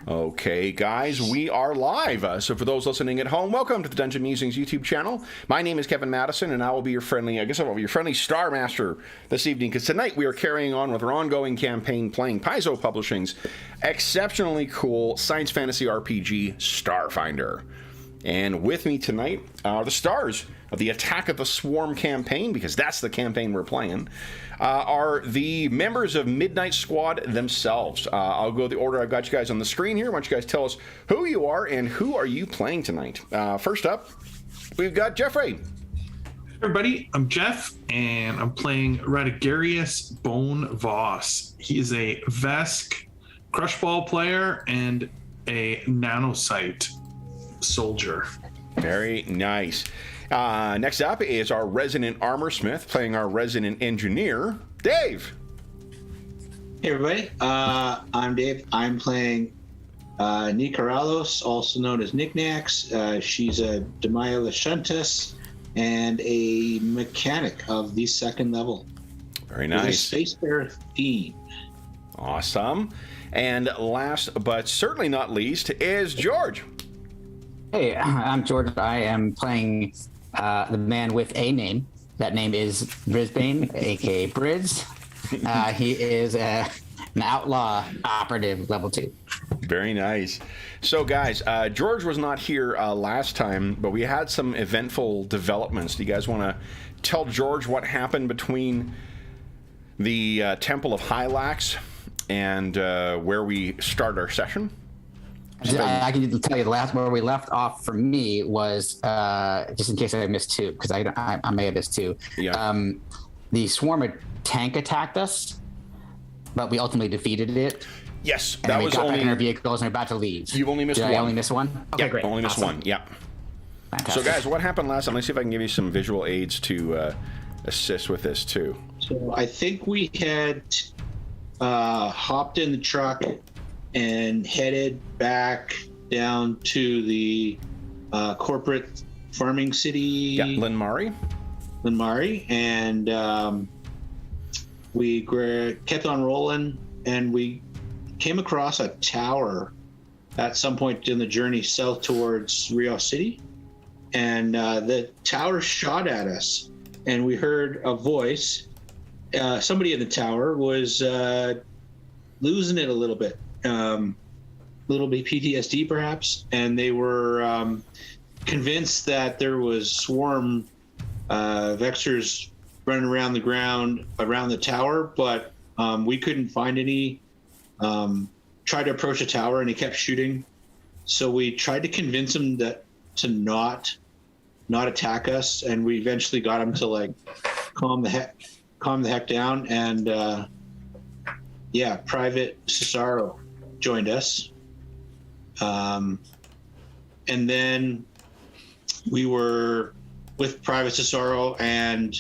Okay, guys, we are live. So for those listening at home, welcome to the Dungeon Musings YouTube channel. My name is Kevin Madison, and I will be your friendly, Star Master this evening, because tonight we are carrying on with our ongoing campaign playing Paizo Publishing's exceptionally cool science fantasy RPG, Starfinder. And with me tonight are the stars of the Attack of the Swarm campaign, because that's the campaign we're playing, are the members of Midnight Squad themselves. I'll go the order I've got you guys on the screen here. Why don't you guys tell us who you are and who are you playing tonight? First up, we've got Jeffrey. Hey everybody, I'm Jeff, and I'm playing Radagarius Bone Voss. He is a Vesk Crushball player and a Nanocyte soldier. Very nice. Next up is our resident armor smith playing our resident engineer, Dave. Hey everybody, I'm Dave. I'm playing Nikaralos, also known as Knickknacks. She's a Demaya Lashuntus and a mechanic of the second level. Very nice. Space Bear theme. Awesome. And last but certainly not least is George. Hey, I'm George. I am playing the man with a name. That name is Brisbane, aka Briz. He is an outlaw operative level 2. Very nice. So, guys, George was not here last time, but we had some eventful developments. Do you guys want to tell George what happened between the Temple of Hylax and where we start our session? I can tell you the last where we left off for me was just in case I missed two, because I may have missed two. Yeah. The swarm tank attacked us, but we ultimately defeated it. Yes, And that we was got back in our only. vehicles and are about to leave. You've only missed Did one. I only miss one? Okay, Yeah, great. only missed Awesome. one. Yeah. Fantastic. So, guys, what happened last time? Let's see if I can give you some visual aids to assist with this too. So I think we had hopped in the truck and headed back down to the corporate farming city. Yeah, Linmari. And we kept on rolling, and we came across a tower at some point in the journey south towards Rio City, and the tower shot at us, and we heard a voice. Somebody in the tower was losing it a little bit. Little bit PTSD perhaps, and they were convinced that there was swarm Vexers running around the ground around the tower, but we couldn't find any. Tried to approach the tower and he kept shooting, so we tried to convince him to not attack us, and we eventually got him to like calm the heck down, and Private Cesaro joined us. And then we were with Private Cesaro and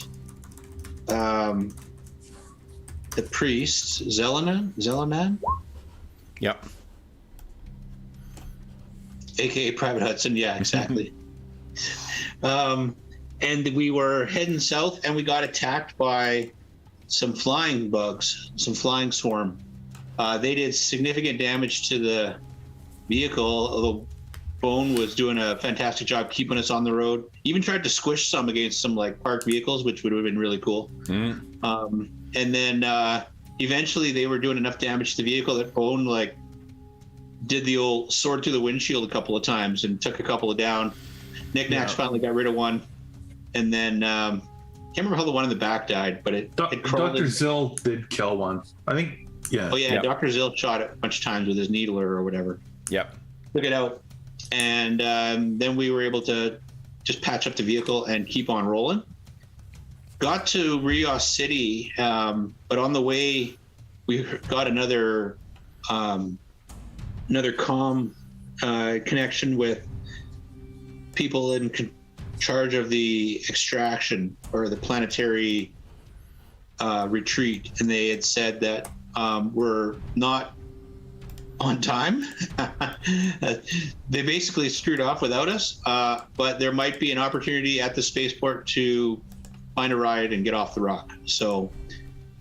the priest, Zelanan? Yep. AKA Private Hudson, yeah, exactly. And we were heading south, and we got attacked by some flying bugs, some flying swarm. They did significant damage to the vehicle, although Bone was doing a fantastic job keeping us on the road. Even tried to squish some against some like parked vehicles, which would have been really cool. And then eventually they were doing enough damage to the vehicle that Bone like did the old sword through the windshield a couple of times and took a couple of down. Knickknacks finally got rid of one, and then can't remember how the one in the back died, but it crawled. Dr. Zill did kill one, I think. Yeah. Oh yeah, Yep. Dr. Zill shot it a bunch of times with his needler or whatever. Yep. Took it out, and then we were able to just patch up the vehicle and keep on rolling. Got to Rio City, but on the way we got another comm connection with people in charge of the extraction or the planetary retreat, and they had said that we're not on time. They basically screwed off without us, but there might be an opportunity at the spaceport to find a ride and get off the rock. So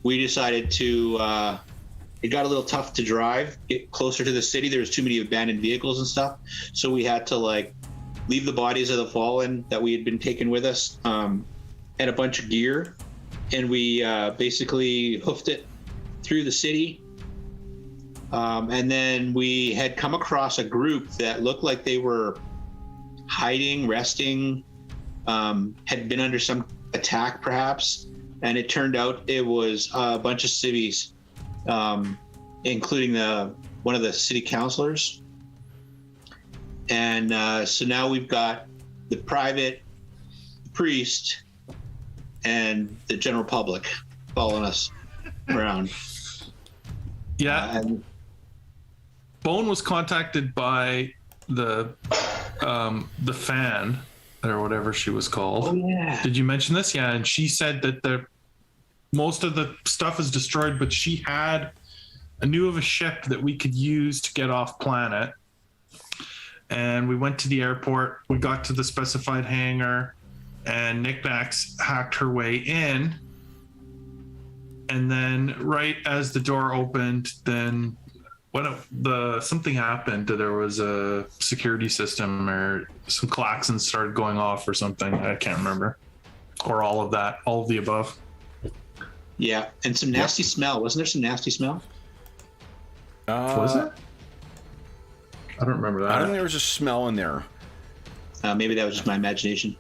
we decided to it got a little tough to drive, get closer to the city. There was too many abandoned vehicles and stuff. So we had to like leave the bodies of the fallen that we had been taking with us, and a bunch of gear. And we basically hoofed it through the city. And then we had come across a group that looked like they were hiding, resting, had been under some attack perhaps. And it turned out it was a bunch of civvies, including one of the city councilors. And so now we've got the private priest and the general public following us around. Yeah. And Bone was contacted by the fan or whatever she was called. oh yeah, Did you mention this? Yeah, and she said that most of the stuff is destroyed, but she knew of a ship that we could use to get off planet. And we went to the airport. We got to the specified hangar, and Knickknacks hacked her way in. And then, right as the door opened, then something happened. There was a security system, or some klaxons started going off, or something. I can't remember, or all of that, all of the above. yeah, and some nasty smell. Wasn't there some nasty smell? Was it? I don't remember that. I don't think there was a smell in there. Maybe that was just my imagination.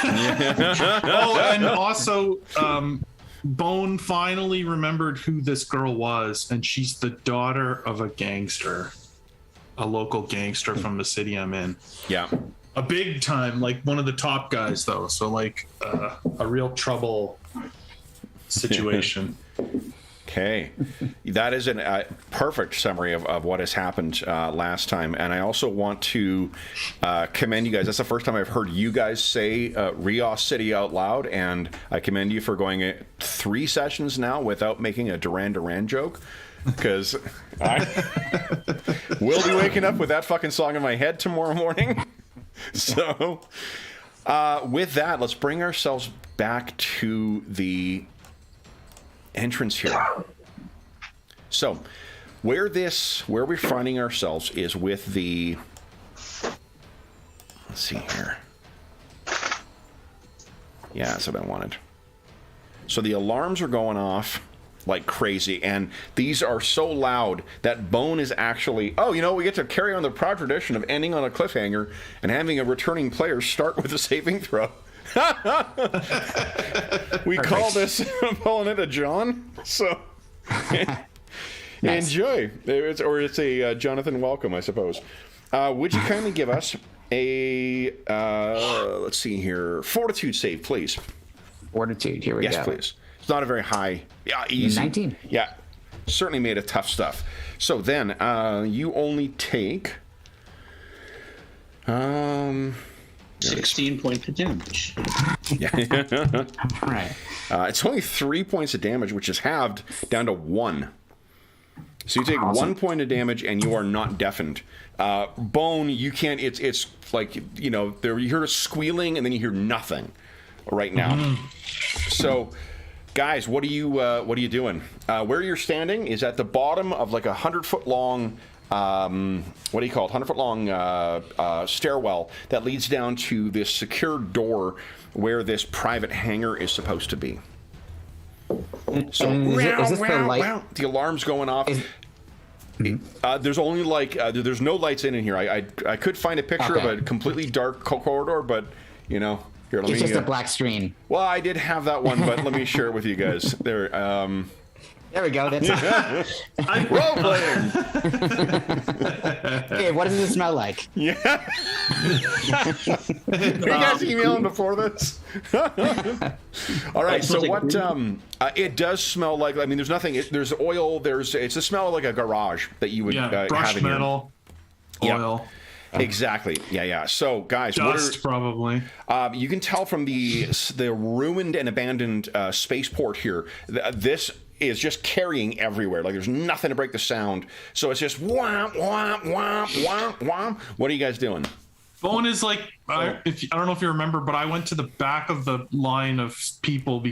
Oh, and also, Bone finally remembered who this girl was, and she's the daughter of a gangster, a local gangster from the city I'm in. Yeah. A big time, like one of the top guys, though. So, like, a real trouble situation. Okay. That is a perfect summary of what has happened last time. And I also want to commend you guys. That's the first time I've heard you guys say Rios City out loud. And I commend you for going 3 sessions now without making a Duran Duran joke. Because I will be waking up with that fucking song in my head tomorrow morning. So with that, let's bring ourselves back to the entrance here. So where we're finding ourselves is with the, let's see here. Yeah, that's what I wanted. So the alarms are going off like crazy, and these are so loud that Bone is actually, we get to carry on the proud tradition of ending on a cliffhanger and having a returning player start with a saving throw. We call this pulling it a John, so Nice. Enjoy. It's a Jonathan welcome, I suppose. Would you kindly give us a let's see here, fortitude save, please? Fortitude. Here we go. Yes, please. It's not a very high. Yeah, easy. 19. Yeah, certainly made it tough stuff. So then you only take 16 points of damage. All right. It's only 3 points of damage, which is halved down to 1. So you take Awesome. 1 point of damage, and you are not deafened. Bone, you can't. It's like there you hear a squealing, and then you hear nothing right now. Mm-hmm. So, guys, what are you doing? Where you're standing is at the bottom of like 100-foot long. What do you call it? 100-foot long stairwell that leads down to this secure door where this private hangar is supposed to be. So And is this the light? the alarm's going off. There's only there's no lights in here. I could find a picture Okay. of a completely dark corridor, but here, let It's me. just a black screen. Well, I did have that one, but let me share it with you guys. There. There we go. That's Role playing. Okay, what does it smell like? Yeah. Were you guys emailing before this? All right. So what? It does smell like. I mean, there's nothing. There's oil. It's a smell like a garage that you would have brushed in here. metal, Yep. oil, Exactly. Yeah. So, guys, dust, probably. you can tell from the ruined and abandoned spaceport here. This is just carrying everywhere. Like there's nothing to break the sound. So it's just whomp, whomp, whomp, whomp, whomp. What are you guys doing? Bone is like, I don't know if you remember, but I went to the back of the line of people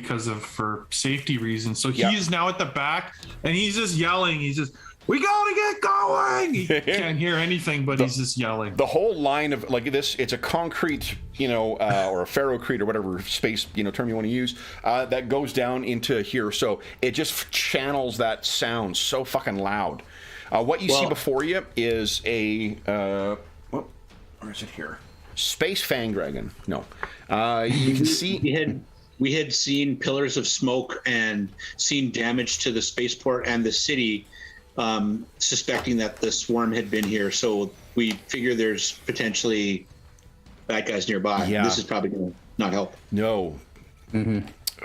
for safety reasons. So he's now at the back, and he's just yelling. He's just, we gotta get going. He can't hear anything, but he's just yelling. The whole line of like this, it's a concrete, or a ferrocrete or whatever space, term you want to use, that goes down into here. So it just channels that sound so fucking loud. What you see before you is a, where is it here? Space Fang Dragon. No. You can see... We had seen pillars of smoke and seen damage to the spaceport and the city, suspecting that the swarm had been here. So we figure there's potentially bad guys nearby. Yeah. This is probably going to not help. No.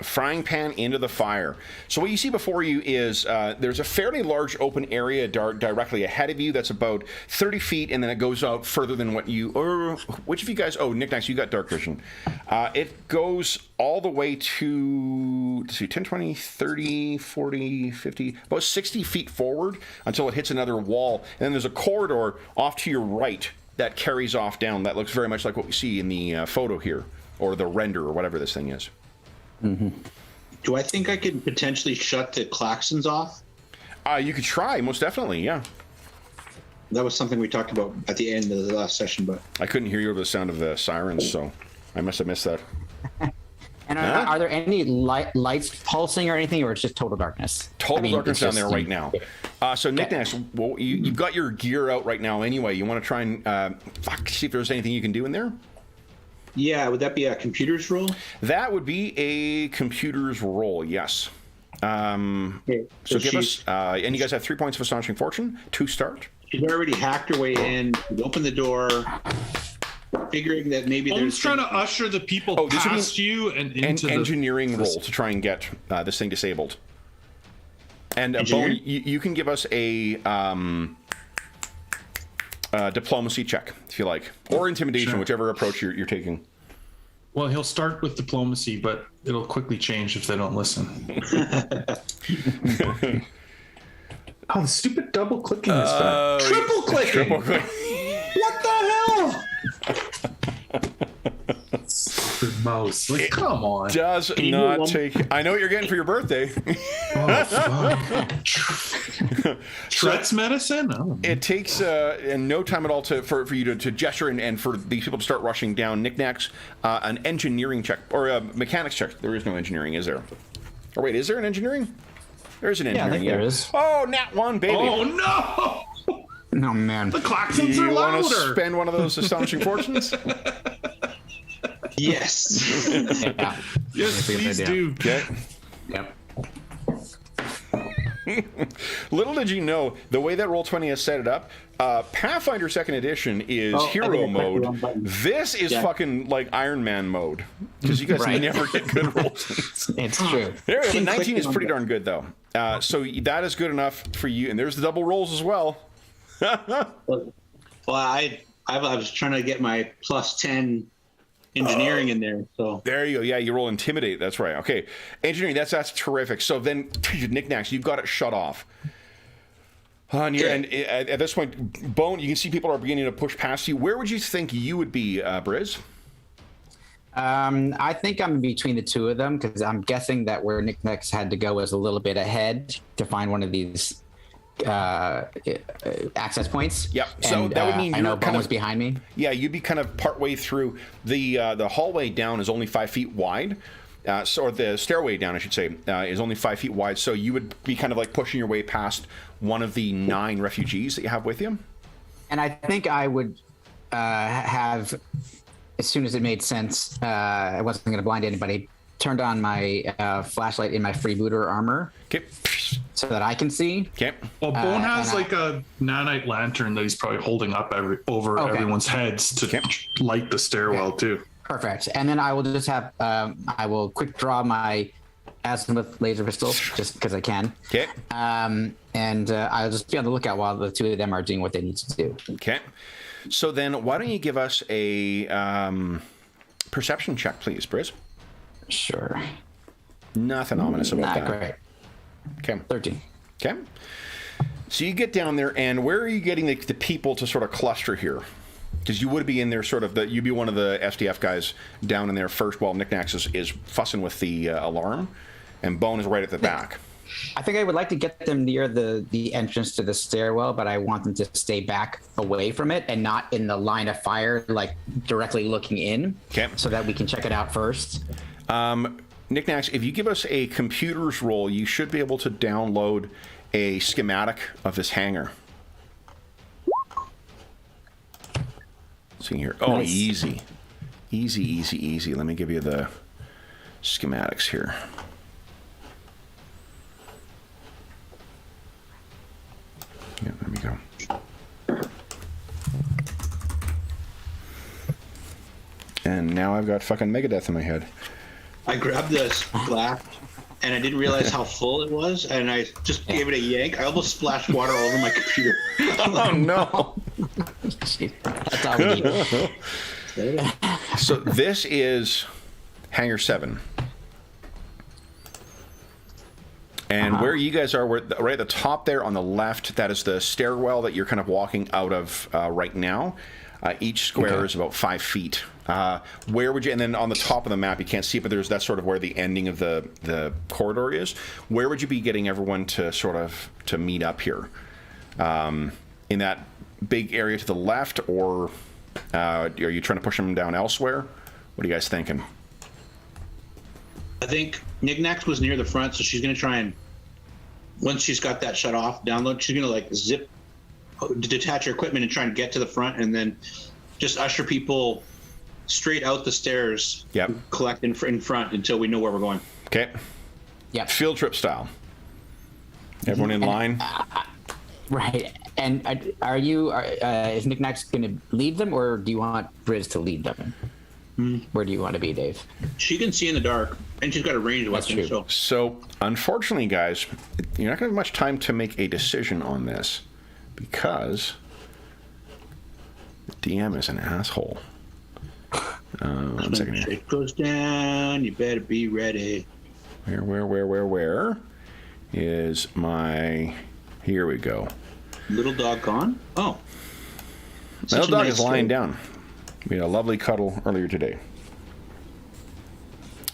Frying pan into the fire. So what you see before you is there's a fairly large open area directly ahead of you that's about 30 feet, and then it goes out further than what you... Or which of you guys... Oh, Nick, nice, you got dark vision. It goes all the way to... Let's see, 10, 20, 30, 40, 50... About 60 feet forward until it hits another wall. And then there's a corridor off to your right that carries off down. That looks very much like what we see in the photo here, or the render, or whatever this thing is. Do I think I could potentially shut the klaxons off? You could try, most definitely, yeah. That was something we talked about at the end of the last session, but I couldn't hear you over the sound of the sirens, so I must have missed that. And are there any lights pulsing or anything, or it's just total darkness? Total darkness down there right now. So Nick Nash, well, you've got your gear out right now anyway. You want to try and see if there's anything you can do in there? yeah, would that be a computer's roll? That would be a computer's roll, yes. Okay, So give us, and you guys have 3 points of Astonishing Fortune to start. She's already hacked her way in. She's opened the door, figuring that maybe Bone's there's trying to usher the people this would be past you and into the engineering roll to try and get this thing disabled. And Bone, you can give us a diplomacy check if you like, or intimidation, whichever approach you're taking. Well, he'll start with diplomacy, but it'll quickly change if they don't listen. Oh, the stupid double clicking is back. Triple clicking. What the hell? Stupid mouse. Like, come on. Does not take. I know what you're getting for your birthday. Tourette's medicine? Oh. It takes in no time at all for you to gesture and for these people to start rushing down. Knickknacks, an engineering check or a mechanics check. There is no engineering, is there? Or wait, is there an engineering? There is an engineering. Yeah, I think there is. Oh, nat 1, baby. Oh no! No, man. The klaxons Do are you want to louder. spend one of those astonishing fortunes? Yes. Yeah. Yes, please do. Okay. Yep. Little did you know, the way that Roll20 has set it up, Pathfinder 2nd Edition is hero mode. This is fucking like Iron Man mode. Because you guys never get good rolls. It's true. There, the 19 is pretty darn good, though. So that is good enough for you. And there's the double rolls as well. Well, I was trying to get my plus 10 engineering in there. So There you go. Yeah, you roll Intimidate. That's right. Okay. Engineering, that's terrific. So then, knickknacks, you've got it shut off. And at this point, Bone, you can see people are beginning to push past you. Where would you think you would be, Briz? I think I'm between the two of them because I'm guessing that where Knickknacks had to go was a little bit ahead to find one of these access points. Yep. So that would mean I know you're Bone kind was of behind me. Yeah, you'd be kind of partway through. The hallway down is only 5 feet wide. Or the stairway down, I should say, is only 5 feet wide. So you would be kind of like pushing your way past one of the 9 refugees that you have with you. And I think I would have, as soon as it made sense, I wasn't going to blind anybody, turned on my flashlight in my freebooter armor. Okay. So that I can see. Okay. Well, Bone has like a nanite lantern that he's probably holding up over everyone's heads to light the stairwell too. Perfect. And then I will just have, I will quick draw my azimuth laser pistol just because I can. Okay. And I'll just be on the lookout while the two of them are doing what they need to do. Okay. So then why don't you give us a perception check, please, Briz? Sure. Nothing ominous about Not that. great. Okay. 13. Okay. So you get down there, and where are you getting the people to sort of cluster here? Because you would be in there sort of, you'd be one of the SDF guys down in there first while Knickknacks is fussing with the alarm, and Bone is right at the back. I think I would like to get them near the entrance to the stairwell, but I want them to stay back away from it and not in the line of fire, like directly looking in. Okay. So that we can check it out first. Knickknacks, if you give us a computer's roll, you should be able to download a schematic of this hangar. See here. Oh, Nice. easy. Easy, easy, easy. Let me give you the schematics here. Yeah, there we go. And now I've got fucking Megadeth in my head. I grabbed this glass and I didn't realize how full it was, and I just gave it a yank. I almost splashed water all over my computer. Oh no! That's all we need. So this is Hangar 7. And where you guys are, right at the top there on the left, that is the stairwell that you're kind of walking out of right now. Each square is about 5 feet. Where would you, and then on the top of the map, you can't see it, but that's sort of where the ending of the corridor is. Where would you be getting everyone to sort of to meet up here? In that big area to the left, or are you trying to push them down elsewhere? What are you guys thinking? I think Knickknacks was near the front, so she's going to try and, once she's got that shut off, download, she's going to like detach her equipment and try and get to the front, and then just usher people straight out the stairs. Yep. Collect in front until we know where we're going. Okay. Yep. Field trip style. Everyone in line. Right. And is Knickknacks going to lead them, or do you want Briz to lead them? Where do you want to be, Dave? She can see in the dark, and she's got a ranged That's weapon. true. So, unfortunately, guys, you're not going to have much time to make a decision on this because the DM is an asshole. One second here. It goes down. You better be ready. Where is my... Here we go. Little dog gone? Oh. Little dog is lying down. We had a lovely cuddle earlier today.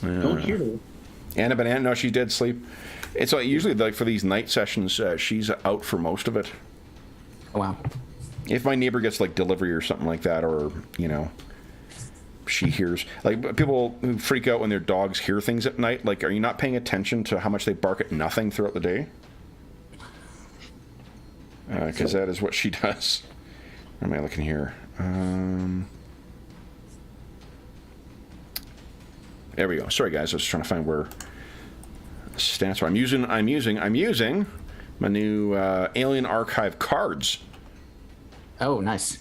Don't hear her. Anna Banana, no, she did sleep. It's like usually like for these night sessions, she's out for most of it. Oh, wow. If my neighbor gets like delivery or something like that, or she hears, like, people who freak out when their dogs hear things at night. Like, are you not paying attention to how much they bark at nothing throughout the day? Because that is what she does. Where am I looking here? There we go. Sorry, guys. I was trying to find where stats are. I'm using my new Alien Archive cards. Oh, nice.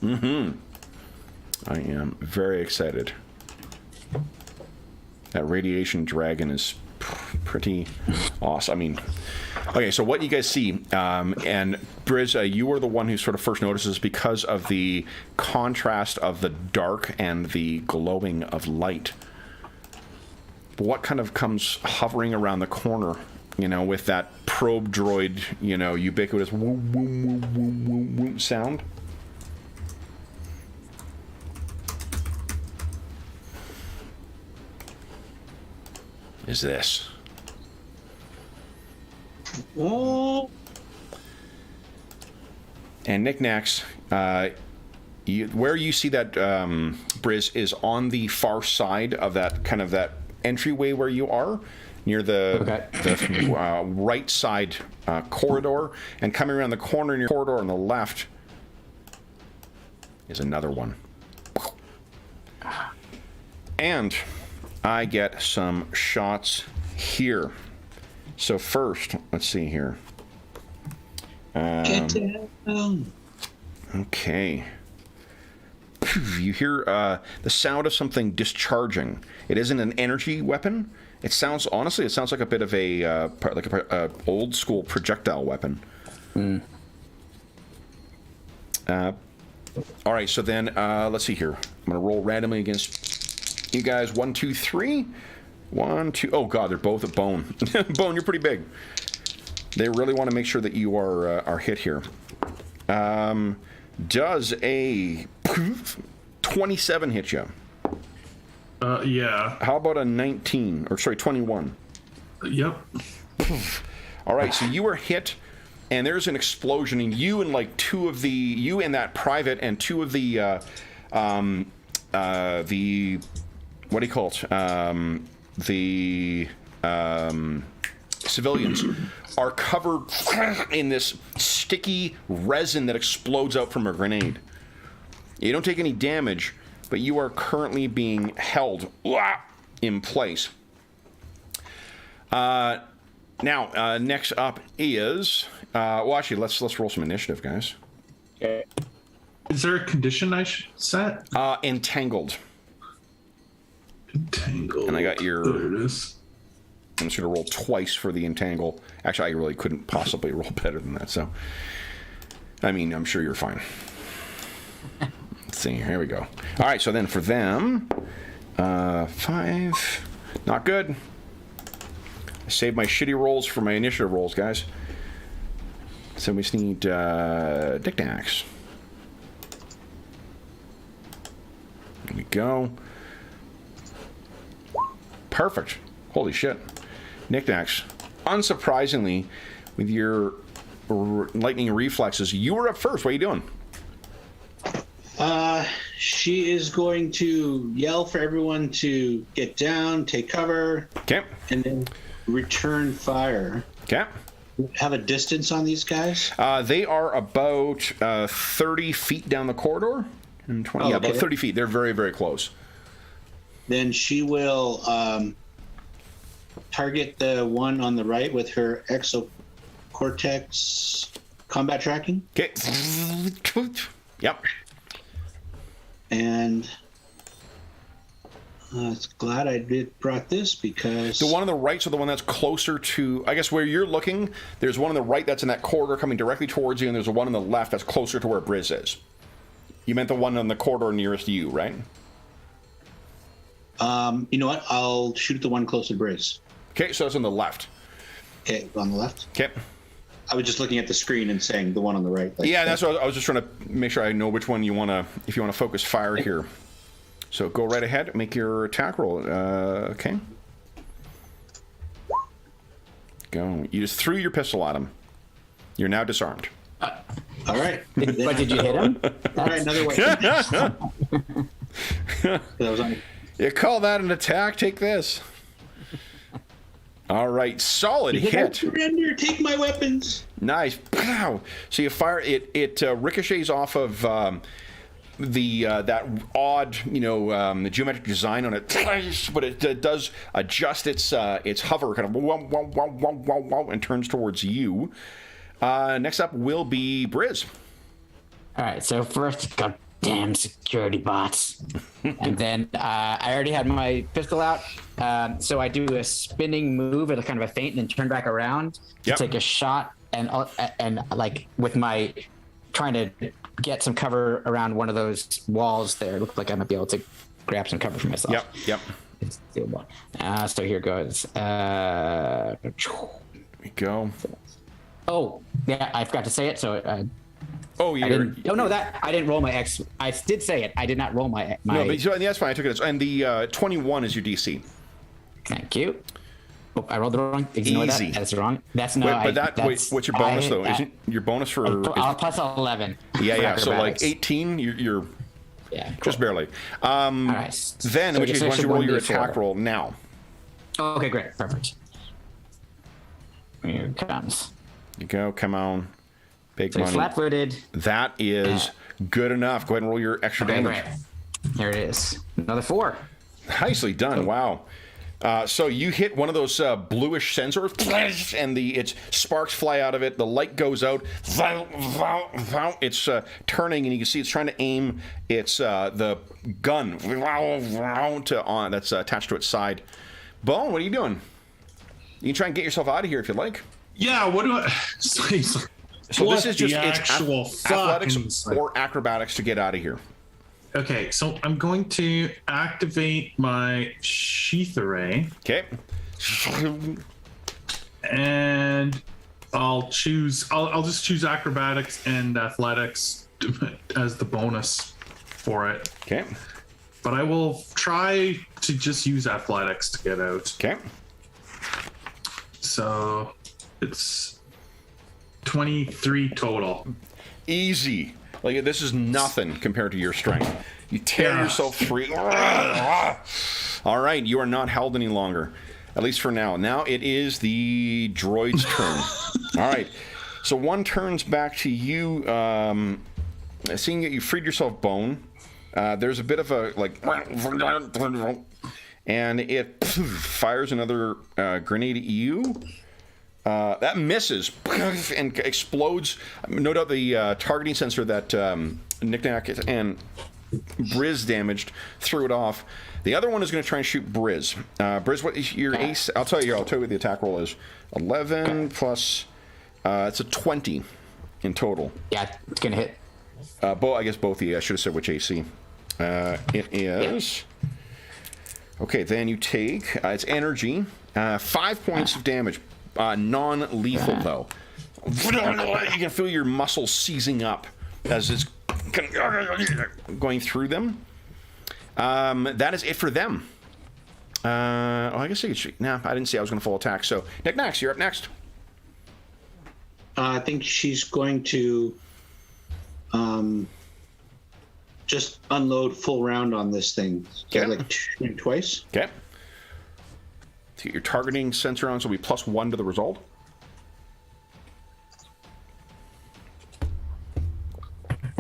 I am very excited. That Radiation Dragon is pretty awesome. I mean, okay, so what you guys see, and Briz, you are the one who sort of first notices because of the contrast of the dark and the glowing of light. But what kind of comes hovering around the corner, with that probe droid, ubiquitous whoom, whoom, whoom, whoom, whoom, whoom sound? Is this. Oh. And Knickknacks, where you see that Briz is on the far side of that entryway where you are, near the right side corridor, and coming around the corner in your corridor on the left is another one. And I get some shots here. So first, let's see here. Get down. Okay. You hear the sound of something discharging. It isn't an energy weapon. It sounds like a bit of a old school projectile weapon. All right, so then let's see here. I'm gonna roll randomly against you guys. 1, 2, 3. 1, 2. Oh God, they're both at Bone. Bone, you're pretty big. They really want to make sure that you are hit here. Does a 27 hit you? Yeah. How about a 19? Or sorry, 21? Yep. All right, so you were hit, and there's an explosion, and you and like you and that private and two of the what do you call it? The civilians are covered in this sticky resin that explodes out from a grenade. You don't take any damage, but you are currently being held in place. Now, next up is well, actually, let's roll some initiative, guys. Okay. Is there a condition I should set? Entangled. Entangled. And I got your. There it is. I'm just going to roll twice for the entangle. Actually, I really couldn't possibly roll better than that. So, I mean, I'm sure you're fine. Let's see. Here we go. All right. So then for them, 5. Not good. I saved my shitty rolls for my initiative rolls, guys. So we just need Dictax. There we go. Perfect. Holy shit. Knickknacks. Unsurprisingly, with your lightning reflexes, you were up first. What are you doing? She is going to yell for everyone to get down, take cover, Okay. and then return fire. Okay. Have a distance on these guys? They are about 30 feet down the corridor. And 20, yeah, okay. about 30 feet. They're very, very close. Then she will target the one on the right with her exocortex combat tracking. Okay. Yep. And glad I brought this because The one on the right, so the one that's closer to, I guess, where you're looking, there's one on the right that's in that corridor coming directly towards you, and there's a one on the left that's closer to where Briz is. You meant the one on the corridor nearest you, right? you know what? I'll shoot the one close to Briz. Okay, so it's on the left. Okay, on the left. Okay. I was just looking at the screen and saying the one on the right. Like, Yeah, that's what I was just trying to make sure I know which one you want to, if you want to focus fire here. So go right ahead, make your attack roll. Okay. Go. You just threw your pistol at him. You're now disarmed. All right. But did you hit him? All right, another way. That was on. You call that an attack? Take this. All right, solid hit. Surrender. Take my weapons. Nice. Pow. So you fire it. It ricochets off of that odd, the geometric design on it, but it does adjust its hover, kind of wow, wow, wow, wow, wow, wow, and turns towards you. Next up will be Briz. All right, so first, goddamn security bots. And then I already had my pistol out, so I do a spinning move at a kind of a feint and then turn back around to take a shot and like with my trying to get some cover around one of those walls there. Look like I might be able to grab some cover for myself. Yep. So here goes. There we go. Oh, yeah, I forgot to say it. So I didn't roll my X. I did say it. I did not roll my. No, but that's fine. I took it. And the 21 is your DC. Thank you. Oh, I rolled the wrong. Ignore Easy. That's wrong. That's no. What's your bonus though? Isn't your bonus for? Plus 11. Yeah. So like 18, you're just barely. All right. Then, in which case, why don't you roll your attack roll now? Okay, great, perfect. Here it comes. You go. Come on. Big money. Flat-footed. That is good enough. Go ahead and roll your extra damage. Great. There it is. Another 4. Nicely done. Wow. So you hit one of those bluish sensors, and its sparks fly out of it. The light goes out. It's turning, and you can see it's trying to aim its the gun that's attached to its side. Bone, what are you doing? You can try and get yourself out of here if you like. Yeah. What do I? So this is just actual athletics or acrobatics to get out of here. Okay, so I'm going to activate my sheath array. Okay. And I'll just choose acrobatics and athletics as the bonus. for it. Okay. But I will try to just use athletics to get out. Okay. So it's 23 total. Easy. Like, this is nothing compared to your strength. You tear yourself free. All right, you are not held any longer, at least for now. Now it is the droid's turn. All right, so one turns back to you. Seeing that you freed yourself, Bone, there's a bit of a, like, and it fires another grenade at you. That misses and explodes. No doubt the targeting sensor that Knick-Knack and Briz damaged threw it off. The other one is going to try and shoot Briz. Briz, what is your ace? I'll tell you what the attack roll is. 11 plus, it's a 20 in total. Yeah, it's going to hit. I guess both of you. I should have said which AC. It is. Okay, then you take, it's energy, 5 points of damage. Non-lethal, though. You can feel your muscles seizing up as it's going through them. That is it for them. I guess I could. No, I didn't say I was going to full attack. So, Knick-Knacks, you're up next. I think she's going to just unload full round on this thing. So Okay. like shoot twice. Okay. To get your targeting sensor on, so it'll be +1 to the result.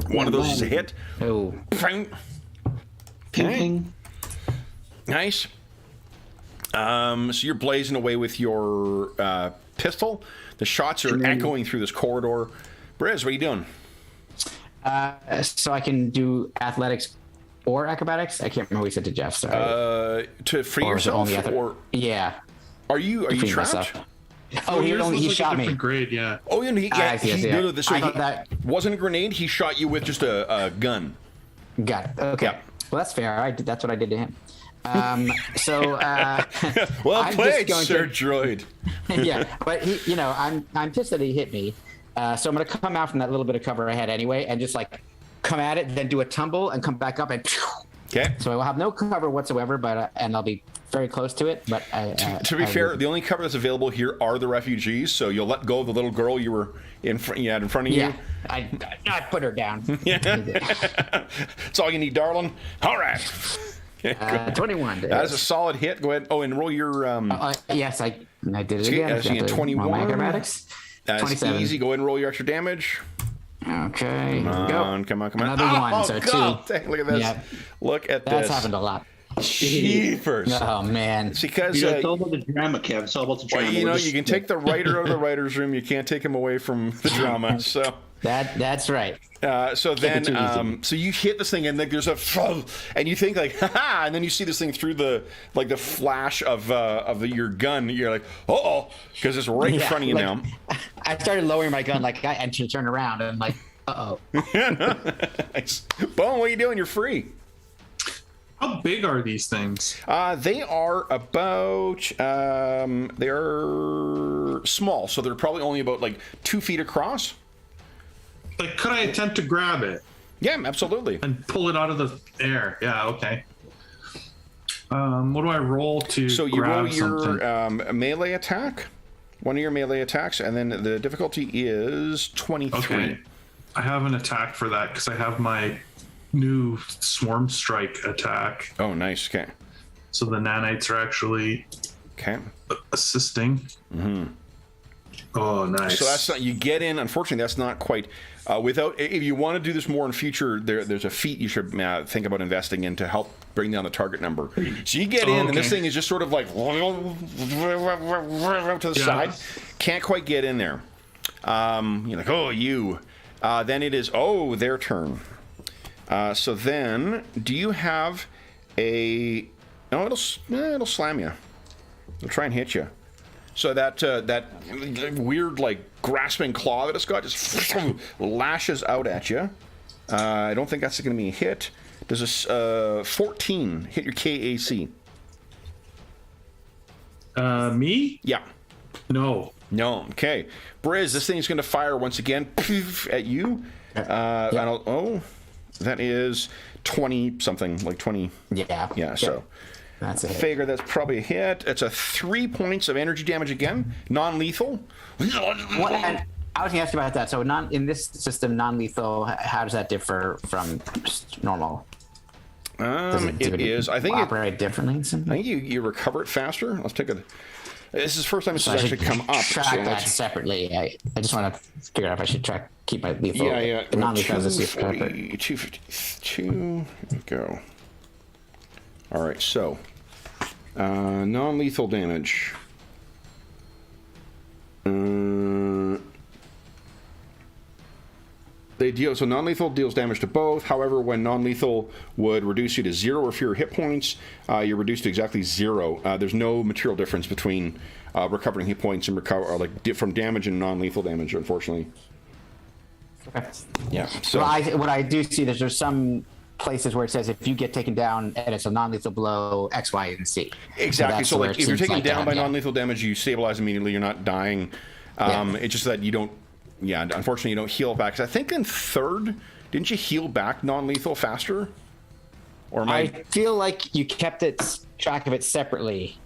One of those is a hit. Oh, Ping, Okay. ping. Nice. So you're blazing away with your pistol. The shots are echoing through this corridor. Briz, what are you doing? so I can do athletics or acrobatics. I can't remember what you said to Jeff. Sorry. To free Or is it yourself, only or yeah. are you Free trapped? myself. Oh, yours was he like shot a me. different grade, yeah. Oh, yeah, I see. no, so I thought that. wasn't a grenade. He shot you with just a gun. Got it. Okay. Yeah. Well, that's fair. That's what I did to him. So Well I'm played, just Sir going Droid. yeah, but he, I'm pissed that he hit me. So I'm gonna come out from that little bit of cover I had anyway, and just like come at it, then do a tumble and come back up and. Okay. So I will have no cover whatsoever, but and I'll be very close to it. But To be fair, the only cover that's available here are the refugees. So you'll let go of the little girl you were in front of yeah, you. I put her down. That's all you need, darling. All right. 21. That is a solid hit. Go ahead. Oh, and roll your. Yes, I did it Okay, again. actually, Have to roll 21. my acrobatics. That's 27. easy. Go ahead and roll your extra damage. Okay. Come on, come on. Another one, so God, 2. Look at this. Yeah. Look at That's this. happened a lot. Jeepers. Oh man. It's because It's all about the drama, Kev. It's all about the drama. well, you can take the writer out of the writer's room. You can't take him away from the drama. So. That's right. So it too then, so you hit this thing, and like there's a, and you think like, haha, and then you see this thing through the flash of your gun. You're like, oh, because it's right in front of you now. I started lowering my gun and she turned around and I'm like, uh-oh. Nice. Bone, what are you doing? You're free. How big are these things? They are about, they are small, so they're probably only about like 2 feet across. Like, could I attempt to grab it Yeah, absolutely. and pull it out of the air? Yeah, okay. What do I roll to So you grab roll your something? melee attack, one of your melee attacks, and then the difficulty is 23. Okay. I have an attack for that because I have my new swarm strike attack. Oh, nice. Okay. So the nanites are actually Okay. assisting. Mm-hmm. Oh, nice. So that's not, you get in. Unfortunately, that's not quite. Without, if you want to do this more in future, there's a feat you should think about investing in to help bring down the target number. So you get in, and this thing is just sort of like to the side. Can't quite get in there. You're like, oh, you. Then it is, their turn. So then, do you have a? No, it'll slam you. It'll try and hit you. So that weird like grasping claw that it's got just lashes out at you. I don't think that's going to be a hit. Does a 14 hit your KAC? Me? Yeah. No. No. Okay. Briz, this thing's going to fire once again at you. that is 20 something, like 20. Yeah. Yeah, so that's a hit. figure that's probably a hit. It's a 3 points of energy damage again, non-lethal. What, and I was going to ask you about that. So in this system, non-lethal, how does that differ from just normal? It is. I think operate differently. I think you recover it faster. Let's take a. This is the first time this has actually come up. Track so that separately. I just want to figure out if I should keep my lethal. Yeah. The non-lethal is a 252. Here we go. All right, so non-lethal damage. They deal so non-lethal deals damage to both. However, when non-lethal would reduce you to 0 or fewer hit points, you're reduced to exactly 0. There's no material difference between recovering hit points and from damage and non-lethal damage, unfortunately. Okay. Yeah. So what I do see is there's some places where it says if you get taken down and it's a non-lethal blow, X, Y, and Z. Exactly. So like if you're taken down by yeah. non-lethal damage, you stabilize immediately. You're not dying. It's just that you don't. Yeah, unfortunately, you don't heal back. 'Cause I think in third, didn't you heal back non-lethal faster? Or I feel like you kept track of it separately,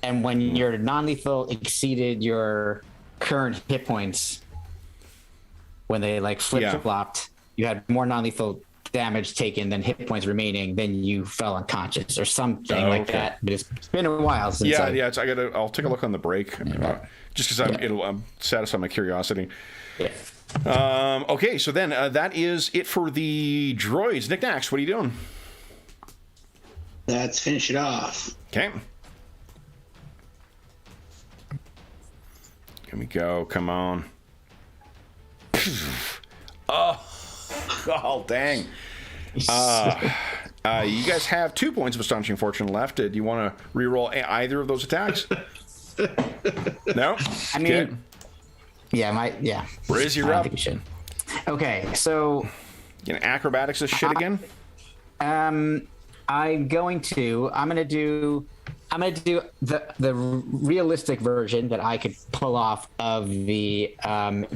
and when your non-lethal exceeded your current hit points, when they like flip-flopped, you had more non-lethal damage taken than hit points remaining, then you fell unconscious or something like that. But it's been a while since. I'll take a look on the break, just because it'll satisfy my curiosity. Yeah. Okay, so then that is it for the droids. Nick Nax, what are you doing? Let's finish it off. Okay. Here we go. Come on. Oh, dang. You guys have 2 points of Astonishing Fortune left. Do you want to reroll either of those attacks? No? I mean, Riz, you're up. I think you should. Okay, so... You know, acrobatics this shit again? I'm going to do the realistic version that I could pull off of the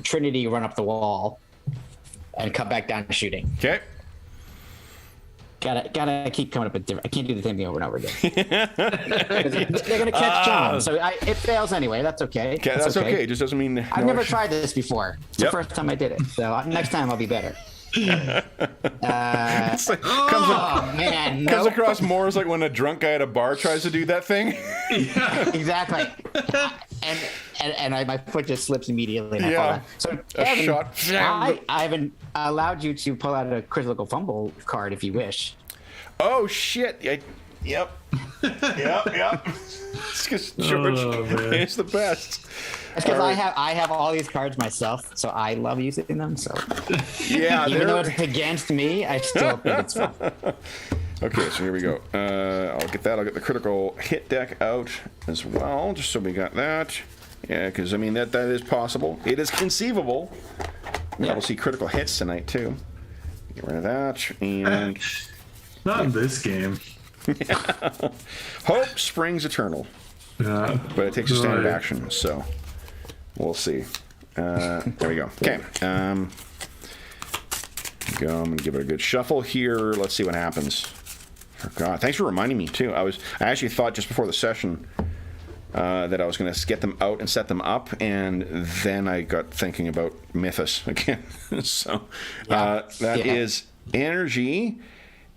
Trinity run up the wall and come back down to shooting. Okay. Gotta keep coming up with different. I can't do the same thing over and over again. They're gonna catch John, so it fails anyway. That's okay. Okay, that's okay. It just doesn't mean I've never tried this before. It's the first time I did it, so next time I'll be better. It's like, comes across more as like when a drunk guy at a bar tries to do that thing. Exactly. And my foot just slips immediately. And I fall down. So Kevin, shot. I haven't allowed you to pull out a critical fumble card if you wish. Oh shit! Yep. It's because George is the best. It's because I have all these cards myself, so I love using them. So yeah, even though it's against me, I still think it's fun. Okay, so here we go. I'll get that. I'll get the critical hit deck out as well, just so we got that. Yeah, because I mean that is possible. It is conceivable. Yeah. We'll see critical hits tonight too. Get rid of that, and not in this game. Hope springs eternal. Yeah, but it takes a standard action, so we'll see. There we go. Okay. I'm gonna give it a good shuffle here. Let's see what happens. Oh God, thanks for reminding me too. I actually thought just before the session that I was going to get them out and set them up, and then I got thinking about Mythos again. So that is energy.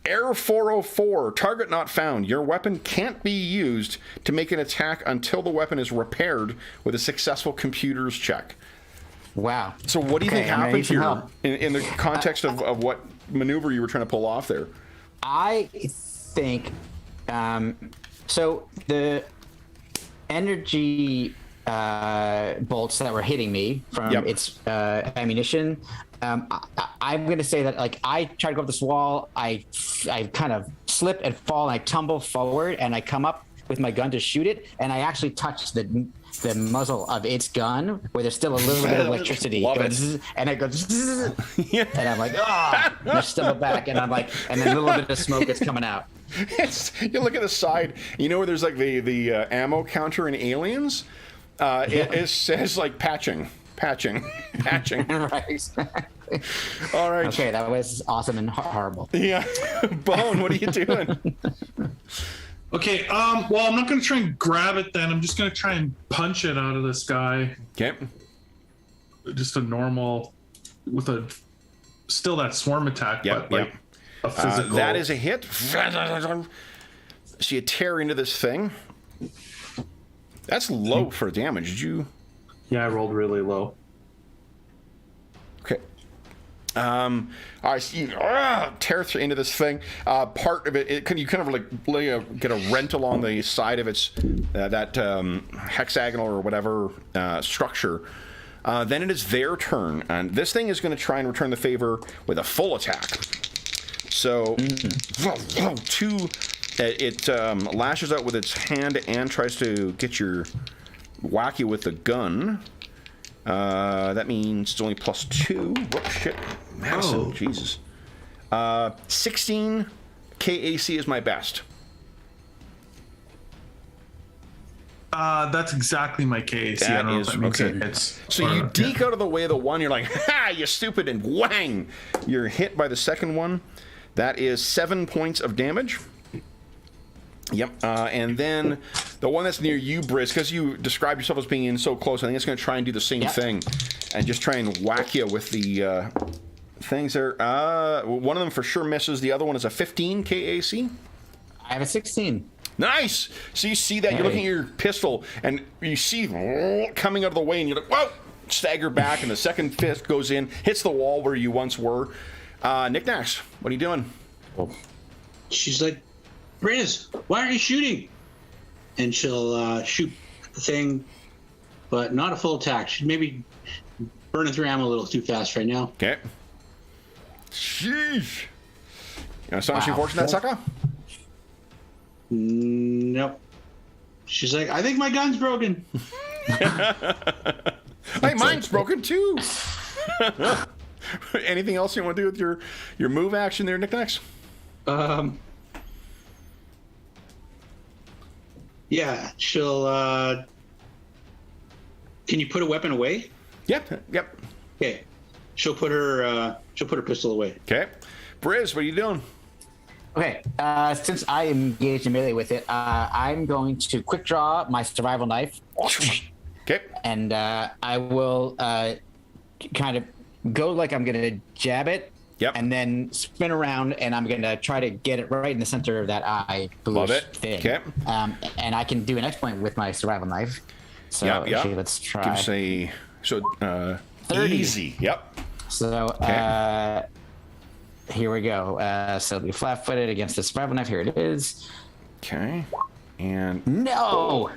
Error 404, target not found. Your weapon can't be used to make an attack until the weapon is repaired with a successful computer's check. Wow. So what do you think happened here in the context of what maneuver you were trying to pull off there? I think, so the energy bolts that were hitting me from its ammunition, I'm going to say that like I try to go up this wall, I kind of slip and fall, and I tumble forward, and I come up with my gun to shoot it, and I actually touch the muzzle of its gun where there's still a little bit of electricity. And it goes, and I'm like, and I stumble back, and I'm like, and then a little bit of smoke is coming out. You look at the side, you know where there's like the ammo counter in Aliens? It says like patching. Right. All right. Okay, that was awesome and horrible. Yeah. Bone, what are you doing? Okay, well, I'm not going to try and grab it then. I'm just going to try and punch it out of this guy. Okay. Just a normal, with still that swarm attack, Yep, but like a physical. that is a hit. So you tear into this thing. That's low for damage. Did you? Yeah, I rolled really low. Okay. All right, so you tear into this thing. Part of it you kind of like get a rent along the side of its that hexagonal or whatever structure. Then it is their turn, and this thing is going to try and return the favor with a full attack. So, it lashes out with its hand and tries to get whack you with the gun. That means it's only +2. Whoop, shit. Madison, Oh. Jesus. 16 KAC is my best. That's exactly my case. That I don't know is- if that makes okay. it hits. So you deke out of the way of the one, you're like, ha, you stupid, and whang! You're hit by the second one. That is 7 points of damage. Yep. And then the one that's near you, Briz, because you described yourself as being in so close, I think it's going to try and do the same thing and just try and whack you with the things there. One of them for sure misses. The other one is a 15 KAC. I have a 16. Nice. So you see that, you're looking at your pistol, and you see coming out of the way, and you're like, whoa! Stagger back, and the second fist goes in, hits the wall where you once were. Nick Nash, what are you doing? She's like, Briz, why aren't you shooting? And she'll shoot the thing, but not a full attack. She's maybe burning through ammo a little too fast right now. Okay. Sheesh. You astonishing fortune that sucker? Nope. She's like, I think my gun's broken. Hey, mine's broken too. Anything else you want to do with your move action there, Nick Nash? Yeah, she'll. Can you put a weapon away? Yep. Okay, she'll put her pistol away. Okay. Briz, what are you doing? Okay, since I am engaged in melee with it, I'm going to quick draw my survival knife. Okay. And I will kind of go like I'm going to jab it. Yep. And then spin around, and I'm going to try to get it right in the center of that eye boost Love it. thing. Okay. And I can do an exploit with my survival knife. So actually, let's try. Give us a 30. easy. Yep. So here we go. So the flat-footed against the survival knife. Here it is. Okay. And No.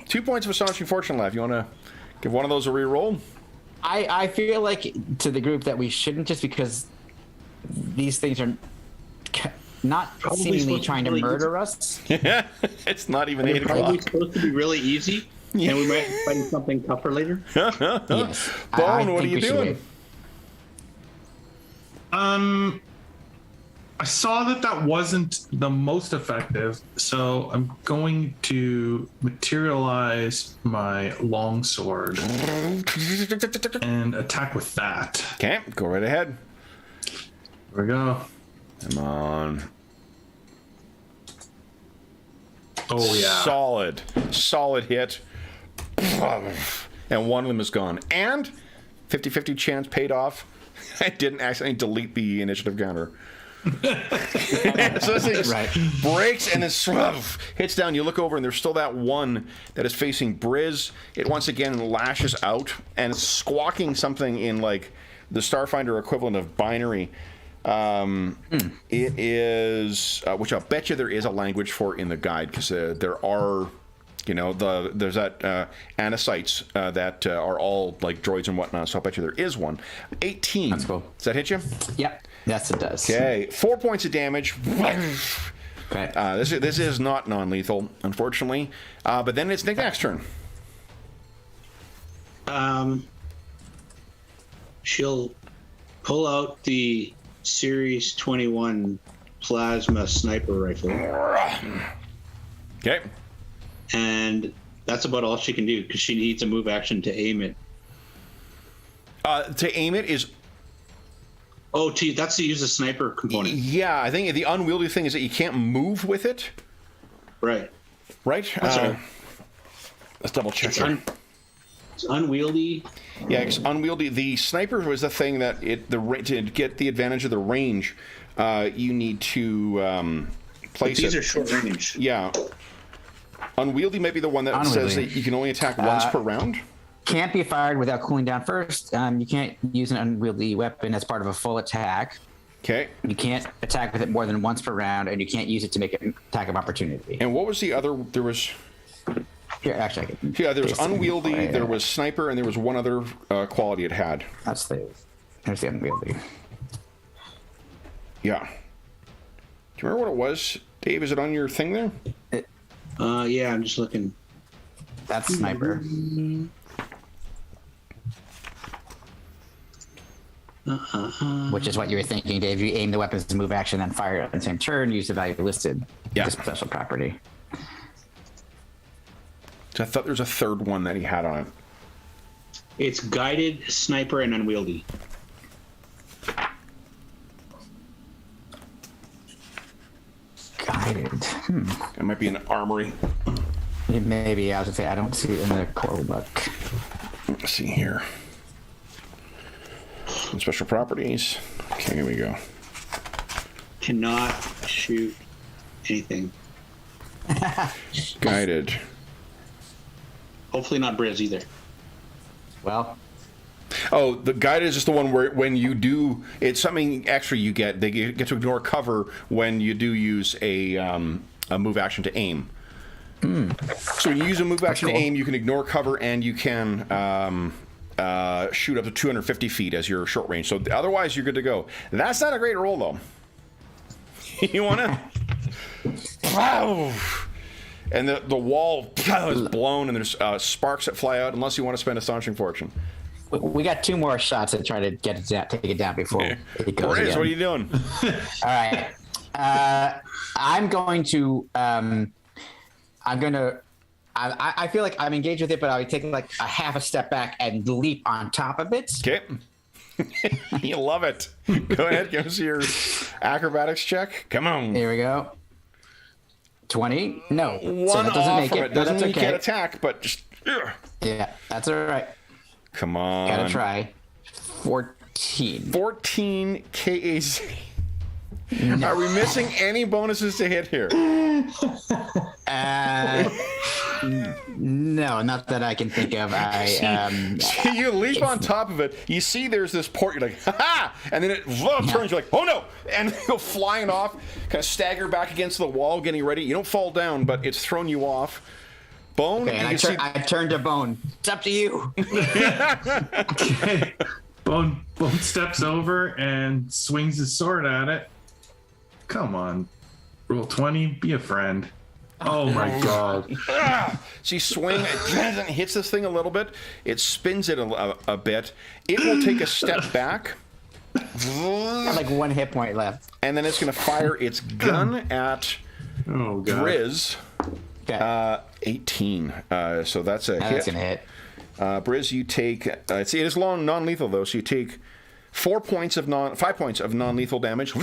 2 points of astonishing fortune left. You want to give one of those a re-roll? I feel like to the group that we shouldn't, just because these things are not Probably seemingly supposed to trying to be really murder us. It's not even They're 8 probably o'clock. supposed to be really easy, and we might find something tougher later. Yes. Bone, what are think you we should doing? wait. I saw that wasn't the most effective, so I'm going to materialize my longsword and attack with that. Okay, go right ahead. Here we go. Come on. Oh yeah. Solid hit. And one of them is gone. And 50-50 chance paid off. I didn't accidentally delete the initiative counter. So this thing breaks and then hits down. You look over and there's still that one that is facing Briz. It once again lashes out and it's squawking something in like the Starfinder equivalent of binary. It is, which I'll bet you there is a language for in the guide, because there are, there's that anacytes that are all like droids and whatnot. So I'll bet you there is one. 18. That's cool. Does that hit you? Yep. Yes, it does. Okay, 4 points of damage. Okay. This is not non-lethal, unfortunately. But then it's Nick Nack's turn. She'll pull out the Series 21 plasma sniper rifle, Okay. and that's about all she can do because she needs a move action to aim it. To aim it is... Oh, gee, that's to use the sniper component. Yeah, I think the unwieldy thing is that you can't move with it. Right. Right? That's right. Let's double check here. It's unwieldy. Yeah, it's unwieldy. The sniper was the thing that to get the advantage of the range, you need to place These it. are short range. Yeah. Unwieldy might be the one that says that you can only attack once per round. Can't be fired without cooling down first. You can't use an unwieldy weapon as part of a full attack. Okay. You can't attack with it more than once per round, and you can't use it to make an attack of opportunity. And what was the other? There was... Here, actually, I can Yeah, there was paste it in unwieldy, there. there was sniper, and there was one other quality it had. There's the unwieldy. Yeah. Do you remember what it was, Dave? Is it on your thing there? Yeah, I'm just looking. That's sniper. Which is what you were thinking, Dave. You aim the weapons to move action, then fire it on the same turn. Use the value listed. Yeah. The special property. So I thought there was a third one that he had on it. It's guided, sniper, and unwieldy. Guided. It might be an armory. Maybe I was gonna say I don't see it in the core book. Let's see here. Special properties. Okay, here we go. Cannot shoot anything. Guided. Hopefully not Briz either. Well, Oh, the guided is just the one where when you do, it's something extra you get. They get to ignore cover when you do use a move action to aim. So when you use a move action to aim, you can ignore cover and you can shoot up to 250 feet as your short range. So otherwise, you're good to go. That's not a great roll, though. You want to... Wow! And the wall is blown, and there's sparks that fly out, unless you want to spend Astonishing Fortune. we got 2 more shots to try to get it down, take it down before it goes Riz, again. what are you doing? All right. I'm going to. I feel like I'm engaged with it, but I'll take like a half a step back and leap on top of it. Okay. You love it. Go ahead, give us your acrobatics check. Come on. Here we go. 20? No. One so that doesn't off make from it. it. Doesn't That's mean you okay. can't attack, but just... Yeah, that's all right. Come on. Gotta try. 14. 14 KAZ. Are we missing any bonuses to hit here? No, not that I can think of. You leap on top of it. You see there's this port. You're like, ha-ha! And then it turns. You're like, oh no! And you go flying off, kind of stagger back against the wall, getting ready. You don't fall down, but it's thrown you off. Bone. Okay, and I turn to Bone. It's up to you. Okay. Bone steps over and swings his sword at it. Come on. Roll 20, be a friend. Oh my god. So you swing, it hits this thing a little bit. It spins it a bit. It will take a step back. Got like 1 hit point left. And then it's going to fire its gun at Oh god. Briz. Okay. 18. So that's a hit. That's gonna hit. Briz, you take. It is long non-lethal though, so you take 5 points of non-lethal damage.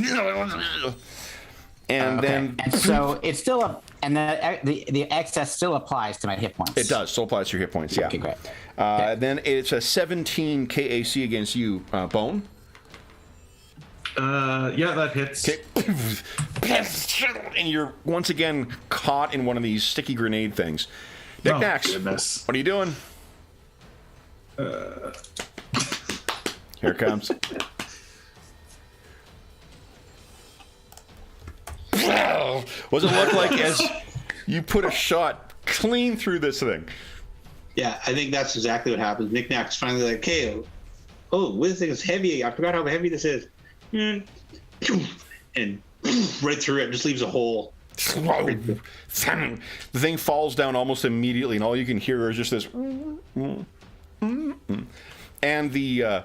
And then and so it's still a, and the excess still applies to my hit points. it does still applies to your hit points. Yeah. Okay, great. Then it's a 17 KAC against you, Bone. Yeah, that hits. Okay. And you're once again caught in one of these sticky grenade things. Knickknacks. Oh, goodness. What are you doing? Here it comes. What does it look like as you put a shot clean through this thing? Yeah, I think that's exactly what happens. Knickknack's finally like, hey, oh, this thing is heavy. I forgot how heavy this is. And right through it, just leaves a hole. The thing falls down almost immediately, and all you can hear is just this. And the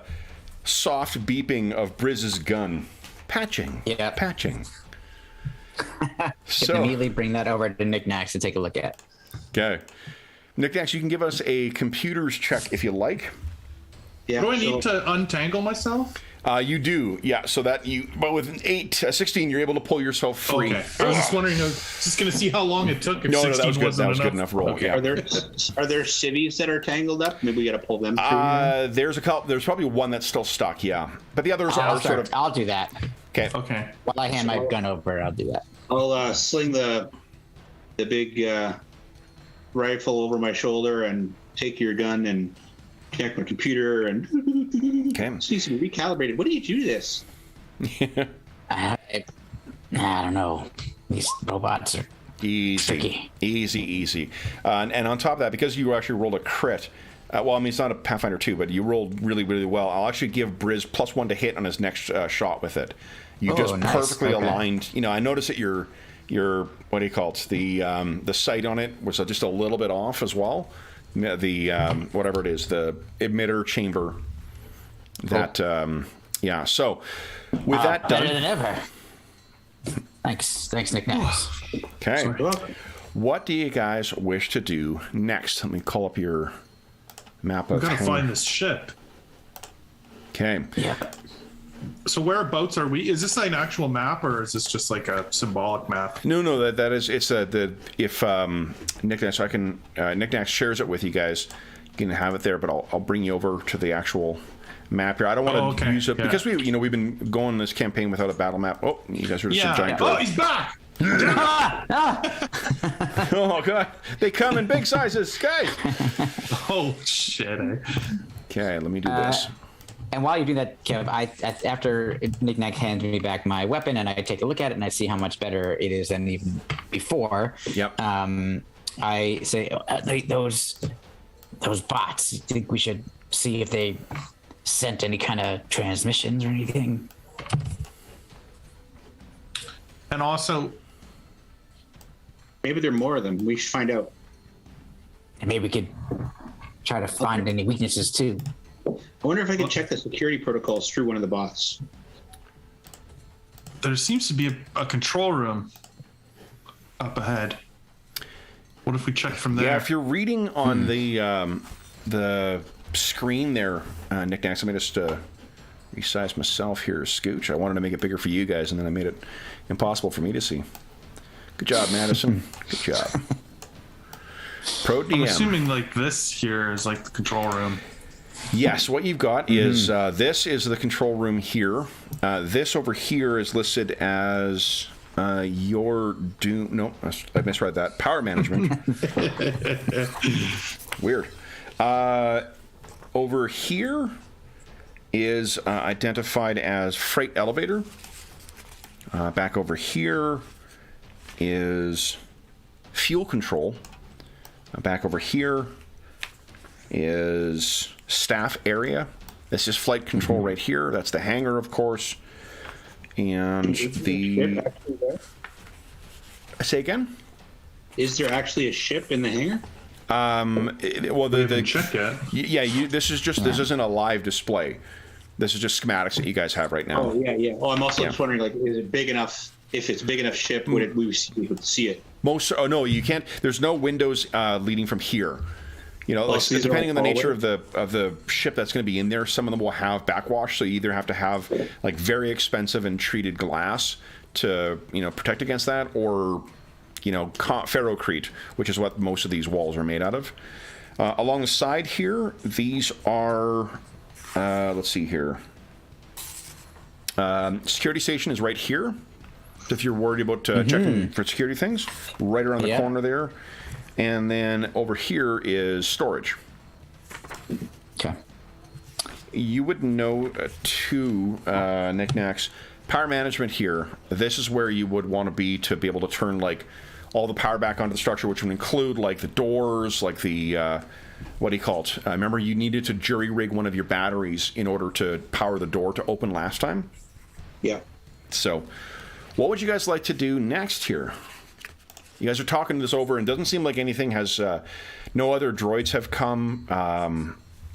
soft beeping of Briz's gun. Patching. Yeah. Patching. So immediately bring that over to Knickknacks to take a look at. Okay. Knickknacks, you can give us a computer's check if you like. Yeah. Do I need to untangle myself? You do, yeah. So that but with an 16, you're able to pull yourself free. Okay. I was just wondering. I was just going to see how long it took. If No, 16 that was good. wasn't That was good enough roll. Okay. Yeah. Are there cities that are tangled up? Maybe we got to pull them through. There's a couple. There's probably one that's still stuck. Yeah, but the others are sort of. I'll do that. Okay. Okay. While I hand my gun over, I'll do that. I'll sling the big rifle over my shoulder and take your gun and connect my computer and Okay. this needs to be recalibrated. What do you do to this? I don't know. These robots are Easy, tricky. easy. And on top of that, because you actually rolled a crit, well, I mean, it's not a Pathfinder 2, but you rolled really, really well. I'll actually give Briz +1 to hit on his next shot with it. You just nice. perfectly Okay. aligned. You know, I noticed that your what do you call it? The sight on it was just a little bit off as well. The whatever it is, the emitter chamber. That yeah. So with that Better done, than ever. Thanks, Nick Nax. okay. You're welcome. What do you guys wish to do next? Let me call up your map I'm of going to home. find this ship. Okay. Yeah. So whereabouts are we? Is this an actual map or is this just like a symbolic map? No, that is it's if Nick Nax, I can Nick Nax shares it with you guys. You can have it there, but I'll bring you over to the actual map here. I don't want to use it because we've been going this campaign without a battle map. Oh, you guys are just some giant. Oh, he's back. Oh god, they come in big sizes, guys. Oh shit. Okay, let me do this. And while you do that, Kev, after Nick Nack hands me back my weapon and I take a look at it and I see how much better it is than even before. Yep. I say, those bots. You think we should see if they sent any kind of transmissions or anything? And also, Maybe there are more of them. We should find out. And maybe we could try to find any weaknesses too. I wonder if I can check the security protocols through one of the bots. there seems to be a control room up ahead. What if we check from there? Yeah, if you're reading on the screen there, Nick Nax, let me just resize myself here, Scooch. I wanted to make it bigger for you guys, and then I made it impossible for me to see. Good job, Madison. Good job. Pro DM. I'm assuming like this here is like the control room. Yes, what you've got is this is the control room here. This over here is listed as your doom. No, I misread that. Power management. Weird. Over here is identified as freight elevator. Back over here is fuel control. Back over here is staff area. This is flight control right here. That's the hangar, of course. And the... Say again? Is there actually a ship in the hangar? Well, We haven't checked yet. yeah, this is just this isn't a live display. This is just schematics that you guys have right now. Oh, yeah. Oh, I'm also just wondering, like, is it big enough? If it's big enough ship, would we would see it? Oh no, you can't. There's no windows leading from here. You know, like, so these are depending on the all nature of the ship that's going to be in there, some of them will have backwash. So you either have to have like very expensive and treated glass to protect against that, or ferrocrete, which is what most of these walls are made out of. Along the side here, these are let's see here. Security station is right here. If you're worried about checking for security things, right around the corner there. And then over here is storage. Okay. You would know too, Nick Nax, power management here. This is where you would want to be able to turn like all the power back onto the structure, which would include like the doors, like the what do you call it? Remember, you needed to jury rig one of your batteries in order to power the door to open last time. Yeah. So, what would you guys like to do next here? You guys are talking this over, and it doesn't seem like anything has... no other droids have come.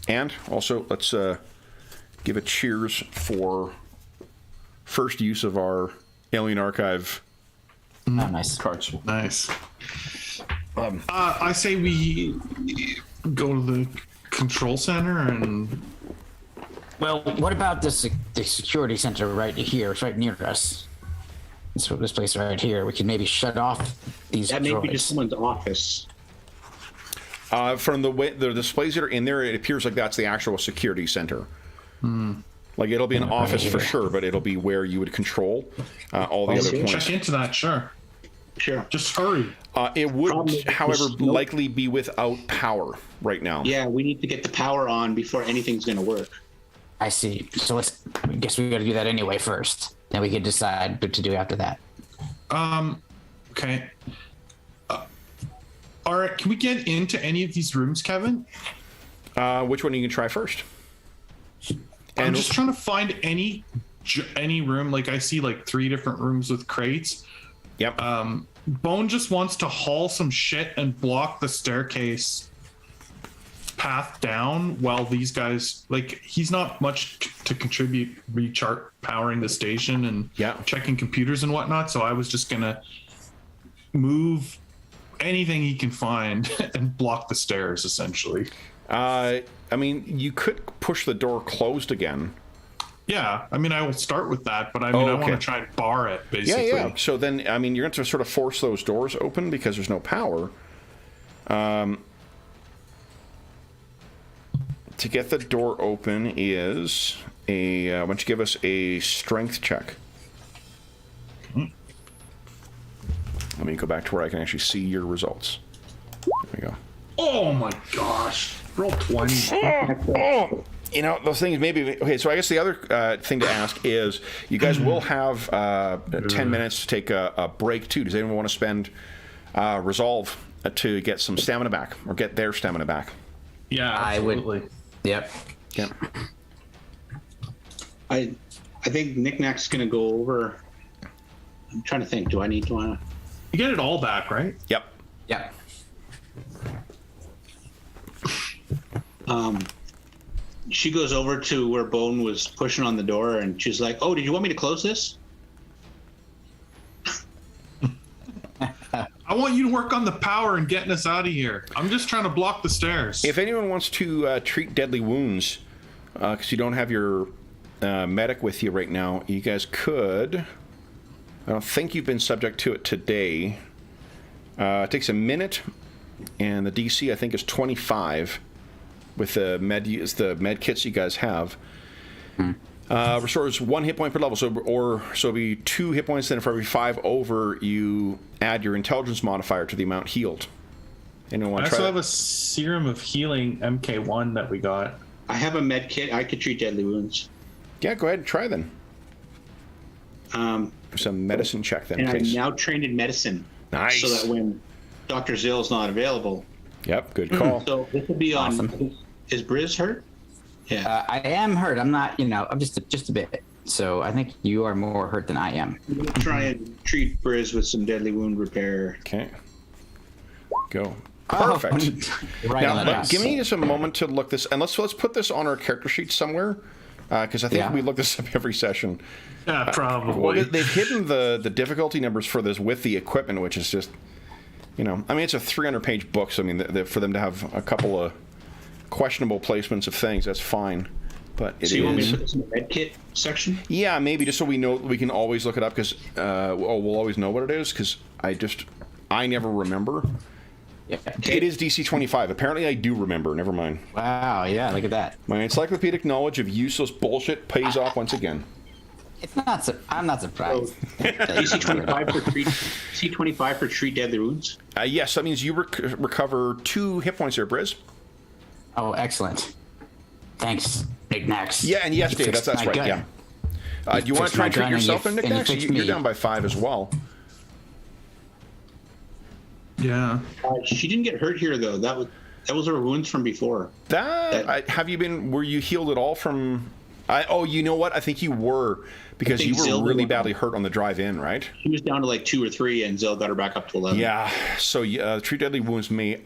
And also, let's give a cheers for first use of our Alien Archive Oh, nice. cards. Nice. I say we go to the control center and Well, what about the security center right here? It's right near us. This place right here. We can maybe shut off these That may be droids. just someone's office. From the way the displays that are in there, it appears like that's the actual security center. Like it'll be an office for sure, but it'll be where you would control all the other points. Check into that, sure. Sure. Just hurry. It would, Problem however, is- nope. likely be without power right now. Yeah, we need to get the power on before anything's going to work. I see. So I guess we got to do that anyway first. Then we can decide what to do after that. Okay. All right, can we get into any of these rooms, Kevin? Which one are you going to try first? I'm just trying to find any room. Like I see like 3 different rooms with crates. Yep. Bone just wants to haul some shit and block the staircase path down while these guys, like, he's not much to contribute powering the station and checking computers and whatnot. So I was just gonna move anything he can find and block the stairs essentially. I mean, you could push the door closed again. Yeah, I mean, I will start with that, but I mean, I want to try and bar it, basically. Yeah. So then, I mean, you're going to sort of force those doors open because there's no power. To get the door open is why don't you give us a strength check? Let me go back to where I can actually see your results. There we go. Oh my gosh. Roll 20. You know, those things maybe... Okay, so I guess the other thing to ask is you guys will have 10 minutes to take a break, too. Does anyone want to spend resolve to get some stamina back or get their stamina back? Yeah, absolutely. I would. Yep. Yeah. I think Knickknack's going to go over. I'm trying to think. Do I need to... You get it all back, right? Yep. Yep. She goes over to where Bone was pushing on the door, and she's like, "Oh, did you want me to close this?" I want you to work on the power and getting us out of here. I'm just trying to block the stairs. If anyone wants to treat deadly wounds, because you don't have your medic with you right now, you guys could. I don't think you've been subject to it today. It takes a minute, and the DC I think is 25 with the med kits you guys have. Restores 1 hit point per level, so it'll be 2 hit points. Then for every 5 over, you add your intelligence modifier to the amount healed. Anyone want I to try also that? have a serum of healing MK1 that we got. I have a med kit. I could treat deadly wounds. Yeah, go ahead and try then. Some medicine check then, And please. I'm now trained in medicine. Nice. So that when Dr. Zill's not available. Yep, good call. So this will be on. Awesome. Is Briz hurt? Yeah. I am hurt. I'm not, I'm just a bit. So I think you are more hurt than I am. I'm gonna try and treat Briz with some deadly wound repair. Okay. Go. Perfect. Right on Now, the dot. give me just a moment to look this, and let's put this on our character sheet somewhere, because I think we look this up every session. Yeah, probably. Well, they've hidden the difficulty numbers for this with the equipment, which is just, I mean, it's a 300-page book, so I mean, for them to have a couple of questionable placements of things, that's fine. But it So you want me to is. put this in the med kit section? Yeah, maybe just so we know, we can always look it up, because we'll always know what it is, because I never remember. Yeah. It is DC 25. Apparently, I do remember. Never mind. Wow. Yeah. Look at that. My encyclopedic knowledge of useless bullshit pays off once again. It's not. I'm not surprised. DC 25 for treat. DC 25 for treat deadly wounds. Yes, that means you recover 2 hit points there, Briz. Oh, excellent. Thanks, Knickknacks. Yeah, and yes, You Dave, fixed that's my right. gun. Yeah. Do you want fixed to try my and treat gun and yourself you- in and you Knickknacks? fixed You're me. down by 5 as well. Yeah. She didn't get hurt here though. That was her wounds from before. Were you healed at all from? You know what? I think you were, because you think were Zill really went badly hurt on the drive in, right? She was down to like 2 or 3, and Zill got her back up to 11. Yeah. So treat deadly wounds may.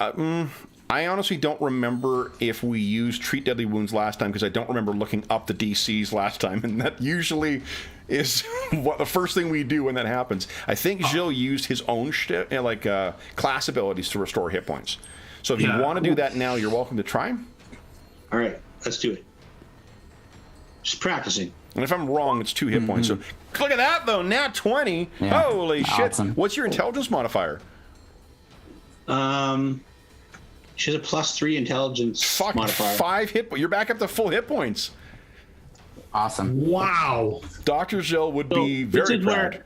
I honestly don't remember if we used treat deadly wounds last time, because I don't remember looking up the DCs last time, and that usually is what the first thing we do when that happens. I think Gilles used his own class abilities to restore hit points. So if you want to do that now, you're welcome to try. All right, let's do it. Just practicing. And if I'm wrong, it's 2 hit points. So look at that, though. Nat 20. Yeah. Holy shit. Awesome. What's your intelligence modifier? She has a +3 intelligence Fuck, modifier. 5 hit points. You're back up to full hit points. Awesome. Wow. Dr. Jill would be this very is proud.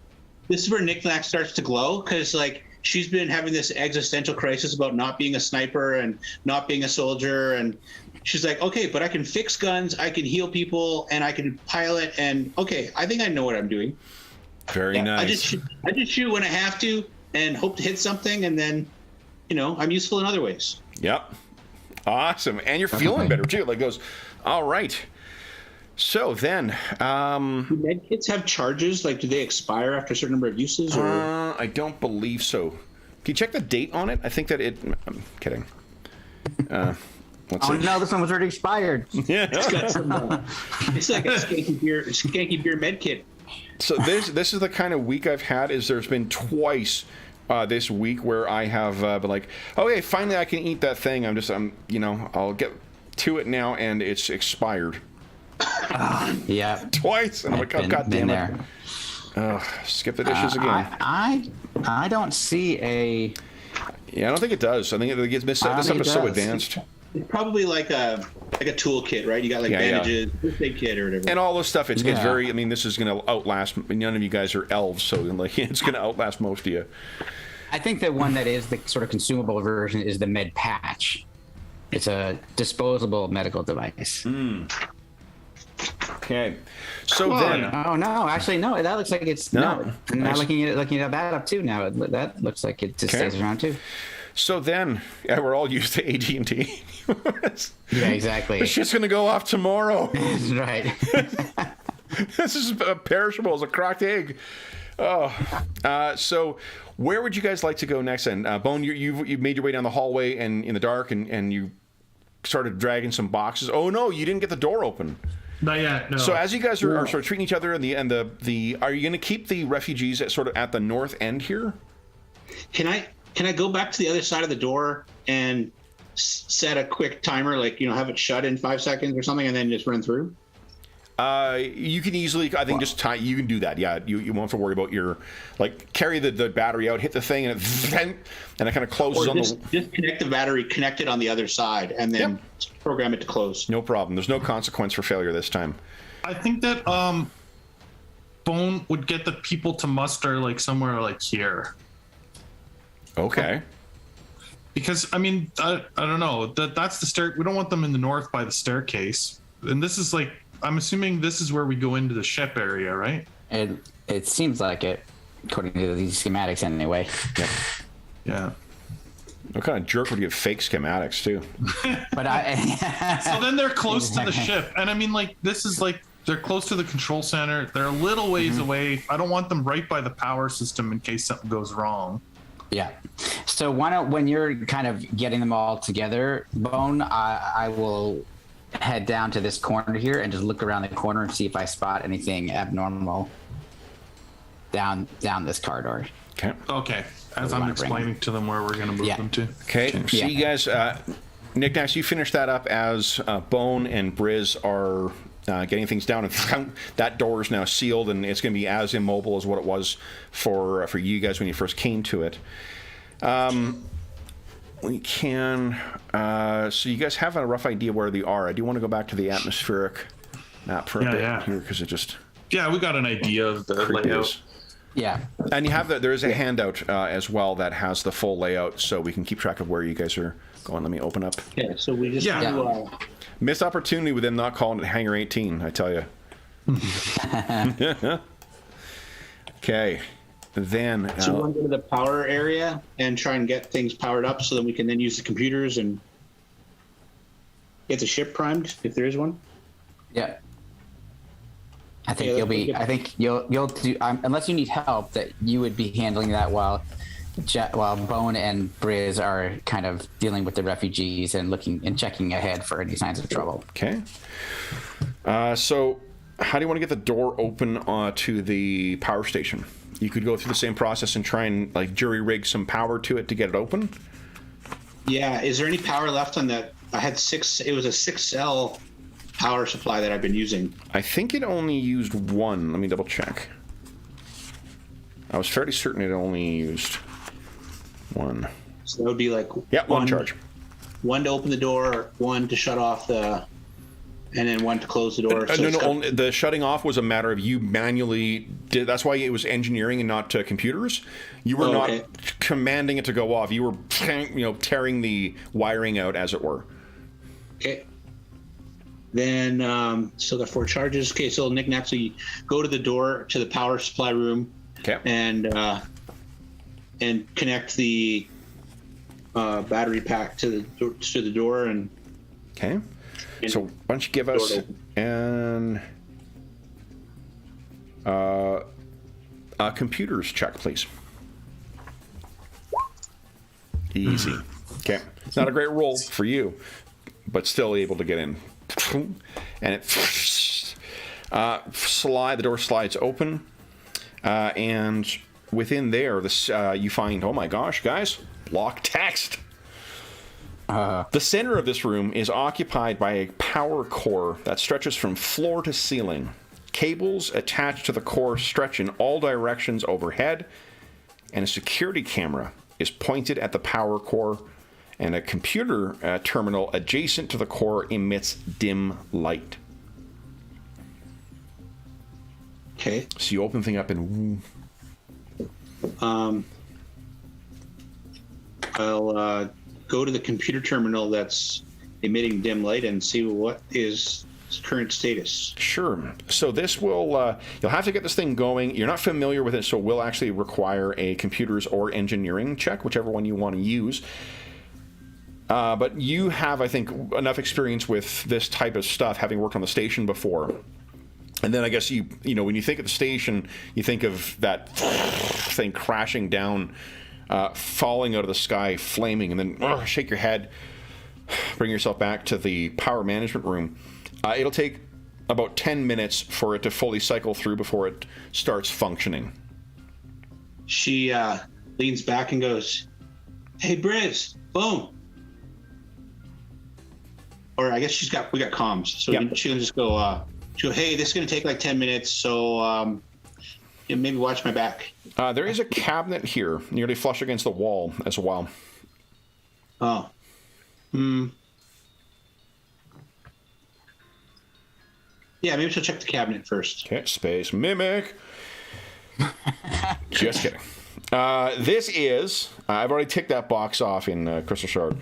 This is where Knick-Knack starts to glow, because like she's been having this existential crisis about not being a sniper and not being a soldier, and she's like, okay, but I can fix guns, I can heal people, and I can pilot, and okay, I think I know what I'm doing. Very nice. I just shoot when I have to and hope to hit something, and then, I'm useful in other ways. Yep. Awesome. And you're feeling better, too. Like goes, all right. So then... Do med kits have charges? Like, do they expire after a certain number of uses? Or? I don't believe so. Can you check the date on it? I think that it... I'm kidding. Let's see. No, this one was already expired. Yeah. It's got some, it's like a skanky beer med kit. So this is the kind of week I've had. Is there's been twice this week where I have been like, okay, finally I can eat that thing. I'll get to it now, and it's expired. Yeah. Twice, and I'm like, oh, god damn it. Skip the dishes again. I don't see a... Yeah, I don't think it does. I think this stuff is so advanced. It's probably like a toolkit, right? You got like bandages, first aid kit, or whatever. And all this stuff, it's very. I mean, this is going to outlast. None of you guys are elves, so like it's going to outlast most of you. I think the one that is the sort of consumable version is the med patch. It's a disposable medical device. Okay, so then. Oh no! Actually, no. That looks like it's no. I'm not looking at that up too now. That looks like it just stays around too. So then, we're all used to AD&D. Yeah, exactly. It's just going to go off tomorrow. Right. This is perishable as a cracked egg. Oh, so where would you guys like to go next? And Bone, you've made your way down the hallway and in the dark, and you started dragging some boxes. Oh no, you didn't get the door open. Not yet. No. So as you guys are sort of treating each other, and the are you going to keep the refugees at the north end here? Can I go back to the other side of the door and set a quick timer, like, have it shut in 5 seconds or something, and then just run through? You can easily, I think, you can do that. Yeah, you won't have to worry about carry the battery out, hit the thing, and it kind of closes on just connect the battery, connect it on the other side, and then program it to close. No problem. There's no consequence for failure this time. I think that Bone would get the people to muster like somewhere like here. Okay. Because I mean, I don't know. That's the stair. We don't want them in the north by the staircase. And this is like, I'm assuming this is where we go into the ship area, right? It seems like it, according to these schematics anyway. Yeah. What kind of jerk would give fake schematics too? But So then they're close to the ship, and I mean, like, this is like they're close to the control center. They're a little ways away. I don't want them right by the power system in case something goes wrong. Yeah. So why don't, when you're kind of getting them all together, Bone, I will head down to this corner here and just look around the corner and see if I spot anything abnormal down this corridor. Okay. Okay. As I'm explaining to them where we're going to move them to. Okay. So you guys, Nick, you finish that up as Bone and Briz are getting things down, and that door is now sealed, and it's going to be as immobile as what it was for you guys when you first came to it. We can. So you guys have a rough idea where they are. I do want to go back to the atmospheric map for a bit here because it just. Yeah, we got an idea of the layout. Yeah. And you have there is a handout as well that has the full layout, so we can keep track of where you guys are going. Let me open up. Yeah. So we just do, missed opportunity with them not calling it Hangar 18, I tell you. Okay. Then so we want to go to the power area and try and get things powered up so that we can then use the computers and get the ship primed if there is one. Yeah. I think you'll do, unless you need help, that you would be handling that while Bone and Briz are kind of dealing with the refugees and looking and checking ahead for any signs of trouble. Okay. So how do you want to get the door open to the power station? You could go through the same process and try and like jury rig some power to it to get it open. Yeah. Is there any power left on that? I had 6. It was a 6 cell power supply that I've been using. I think it only used one. Let me double check. I was fairly certain it only used one. So that would be like one charge. One to open the door, one to shut off the, and then one to close the door. Only, the shutting off was a matter of you manually did. That's why it was engineering and not computers. You were not commanding it to go off. You were, tearing the wiring out, as it were. Okay. Then still got 4 charges. Okay, so Nick actually go to the door to the power supply room. Okay. And connect the battery pack to the door and. Okay. So why don't you give us an a computers check, please. Easy. Okay. It's not a great roll for you, but still able to get in. And it the door slides open, and within there, this you find, oh my gosh, guys, block text. The center of this room is occupied by a power core that stretches from floor to ceiling. Cables attached to the core stretch in all directions overhead, and a security camera is pointed at the power core, and a computer terminal adjacent to the core emits dim light. Okay. So you open the thing up and... I'll go to the computer terminal that's emitting dim light and see what is its current status. Sure. So this will, you'll have to get this thing going. You're not familiar with it, so it will actually require a computers or engineering check, whichever one you want to use. But you have, I think, enough experience with this type of stuff, having worked on the station before. And then I guess you when you think of the station, you think of that thing crashing down, falling out of the sky, flaming, and then shake your head, bring yourself back to the power management room. It'll take about 10 minutes for it to fully cycle through before it starts functioning. She leans back and goes, "Hey, Briz, boom." Or I guess we got comms, so she can just go. She'll go, "Hey, this is gonna take like 10 minutes, so maybe watch my back." There is a cabinet here, nearly flush against the wall as well. Oh. Yeah, maybe she'll check the cabinet first. Okay, space mimic. Just kidding. This is... I've already ticked that box off in Crystal Shard.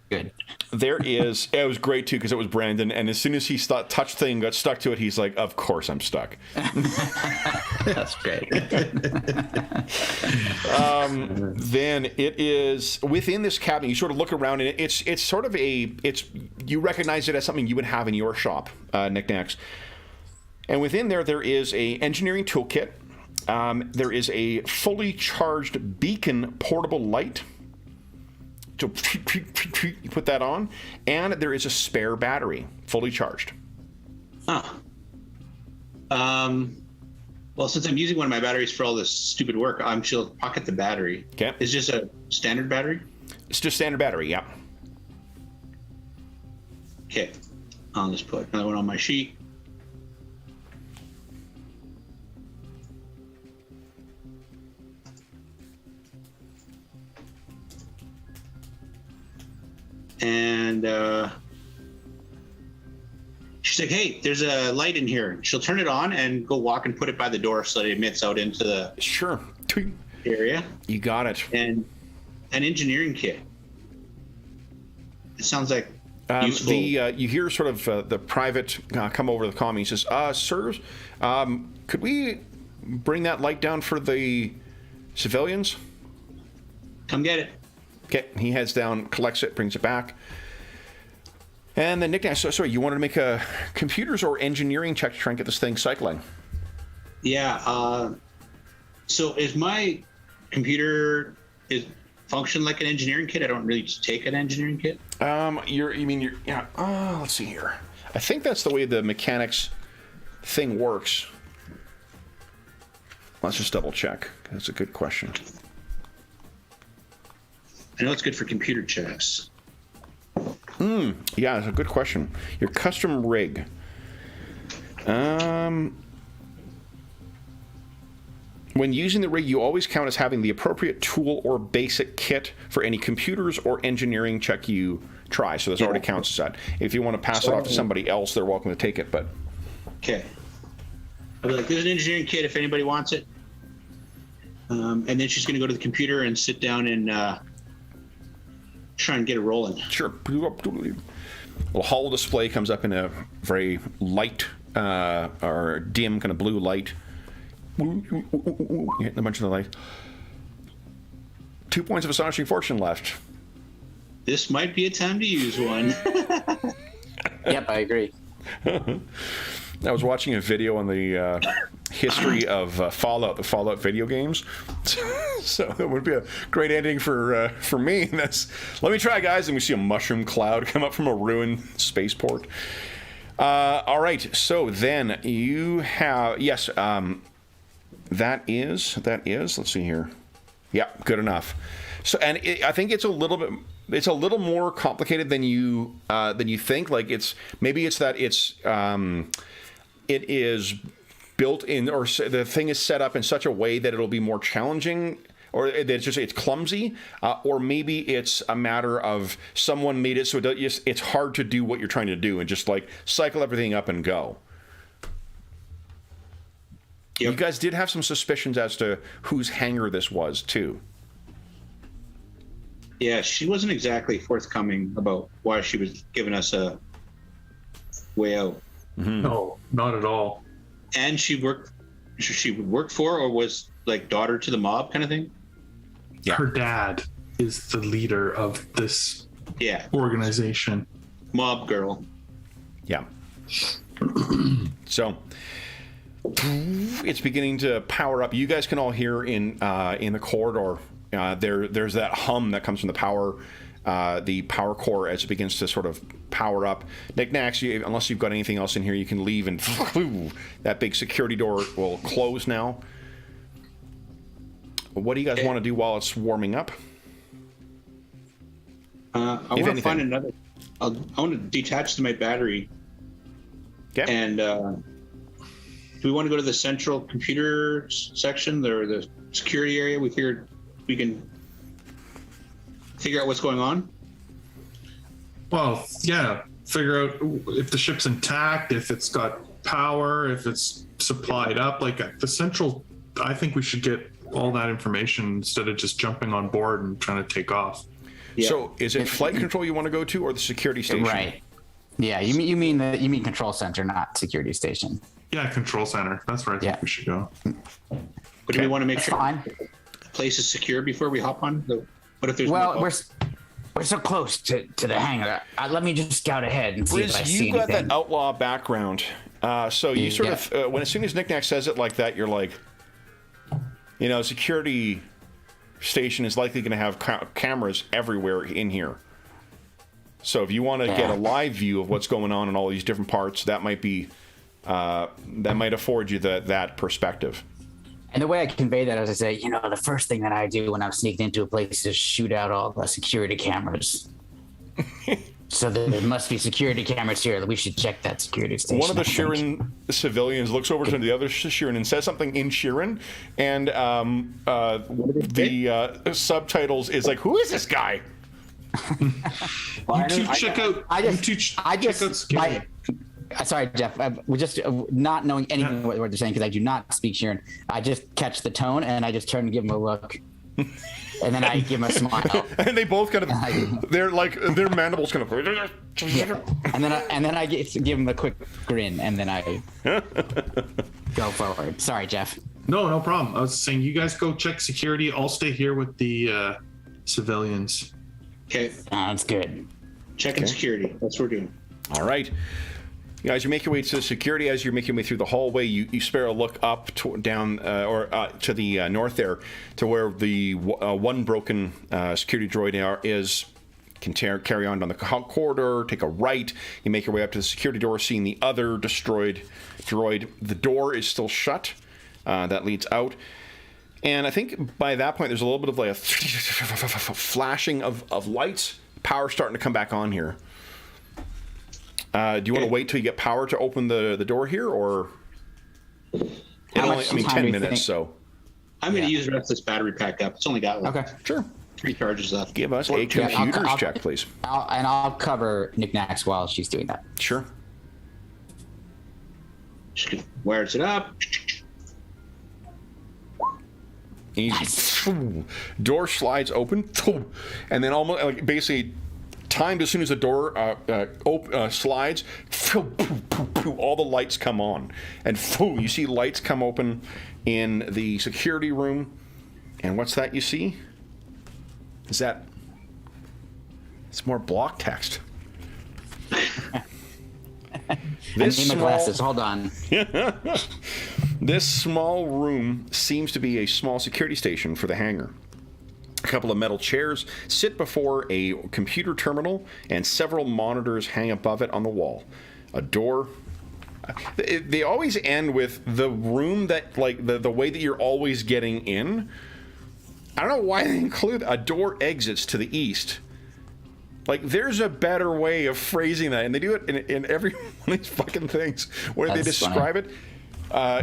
Good. There is... It was great, too, because it was Brandon, and as soon as he touched thing, got stuck to it, he's like, of course I'm stuck. That's great. Then it is... Within this cabinet, you sort of look around, and it's sort of you recognize it as something you would have in your shop, knickknacks. And within there is a engineering toolkit. There is a fully charged beacon portable light. So you put that on, and there is a spare battery, fully charged. Huh. Well, since I'm using one of my batteries for all this stupid work, she'll pocket the battery. Okay. It's just a standard battery? It's just standard battery, yeah. Okay. I'll just put another one on my sheet. And she's like, "Hey, there's a light in here." She'll turn it on and go walk and put it by the door so that it emits out into the Sure. area. You got it. And an engineering kit. It sounds like useful. You hear sort of the private come over the comm. He says, "Sirs, could we bring that light down for the civilians?" Come get it. Okay, he heads down, collects it, brings it back. And then Nick, sorry, you wanted to make a computers or engineering check to try and get this thing cycling? Yeah. So is my computer function like an engineering kit? I don't really take an engineering kit. Yeah. Let's see here. I think that's the way the mechanics thing works. Let's just double check. That's a good question. I know it's good for computer checks. Yeah, it's a good question. Your custom rig. When using the rig, you always count as having the appropriate tool or basic kit for any computers or engineering check you try. So this already counts as that. If you want to pass it off to somebody else, they're welcome to take it. But okay, I'll be like, "There's an engineering kit if anybody wants it." And then she's going to go to the computer and sit down and try and get it rolling. sure. A little holo display comes up in a very light or dim kind of blue light. Hitting a bunch of the light. 2 points of astonishing fortune left. This might be a time to use one. Yep, I agree. I was watching a video on the history of Fallout, the Fallout video games. So it would be a great ending for me. Let me try, guys. And we see a mushroom cloud come up from a ruined spaceport. All right. So then you have that is. Let's see here. Yeah, good enough. So, and I think it's a little more complicated than you think. Like it is built in, or the thing is set up in such a way that it'll be more challenging, or it's clumsy, or maybe it's a matter of someone made it so it's hard to do what you're trying to do and just like cycle everything up and go. Yep. You guys did have some suspicions as to whose hangar this was, too. Yeah, she wasn't exactly forthcoming about why she was giving us a way out. Mm-hmm. No, not at all. And she would work for, or was like daughter to the mob kind of thing? Yeah. Her dad is the leader of this organization. Mob girl. Yeah. So it's beginning to power up. You guys can all hear in the corridor. There's that hum that comes from the power core as it begins to sort of power up. Knickknacks, unless you've got anything else in here, you can leave, and that big security door will close now. What do you guys want to do while it's warming up? I want to find another. I want to detach my battery. Okay. And do we want to go to the central computer section, or the security area? We figured we can figure out what's going on. Well, yeah. Figure out if the ship's intact, if it's got power, if it's supplied up. Like the central, I think we should get all that information instead of just jumping on board and trying to take off. Yeah. So, is it flight control you want to go to, or the security station? Right. Yeah, you mean control center, not security station. Yeah, control center. That's where I think we should go. But do we want to make sure the place is secure before we hop on? What if there's we're so close to the hangar. Let me just scout ahead and see if I see anything. You got that outlaw background, so you sort of as soon as Knickknack says it like that, you're like, security station is likely going to have cameras everywhere in here. So if you want to get a live view of what's going on in all these different parts, that might be that might afford you that perspective. And the way I convey that is I say, the first thing that I do when I'm sneaked into a place is shoot out all the security cameras. So there must be security cameras here. We should check that security station. One of the Shirin civilians looks over to the other Shirin and says something in Shirin, and the subtitles is like, "Who is this guy?" Check out security. Sorry, Jeff. We're just not knowing anything what they're saying because I do not speak Shirin. I just catch the tone and I just turn and give them a look. And then I give them a smile. And they both kind of, they're like, their mandibles kind of. Yeah. And then I give them a quick grin, and then I go forward. Sorry, Jeff. No problem. I was saying, you guys go check security. I'll stay here with the civilians. Okay. Sounds good. Checking security. That's what we're doing. All right. You guys, you make your way to security. As you're making your way through the hallway, you spare a look up, down, to the north there, to where the one broken security droid is. Can carry on down the corridor, take a right. You make your way up to the security door, seeing the other destroyed droid. The door is still shut. That leads out. And I think by that point, there's a little bit of like a flashing of lights. Power starting to come back on here. Do you want to wait till you get power to open the door here, or? How much time 10 do you minutes, think? so. I'm going to use the rest of this battery pack up. It's only got like Okay. Sure. 3 charges left. Give us a computers check, please. I'll cover knickknacks while she's doing that. Sure. Just wires it up. Easy. Door slides open, and then almost like basically timed as soon as the door slides, all the lights come on, and you see lights come open in the security room. And what's that you see? Is that? It's more block text. I need my glasses. Hold on. This small room seems to be a small security station for the hangar. A couple of metal chairs sit before a computer terminal, and several monitors hang above it on the wall. A door. They always end with the room that, like, the way that you're always getting in. I don't know why they include a door exits to the east. Like, there's a better way of phrasing that, and they do it in every one of these fucking things where they describe it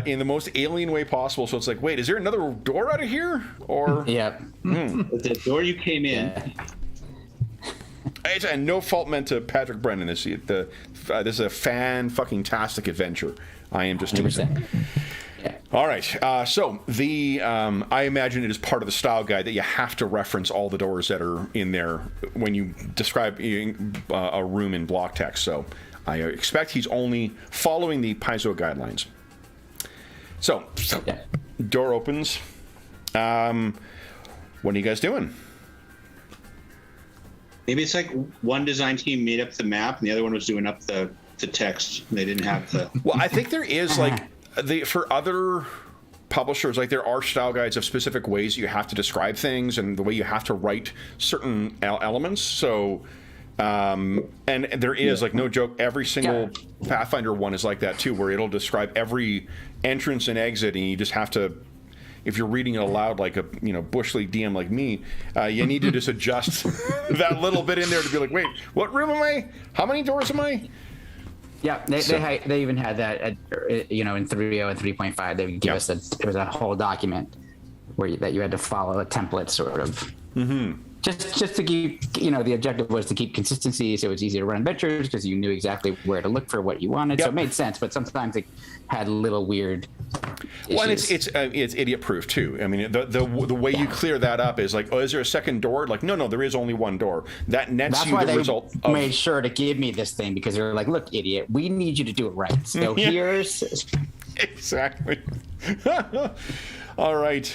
in the most alien way possible. So it's like, wait, is there another door out of here? Or Yep. The door you came in. Yeah. It's a no fault meant to Patrick Brennan. This is a fan-fucking-tastic adventure. I am just teasing. 100%. Yeah. All right. So I imagine it is part of the style guide that you have to reference all the doors that are in there when you describe a room in block text. So I expect he's only following the Paizo guidelines. So Yeah. door opens. What are you guys doing? Maybe it's like one design team made up the map and the other one was doing up the text. They didn't have the. Well, I think there is like for other publishers, like there are style guides of specific ways you have to describe things and the way you have to write certain elements. So, and there is like no joke, every single Pathfinder one is like that too, where it'll describe every entrance and exit, and you just have to. If you're reading it aloud like a bush league DM like me, you need to just adjust that little bit in there to be like, wait, what room am I? How many doors am I? Yeah, they even had that at, in 3.0 and 3.5. They would give us it was a whole document that you had to follow a template sort of. Mm-hmm. Just to keep, the objective was to keep consistency, so it's easy to run adventures because you knew exactly where to look for what you wanted. Yep. So it made sense, but sometimes it had little weird issues. Well, and it's idiot proof too. I mean, the way you clear that up is like, oh, is there a second door? Like, no, there is only one door. That nets That's you why the they result. Of... made sure to give me this thing because they were like, look, idiot, we need you to do it right. So here's exactly. All right.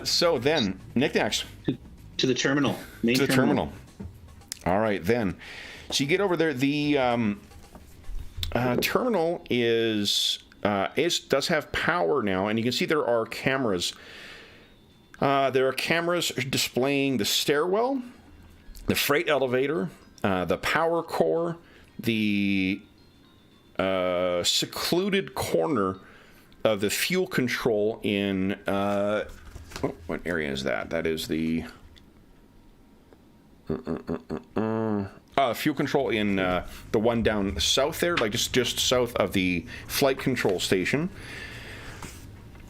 So then, knickknacks. To the terminal. Main to the terminal. All right, then. So you get over there. The terminal does have power now, and you can see there are cameras. There are cameras displaying the stairwell, the freight elevator, the power core, the secluded corner of the fuel control in... what area is that? That is the... fuel control in the one down south there, like just south of the flight control station.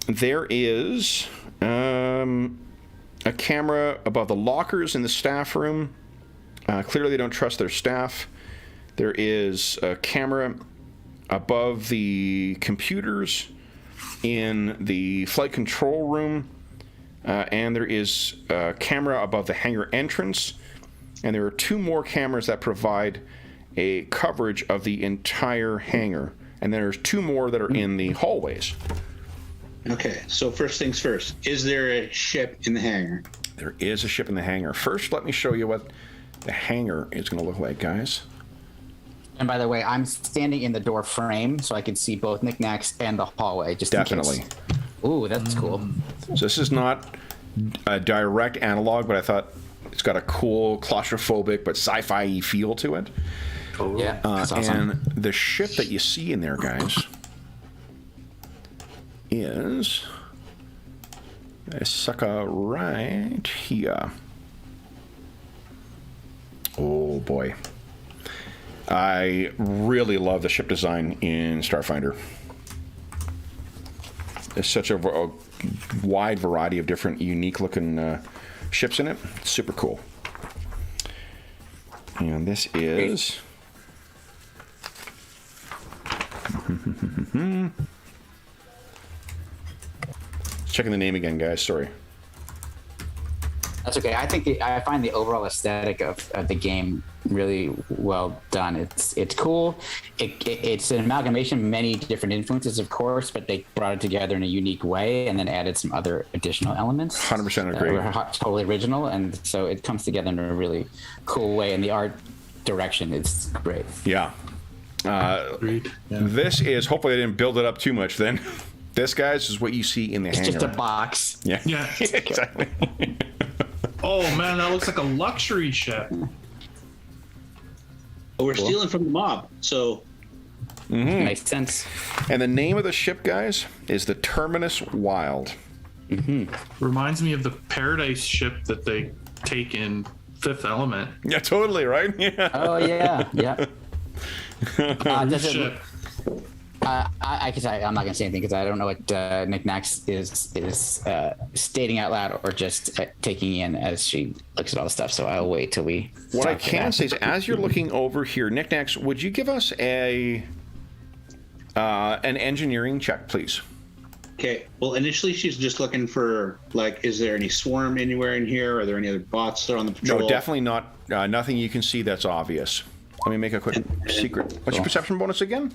There is a camera above the lockers in the staff room. Clearly they don't trust their staff. There is a camera above the computers in the flight control room. And there is a camera above the hangar entrance. And there are 2 more cameras that provide a coverage of the entire hangar. And there's 2 more that are in the hallways. Okay, so first things first. Is there a ship in the hangar? There is a ship in the hangar. First, let me show you what the hangar is going to look like, guys. And by the way, I'm standing in the door frame so I can see both knickknacks and the hallway. Just definitely. In case. Ooh, that's cool. So this is not a direct analog, but I thought it's got a cool claustrophobic but sci-fi feel to it. Yeah, that's awesome. And the ship that you see in there, guys, is this sucker right here. Oh boy. I really love the ship design in Starfinder. There's such a wide variety of different unique looking ships in it. It's super cool. And this is... Checking the name again, guys. Sorry. That's okay. I find the overall aesthetic of the game really well done. It's cool. It's an amalgamation of many different influences, of course, but they brought it together in a unique way and then added some other additional elements. 100% agree. That were totally original, and so it comes together in a really cool way. And the art direction is great. Yeah. This is, hopefully I didn't build it up too much then. This, guys, is what you see in the hangar. It's just a box. Yeah. Yeah. Exactly. Oh man, that looks like a luxury ship. But we're stealing from the mob, so Makes sense. And the name of the ship, guys, is the Terminus Wild. Reminds me of the Paradise ship that they take in Fifth Element. Yeah, totally, right? Yeah. Oh yeah, yeah. Does it, Ship. I can say I'm not gonna say anything because I don't know what Nick Nax is stating out loud or just taking in as she looks at all the stuff. So I'll wait till we. What I talk to can that. say is, as you're looking over here, Nick Nax, would you give us an engineering check, please? okay. Well, initially she's just looking for like, is there any swarm anywhere in here? Are there any other bots that are on the patrol? No, definitely not. Nothing you can see that's obvious. Let me make a quick secret. What's your perception bonus again?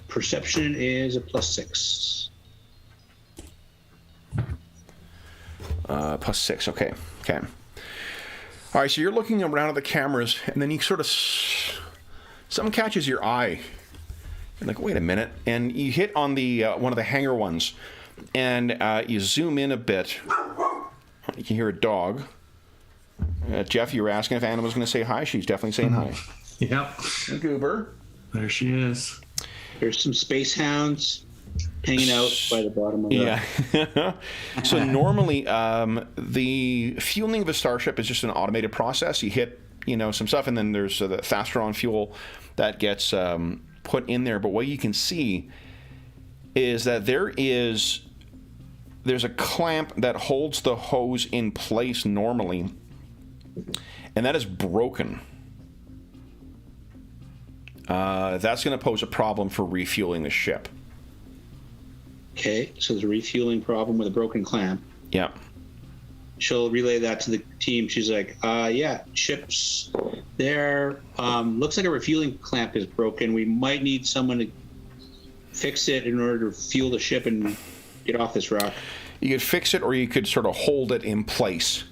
Perception is a +6. +6. Okay. Okay. All right. So you're looking around at the cameras, and then you sort of something catches your eye. You're like, wait a minute, and you hit on the one of the hangar ones, and you zoom in a bit. You can hear a dog. Jeff, you were asking if Anna was going to say hi. She's definitely saying hi. Yep. Goober. There she is. There's some space hounds hanging out by the bottom of the... Yeah. So normally, the fueling of a starship is just an automated process. You hit, some stuff, and then there's the faster on fuel that gets put in there. But what you can see is that there's a clamp that holds the hose in place normally, and that is broken. That's going to pose a problem for refueling the ship. Okay, so there's a refueling problem with a broken clamp. Yeah. She'll relay that to the team. She's like, yeah, ship's there. Looks like a refueling clamp is broken. We might need someone to fix it in order to fuel the ship and get off this rock. You could fix it, or you could sort of hold it in place.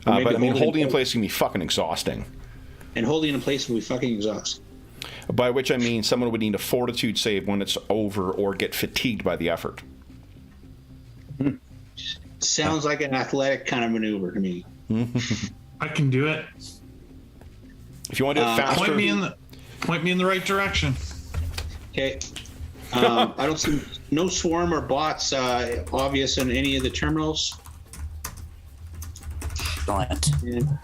Maybe But I mean, holding in place. place can be fucking exhausting. And holding in place will be fucking exhausting. By which I mean someone would need a fortitude save when it's over or get fatigued by the effort. Sounds like an athletic kind of maneuver to me. I can do it. If you want to do it faster... Point me in the right direction. Okay. I don't see no swarm or bots obvious in any of the terminals. Excellent. And,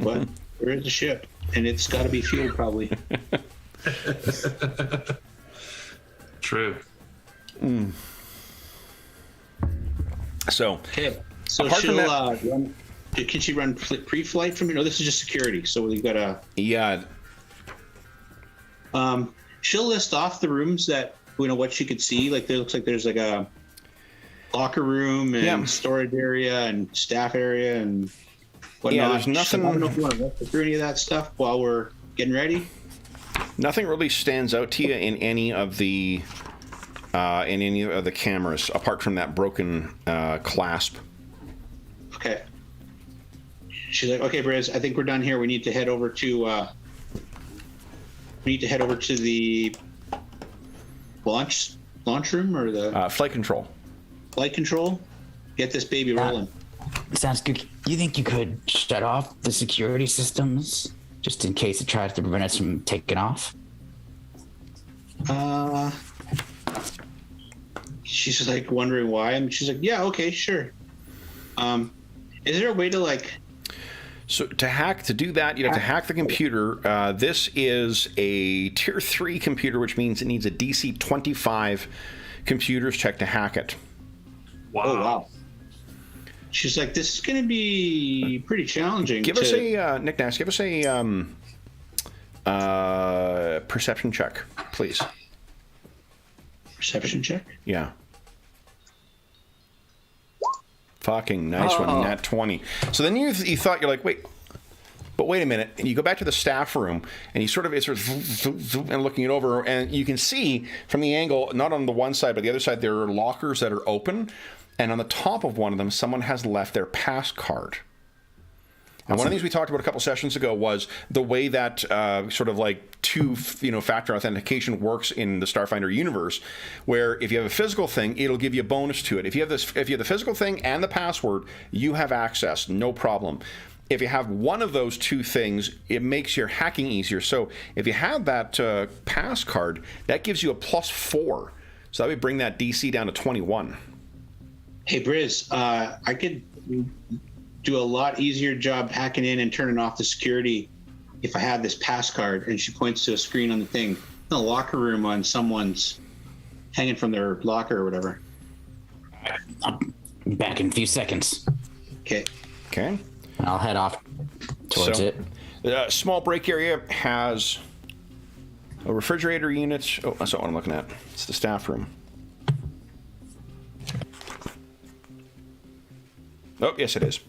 but there is a ship, and it's got to be fueled probably. True. So, Okay. So Apart from she'll that- run. Can she run pre-flight from here? No, this is just security. So we've got a. yeah, She'll list off the rooms that what she could see. Like there looks like there's like a locker room and Yeah. storage area and staff area and whatnot. Yeah, there's nothing- I don't know if you want to walk through any of that stuff while we're getting ready. nothing really stands out to you in any of the cameras, apart from that broken clasp. Okay. She's like, okay, Briz, I think we're done here. We need to head over to the launch room or the Flight control. flight control. Get this baby rolling. Sounds good. You think you could shut off the security systems just in case it tries to prevent us from taking off? She's just like wondering why, and she's like, yeah, okay, sure. Is there a way to like So to do that, you'd have to hack the computer. This is a tier 3 computer, which means it needs a DC 25 computers check to hack it. Wow. Oh, wow. She's like, this is going to be pretty challenging. Give us a, Nick Nash, give us a perception check, please. Perception check? Yeah. Fucking nice one, nat 20. So then you thought, you're like, wait a minute. And you go back to the staff room, and you sort of, and looking it over, and you can see from the angle, not on the one side, but the other side, there are lockers that are open. And on the top of one of them, someone has left their pass card. And one of the things we talked about a couple sessions ago was the way that sort of like two-factor authentication works in the Starfinder universe, where if you have a physical thing, it'll give you a bonus to it. If you have the physical thing and the password, you have access, no problem. If you have one of those two things, it makes your hacking easier. So if you have that pass card, that gives you a +4. So that would bring that DC down to 21. Hey, Briz, I could do a lot easier job hacking in and turning off the security if I had this pass card. And she points to a screen on the thing in the locker room on someone's hanging from their locker or whatever. I'll be back in a few seconds. Okay. I'll head off towards it. The small break area has a refrigerator unit. Oh, that's not what I'm looking at. It's the staff room. Oh, yes, it is.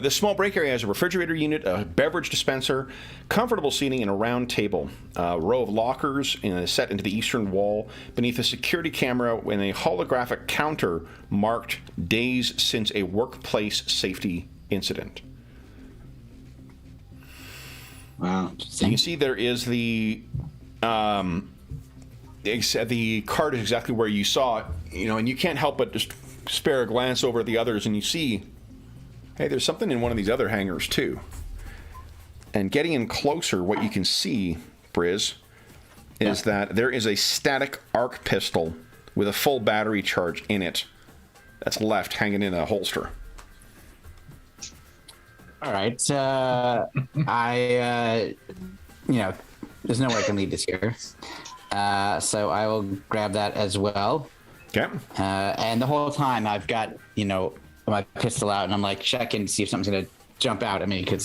This small break area has a refrigerator unit, a beverage dispenser, comfortable seating, and a round table. A row of lockers set into the eastern wall. Beneath a security camera and a holographic counter marked days since a workplace safety incident. Wow. So you can see there is the card is exactly where you saw it, and you can't help but just spare a glance over at the others, and you see, hey, there's something in one of these other hangars too. And getting in closer, what you can see, Briz, is that there is a static arc pistol with a full battery charge in it that's left hanging in a holster. All right. There's no way I can leave this here. So I will grab that as well. Okay. And the whole time I've got, my pistol out, and I'm like checking to see if something's going to jump out. I mean, could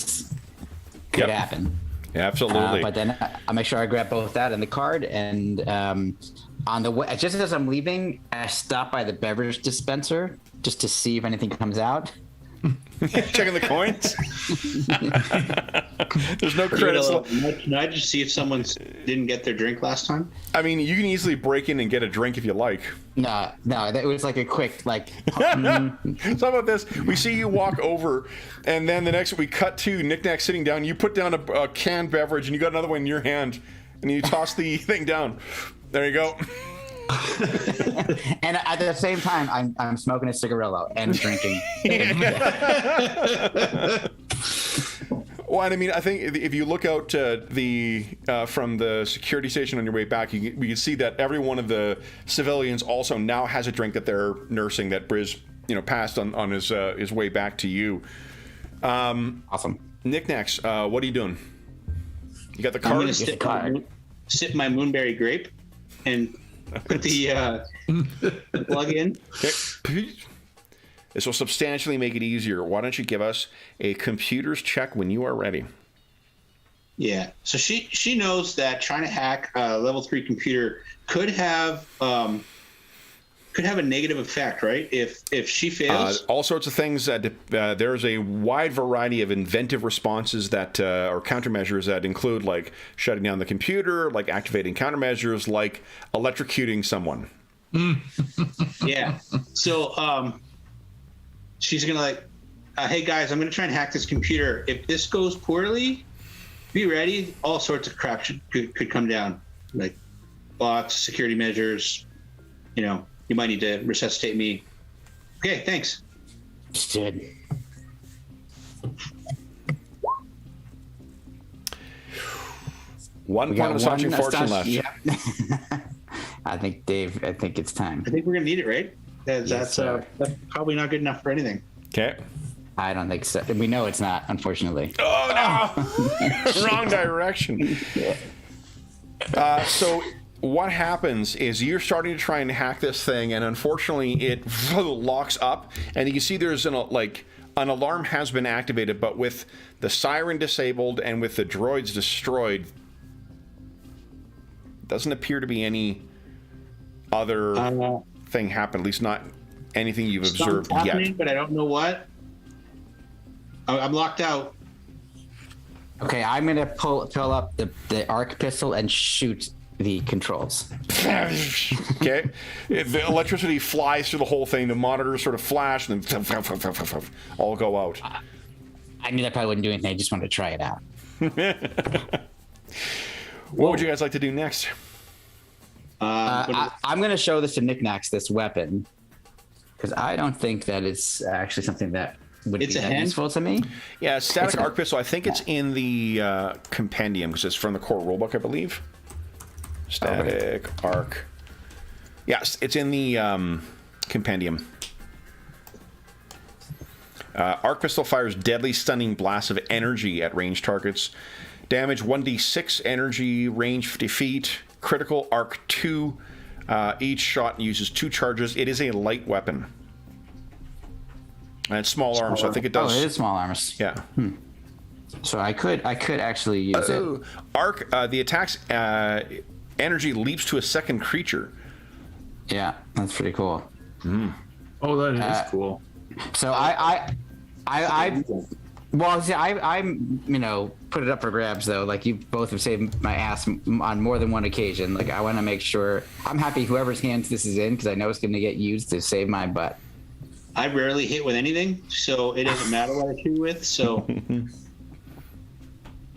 happen. Yeah, absolutely. But then I make sure I grab both that and the card. And on the way, just as I'm leaving, I stop by the beverage dispenser just to see if anything comes out. Checking the coins. There's no credits. Can I just see if someone didn't get their drink last time? I mean, you can easily break in and get a drink if you like. No, it was like a quick, So how about this? We see you walk over, and then the next we cut to Nick Nack sitting down. You put down a canned beverage, and you got another one in your hand, and you toss the thing down. There you go. And at the same time, I'm smoking a cigarillo and drinking. Well, I mean, I think if you look out from the security station on your way back, we can see that every one of the civilians also now has a drink that they're nursing that Briz, passed on his way back to you. Awesome. Nick Nax, what are you doing? You got the card? I'm going to sip my moonberry grape and put the plug in. Okay. This will substantially make it easier. Why don't you give us a computer's check when you are ready? Yeah. So she knows that trying to hack a level 3 computer could have a negative effect, right? If she fails, all sorts of things. There's a wide variety of inventive responses that or countermeasures that include like shutting down the computer, like activating countermeasures, like electrocuting someone. Yeah. So she's gonna hey guys, I'm gonna try and hack this computer. If this goes poorly, be ready. All sorts of crap could come down, like bots, security measures. You might need to resuscitate me. Okay, thanks. Good. One point of astonishing fortune left. Yeah. I think it's time. I think we're gonna need it, right? That's probably not good enough for anything. Okay. I don't think so. We know it's not, unfortunately. Oh no! Wrong direction. So what happens is you're starting to try and hack this thing, and unfortunately it locks up, and you can see there's an alarm has been activated, but with the siren disabled and with the droids destroyed, doesn't appear to be any other thing happen, at least not anything you've observed yet. But I don't know what. I'm locked out. Okay, I'm going to pull up the arc pistol and shoot the controls. Okay. The electricity flies through the whole thing. The monitors sort of flash and then all go out. I knew that probably wouldn't do anything. I just wanted to try it out. What would you guys like to do next? I'm going to show this to Knickknacks, this weapon, because I don't think that it's actually something that would be that useful to me. Yeah, static arc pistol. I think it's in the compendium because it's from the core rulebook, I believe. Static arc. Yes, it's in the compendium. Arc pistol fires deadly stunning blasts of energy at ranged targets. Damage 1d6 energy, range 50 feet. Critical arc 2. Each shot uses 2 charges. It is a light weapon. And it's small arms, so I think it does. Oh, it is small arms. Yeah. So I could actually use it. Arc, the attack's energy leaps to a second creature. Yeah, that's pretty cool. Oh, that is cool. So well, see, I'm put it up for grabs though. Like, you both have saved my ass on more than one occasion. Like, I want to make sure I'm happy whoever's hands this is in, because I know it's going to get used to save my butt. I rarely hit with anything, so it doesn't matter what I shoot with. So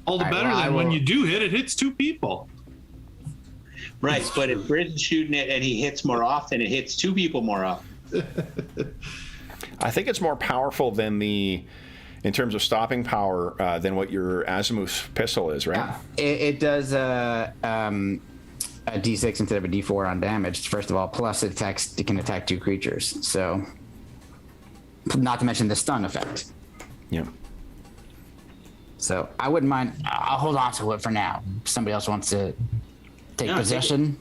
All the better than when you do hit, it hits 2 people. Right, but if Briz is shooting it and he hits more often, it hits 2 people more often. I think it's more powerful than in terms of stopping power, than what your Azimuth pistol is, right? It does a D6 instead of a D4 on damage, first of all, plus it can attack 2 creatures. So, not to mention the stun effect. Yeah. So I wouldn't mind. I'll hold on to it for now. If somebody else wants to take possession.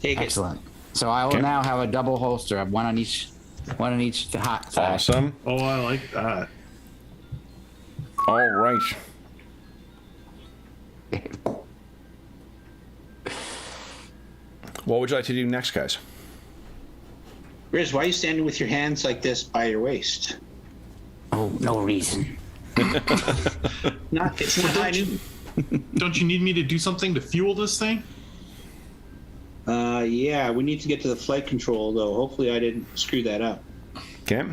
Take it. Excellent. So I will now have a double holster. I have one on each hot side. Awesome. Oh, I like that. All right. What would you like to do next, guys? Briz, why are you standing with your hands like this by your waist? Oh, no reason. It's not high noon. Don't you need me to do something to fuel this thing? Yeah, we need to get to the flight control, though. Hopefully I didn't screw that up. Okay.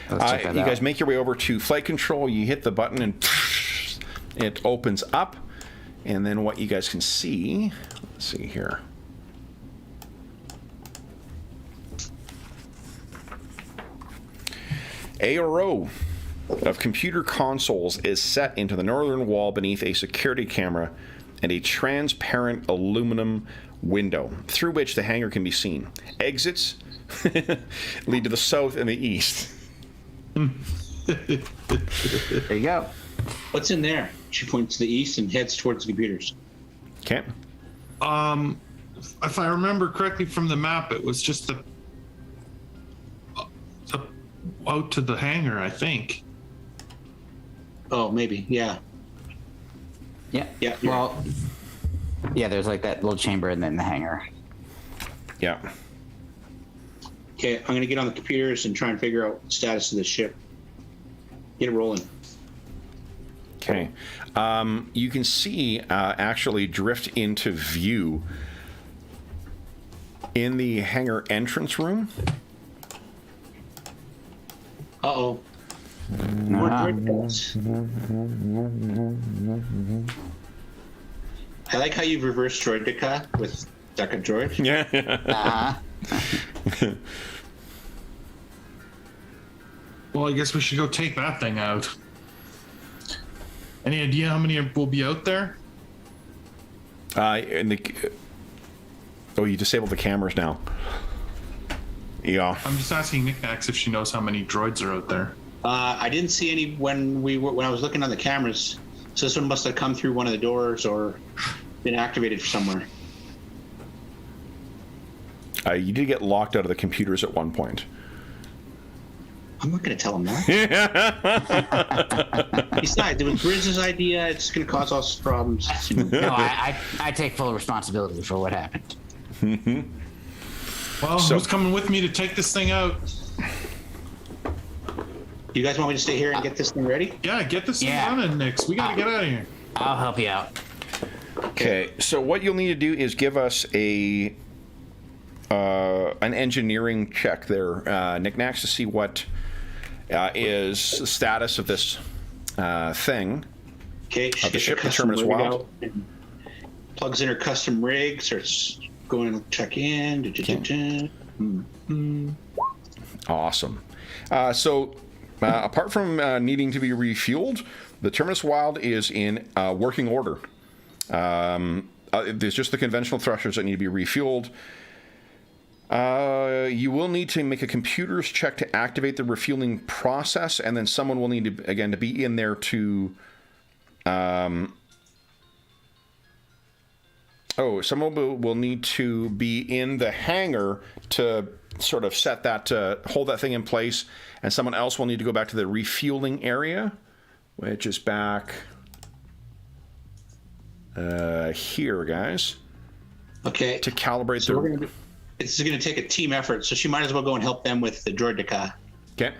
You guys make your way over to flight control. You hit the button and it opens up. And then what you guys can see, let's see here. A row of computer consoles is set into the northern wall beneath a security camera and a transparent aluminum window through which the hangar can be seen. Exits lead to the south and the east. There you go. What's in there? She points to the east and heads towards the computers. Okay. If I remember correctly from the map, it was just the out to the hangar, I think. Oh, maybe. Yeah. Yeah. Yeah. Well, yeah, there's like that little chamber and then the hangar. Yeah. Okay, I'm going to get on the computers and try and figure out the status of the ship. Get it rolling. Okay. You can see actually drift into view in the hangar entrance room. Uh-oh. I like how you've reversed Droidica with Duck and Droid. Yeah. Well, I guess we should go take that thing out. Any idea how many will be out there? You disabled the cameras now. Yeah. I'm just asking Knickknacks if she knows how many droids are out there. I didn't see any when I was looking on the cameras. So this one must have come through one of the doors or been activated somewhere. You did get locked out of the computers at one point. I'm not going to tell him that. Besides, it was Briz's idea. It's going to cause us problems. No, I take full responsibility for what happened. Well, who's coming with me to take this thing out? You guys want me to stay here and get this thing ready? Yeah, get this thing running, Nix. We got to get out of here. I'll help you out. Okay, so what you'll need to do is give us an engineering check there, Knickknacks, to see what is the status of this thing. Okay, she Of the gets ship, her the custom Terminus rig Wild. out and plugs in her custom rig, starts going to check in. Awesome. So, apart from needing to be refueled, the Terminus Wild is in working order. There's just the conventional thrusters that need to be refueled. You will need to make a computer's check to activate the refueling process, and then someone will need to, again, to be in there to... someone will need to be in the hangar to sort of set that, to hold that thing in place, and someone else will need to go back to the refueling area, which is back here, guys. Okay. To calibrate So the... this is going to take a team effort, so she might as well go and help them with the droideka. Okay.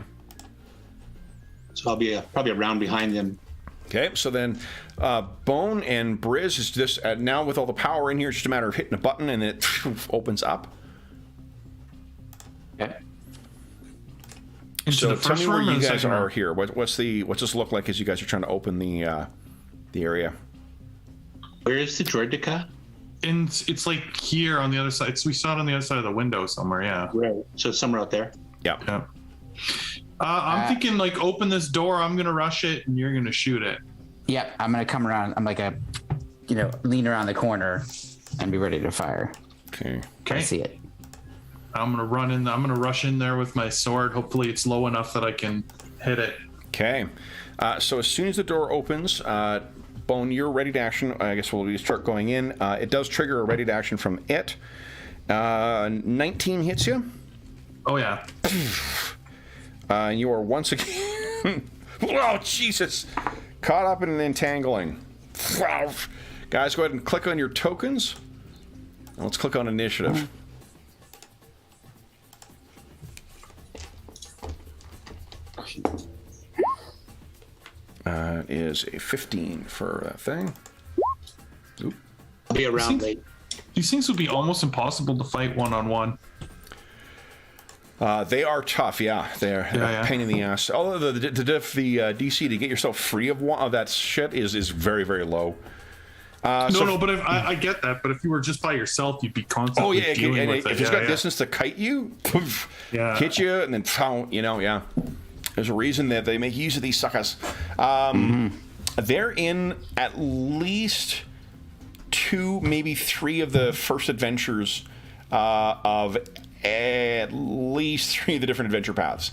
So I'll be probably a round behind them. Okay, so then Bone and Briz is just now with all the power in here, it's just a matter of hitting a button and it opens up. Okay. So tell me where you guys are room? here. What's this look like as you guys are trying to open the area? Where is the droideka? And it's like here on the other side. We saw it on the other side of the window somewhere, yeah. Right. So it's somewhere out there. Yeah. Yeah. I'm thinking like open this door, I'm going to rush it, and you're going to shoot it. Yep, I'm gonna come around. I'm like lean around the corner and be ready to fire. Okay. I see it. I'm going to run in. I'm going to rush in there with my sword. Hopefully it's low enough that I can hit it. Okay. So as soon as the door opens, Bone, you're ready to action. I guess we'll start going in. It does trigger a ready to action from it. 19 hits you. Oh, yeah. And you are once again... oh, Jesus! Caught up in an entangling. Guys, go ahead and click on your tokens. And let's click on initiative. It is a 15 for that thing. Oop. I'll be around late. These things would be almost impossible to fight one-on-one. They are tough, yeah. They're a pain in the ass. Although the DC to get yourself free of that shit is very, very low. But I get that. But if you were just by yourself, you'd be constantly dealing with it. If it's got distance to kite you, hit you, and then yeah. There's a reason that they make use of these suckers. They're in at least 2, maybe 3 of the first adventures of at least 3 of the different adventure paths.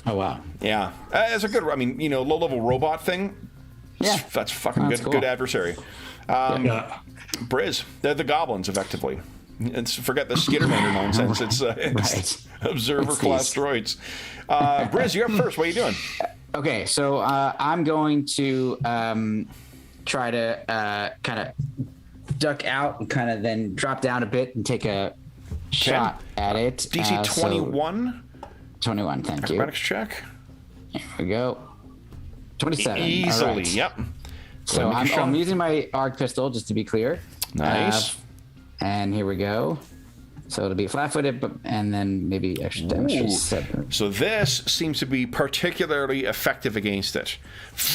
Oh wow! Yeah, it's a good. I mean, low-level robot thing. Yeah, that's fucking that's good. cool. Good adversary. Briz, they're the goblins, effectively. Forget the Skittermander nonsense. It's Right. observer class droids. Briz, you're up first. What are you doing? Okay, so I'm going to try to kind of duck out and kind of then drop down a bit and take a shot at it. DC 21. 21, thank you. Acrobatics check. Here we go. 27. Easily, All right. yep. So I'm using my arc pistol, just to be clear. Nice. And here we go. So it'll be flat-footed, and then maybe extra damage. For 7. So this seems to be particularly effective against it.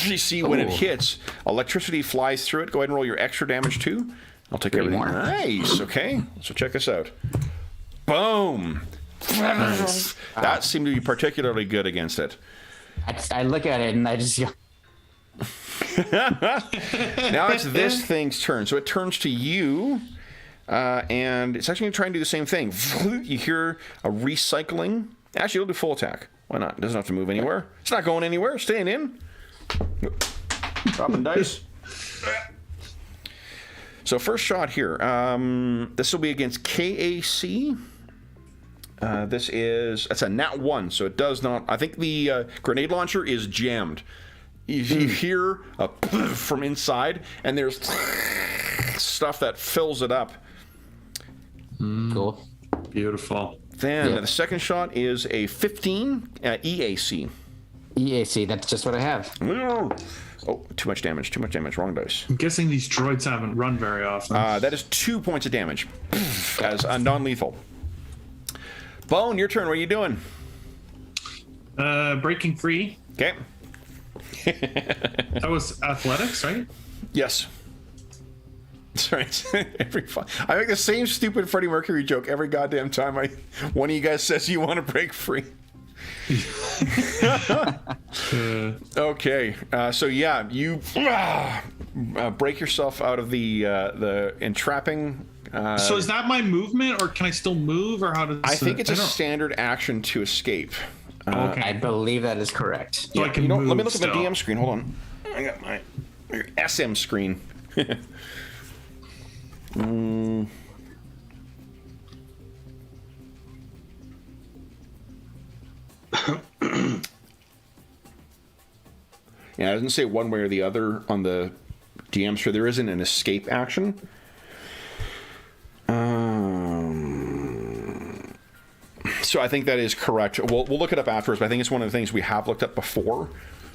You see, when it hits, electricity flies through it. Go ahead and roll your extra damage too. I'll take 3 everything. more. Nice. Okay. So check this out. Boom. Nice. That seemed to be particularly good against it. I look at it and I just go. Now it's this thing's turn. So it turns to you. And it's actually going to try and do the same thing. You hear a recycling. Actually, it'll do full attack. Why not? It doesn't have to move anywhere. It's not going anywhere. Staying in. Dropping dice. So first shot here. This will be against KAC. That's a nat 1, so it does not. I think the grenade launcher is jammed. You hear a from inside, and there's stuff that fills it up. Cool. Beautiful. Then the second shot is a 15 EAC. EAC, that's just what I have. Oh, too much damage. Wrong dice. I'm guessing these droids haven't run very often. That is 2 points of damage as non-lethal. Bone, your turn. What are you doing? Breaking free. Okay. That was athletics, right? Yes. That's right. I make the same stupid Freddie Mercury joke every goddamn time one of you guys says you want to break free. Okay. So yeah, you break yourself out of the entrapping. So is that my movement, or can I still move, or how does? I think it's a standard action to escape. Okay. I believe that is correct. So I can let me move look at still. the DM screen. Hold on. I got my SM screen. Yeah, it doesn't say one way or the other on the DM screen. There isn't an escape action. So I think that is correct. We'll look it up afterwards, but I think it's one of the things we have looked up before.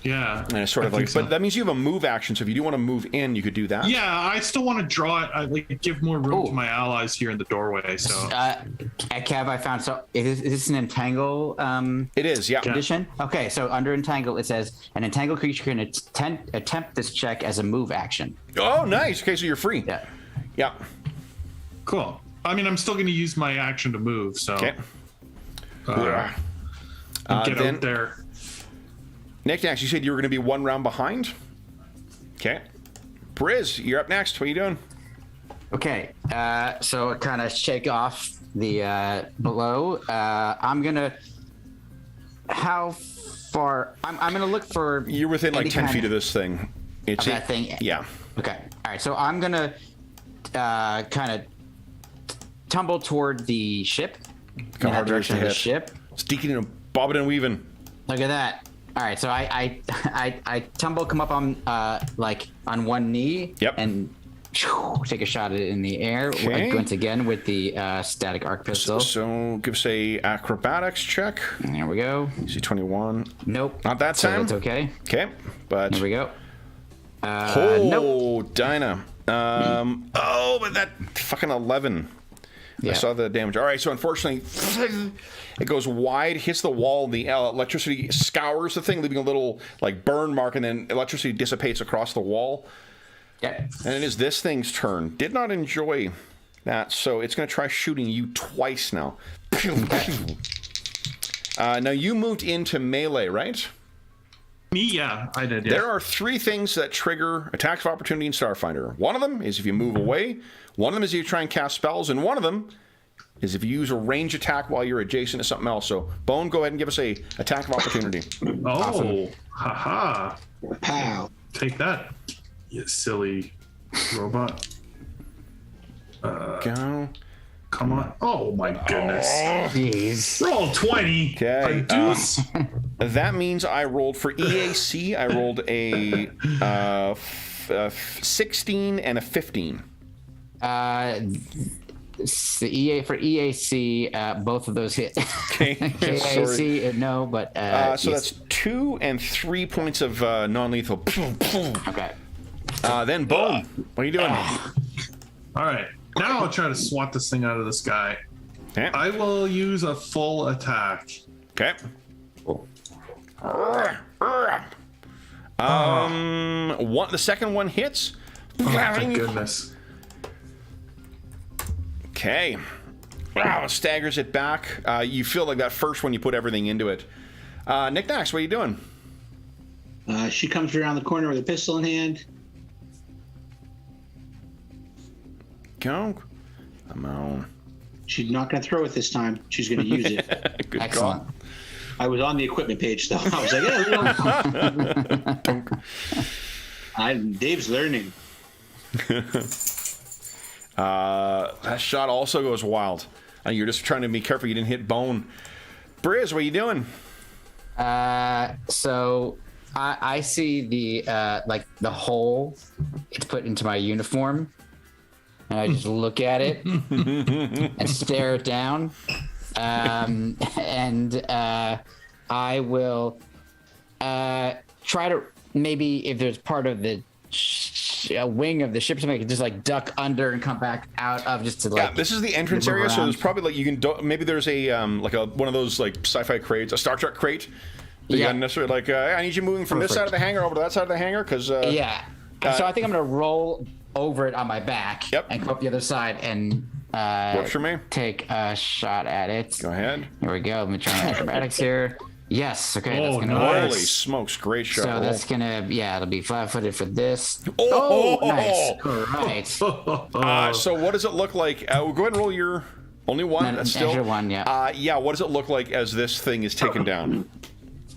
Yeah. And it's sort of like, but that means you have a move action. So if you do want to move in, you could do that. Yeah, I still want to draw it. I give more room to my allies here in the doorway. So, Kev, I found is this an entangle? It is, yeah. Condition. Okay, so under entangle, it says an entangled creature can attempt this check as a move action. Oh, nice. Okay, so you're free. Yeah. Yeah. cool. I mean, I'm still going to use my action to move. So, Okay. get out there. Nick, you said you were going to be one round behind. Okay. Briz, you're up next. What are you doing? Okay, so kind of shake off the below. I'm gonna. How far? I'm gonna look for. You're within like 10 feet of this this thing. It's that thing. Yeah. Okay. All right. So I'm gonna kind of tumble toward the ship. How hard it is to of the hit. ship. Sneaking and bobbing and weaving. Look at that. All right, so I tumble, come up on like on one knee, Yep. and take a shot at it in the air. Okay. Once again with the static arc pistol. So give us a acrobatics check. There we go. DC 21. Nope. Not that So time. that's okay. Okay, but There we go. oh, Dinah. But that fucking 11. Yeah. I saw the damage. All right, so unfortunately, it goes wide, hits the wall. The electricity scours the thing, leaving a little like burn mark, and then electricity dissipates across the wall. Yeah. And it is this thing's turn. Did not enjoy that, so it's going to try shooting you twice now. Now you moved into melee, right? Me, yeah, I did. Yeah. There are 3 things that trigger attacks of opportunity in Starfinder. One of them is if you move away. One of them is if you try and cast spells, and one of them is if you use a range attack while you're adjacent to something else. So, Bone, go ahead and give us a attack of opportunity. Oh, haha! Pow. Take that, you silly robot. Go. Come on! Oh my goodness! Jeez. Roll 20. Okay, A deuce. That means I rolled for EAC. I rolled a 16 and a 15. The EA for EAC, both of those hit. Okay, KAC, no, but so yes. that's 2 and 3 points of non-lethal. Okay. Then Bone, what are you doing? All right. Now I'll try to swat this thing out of the sky. Okay. I will use a full attack. Okay. The second one hits. Oh, thank goodness. Okay. Wow, it staggers it back. You feel like that first one, you put everything into it. Nick Nax, what are you doing? She comes around the corner with a pistol in hand. Go. I'm on. She's not going to throw it this time. She's going to use it. Good Excellent. call. I was on the equipment page, though. I was like, yeah, Dave's learning. That shot also goes wild. You're just trying to be careful you didn't hit bone. Briz, what are you doing? So I see the like the hole it's put into my uniform, and I just look at it and stare it down, and I will try to maybe if there's part of the wing of the ship, something I can just like duck under and come back out of just to like. Yeah, this is the entrance area, so there's probably like you can maybe there's a like a one of those like sci-fi crates, a Star Trek crate. That you don't necessarily like. I need you moving from this side of the hangar over to that side of the hangar because. Yeah. So I think I'm gonna roll over it on my back. Yep. And go up the other side and works for me. Take a shot at it. Go ahead. Here we go. Let me try acrobatics here. Yes. Okay. That's gonna nice. work. Holy smokes! Great shot. So roll. that's gonna it'll be flat-footed for this. Oh! Nice. All right. So what does it look like? Go ahead and roll your only one. That's still Extra one, yeah. yeah. What does it look like as this thing is taken down?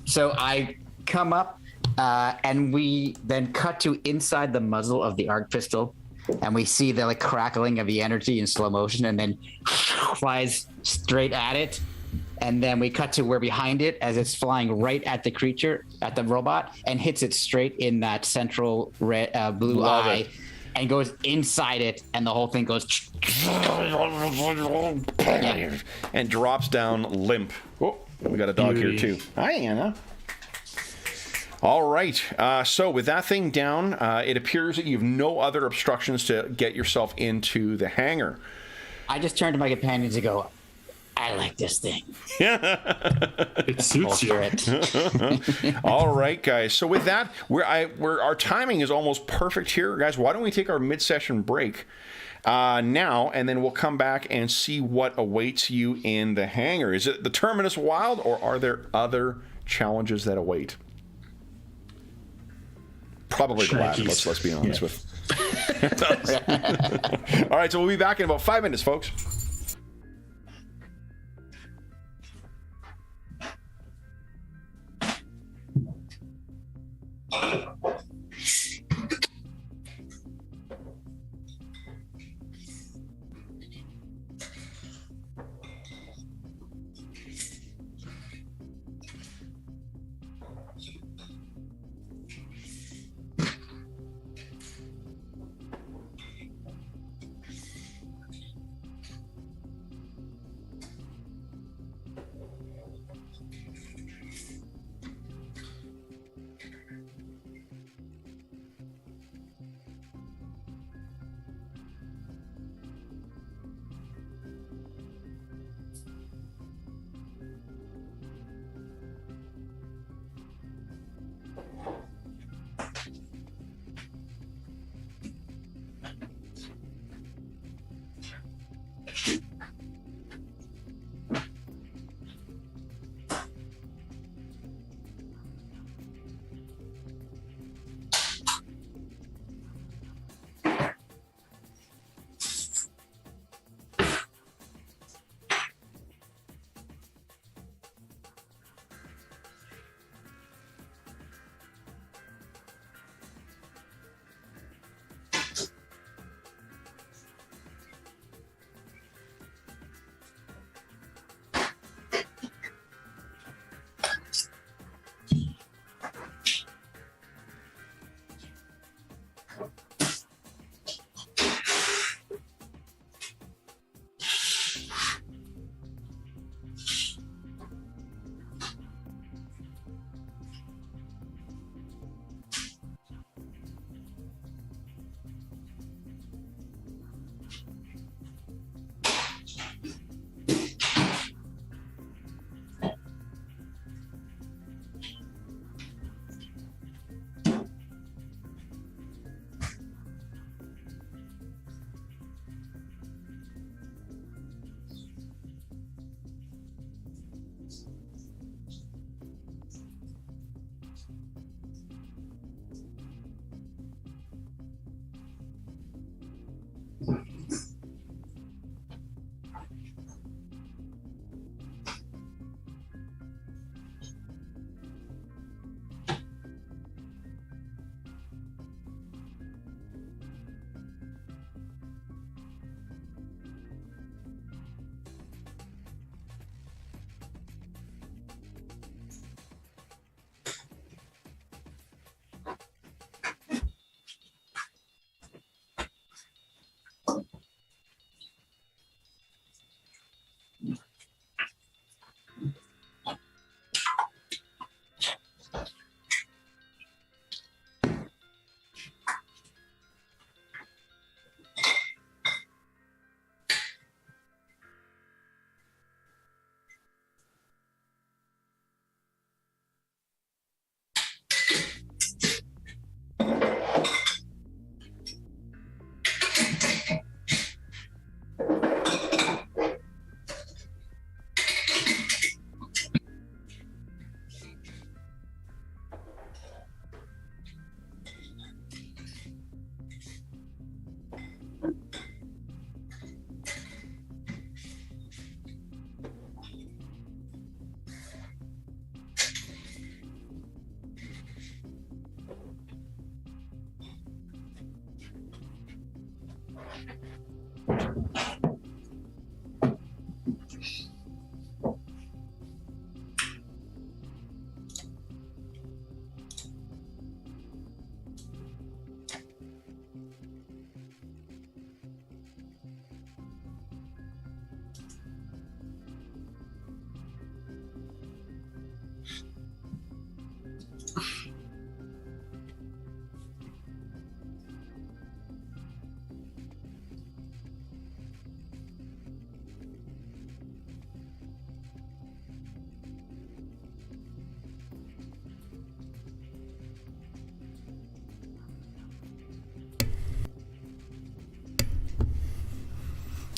So I come up, and we then cut to inside the muzzle of the arc pistol, and we see the like crackling of the energy in slow motion, and then flies straight at it. And then we cut to where behind it as it's flying right at the creature, at the robot, and hits it straight in that central red, blue Love eye, it. and goes inside it, and the whole thing goes. And drops down limp. Oh, we got a dog Beauty. here too. Hi, Anna. All right. So with that thing down, it appears that you have no other obstructions to get yourself into the hangar. I just turned to my companions and go, I like this thing. It suits you. All right, guys. So with that, our timing is almost perfect here, guys. Why don't we take our mid-session break now, and then we'll come back and see what awaits you in the hangar. Is it the Terminus Wild, or are there other challenges that await? Probably the latter. Let's be honest with. All right, so we'll be back in about 5 minutes, folks.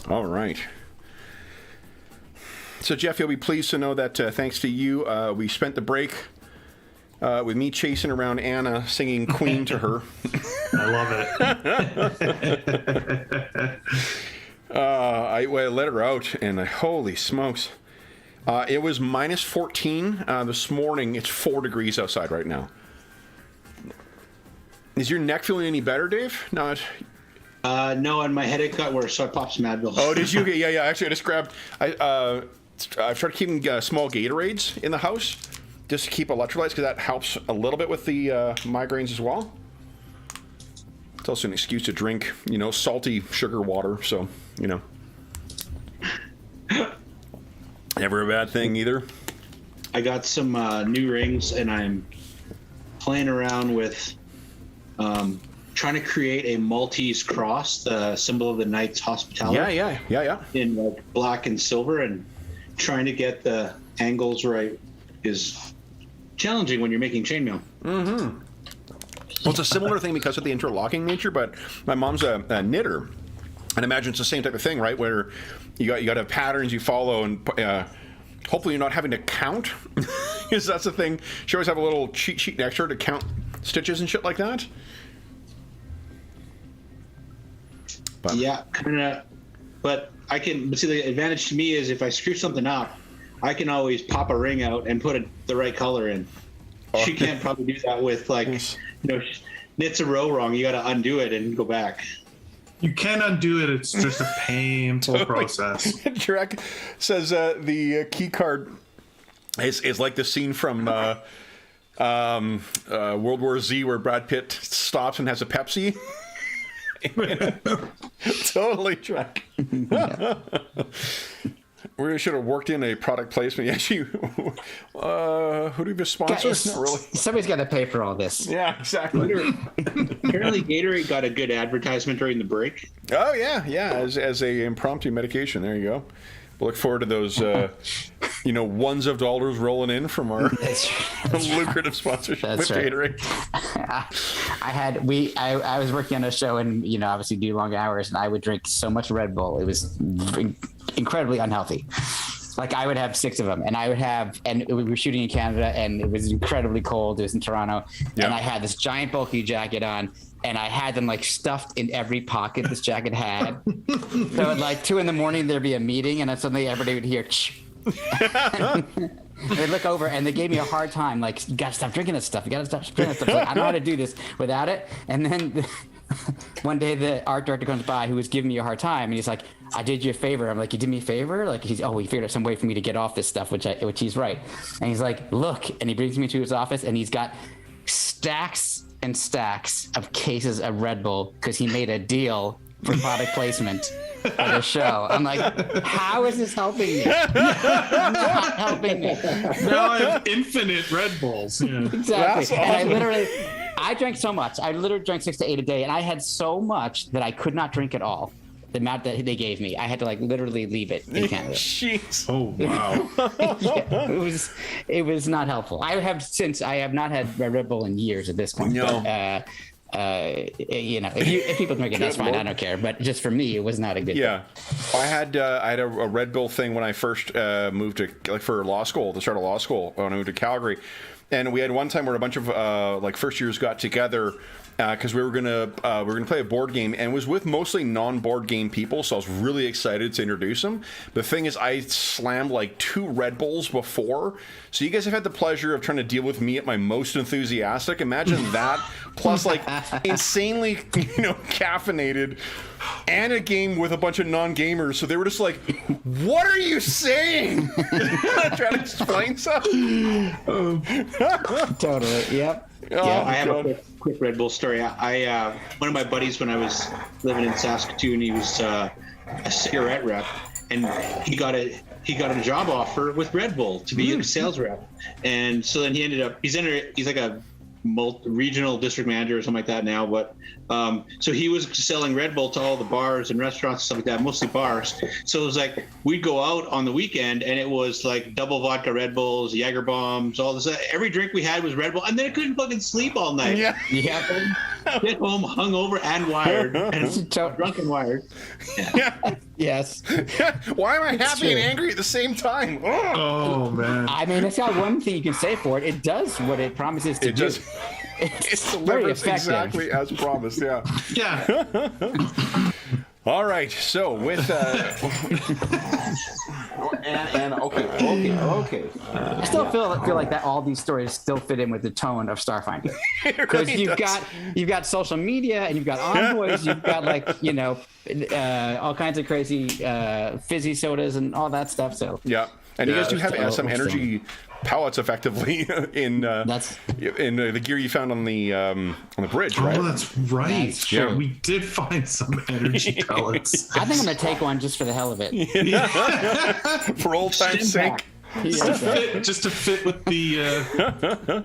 All right. So, Jeff, you'll be pleased to know that thanks to you, we spent the break with me chasing around Anna, singing Queen to her. I love it. I let her out, and holy smokes. It was minus 14 this morning. It's 4 degrees outside right now. Is your neck feeling any better, Dave? Not. No, and my headache got worse, so I popped some Advil. Oh, did you? Yeah. Actually, I just grabbed. I've started keeping small Gatorades in the house just to keep electrolytes because that helps a little bit with the migraines as well. It's also an excuse to drink, salty sugar water. So, never a bad thing either. I got some new rings, and I'm playing around with trying to create a Maltese cross, the symbol of the Knight's hospitality. Yeah. In like black and silver, and trying to get the angles right is challenging when you're making chainmail. Mm-hmm. Well, it's a similar thing because of the interlocking nature, but my mom's a knitter, and imagine it's the same type of thing, right? Where you got to have patterns you follow, and hopefully you're not having to count, because that's the thing. She always have a little cheat sheet next to her to count stitches and shit like that. But. Yeah, kind of. But see, the advantage to me is if I screw something up, I can always pop a ring out and put the right color in. Oh. She can't probably do that with knits a row wrong. You got to undo it and go back. You can undo it. It's just a painful process. Drek says the key card is like the scene from World War Z where Brad Pitt stops and has a Pepsi. Totally, Drek. We should have worked in a product placement. Actually, who do you have sponsor? Not really. Somebody's got to pay for all this. Yeah, exactly. Apparently, Gatorade got a good advertisement during the break. Oh yeah, as a impromptu medication. There you go. We'll look forward to those, ones of dollars rolling in from our lucrative sponsorship with Gatorade. I was working on a show and, obviously do long hours, and I would drink so much Red Bull. It was incredibly unhealthy. Like I would have 6 of them, and we were shooting in Canada, and it was incredibly cold. It was in Toronto, and I had this giant bulky jacket on, and I had them like stuffed in every pocket this jacket had. So at like 2 a.m, there'd be a meeting, and then suddenly everybody would hear. They'd look over and they gave me a hard time. Like, you gotta stop drinking this stuff. You gotta stop drinking this stuff. Like, I know how to do this without it. And then one day the art director comes by who was giving me a hard time, and he's like, I did you a favor. I'm like, you did me a favor? Like, he figured out some way for me to get off this stuff, which he's right. And he's like, look, and he brings me to his office, and he's got stacks and stacks of cases of Red Bull because he made a deal for product placement for the show. I'm like, how is this helping me? Not helping me. Now I have infinite Red Bulls. Yeah. Exactly. Awesome. And I drank so much. I literally drank 6 to 8 a day, and I had so much that I could not drink it all. The amount that they gave me, I had to literally leave it in Canada. Jeez. Oh wow. Yeah, it was not helpful. I have not had Red Bull in years at this point. No. But, if people drink it, that's fine. I don't care. But just for me, it was not a good thing. I had a Red Bull thing when I first moved to for law school, to start a law school when I moved to Calgary. And we had one time where a bunch of first years got together because we were gonna play a board game, and it was with mostly non-board game people, so I was really excited to introduce them. The thing is, I slammed 2 Red Bulls before, so you guys have had the pleasure of trying to deal with me at my most enthusiastic. Imagine that plus insanely caffeinated and a game with a bunch of non-gamers, so they were just like, what are you saying? Trying to explain stuff. Totally. Yep. Oh, Yeah, I have God. a quick Red Bull story. I one of my buddies when I was living in Saskatoon, he was a cigarette rep, and he got a job offer with Red Bull to be a sales rep, and so then he ended up he's like a regional district manager or something like that now, but so he was selling Red Bull to all the bars and restaurants and stuff like that, mostly bars. So it was like we'd go out on the weekend and it was like double vodka Red Bulls, Jaeger bombs, all this. Every drink we had was Red Bull, and then I couldn't fucking sleep all night. Yeah. Get home hungover and wired, and drunk and wired. Yeah. Yes. Why am I happy true. and angry at the same time? Oh. Oh man. I mean, it's got one thing you can say for it. It does what it promises to It do. just it very delivers effective. exactly as promised. Yeah. Yeah. All right. So with and okay. I still feel like that all these stories still fit in with the tone of Starfinder. Because Really you've got social media and you've got envoys, you've got all kinds of crazy fizzy sodas and all that stuff. So Yeah, and you guys do have so- some energy pellets, effectively, in the gear you found on the bridge, right? Oh, that's right. That's true. Yeah, we did find some energy pellets. I think I'm gonna take one just for the hell of it. For old time's sake. Just to fit with the.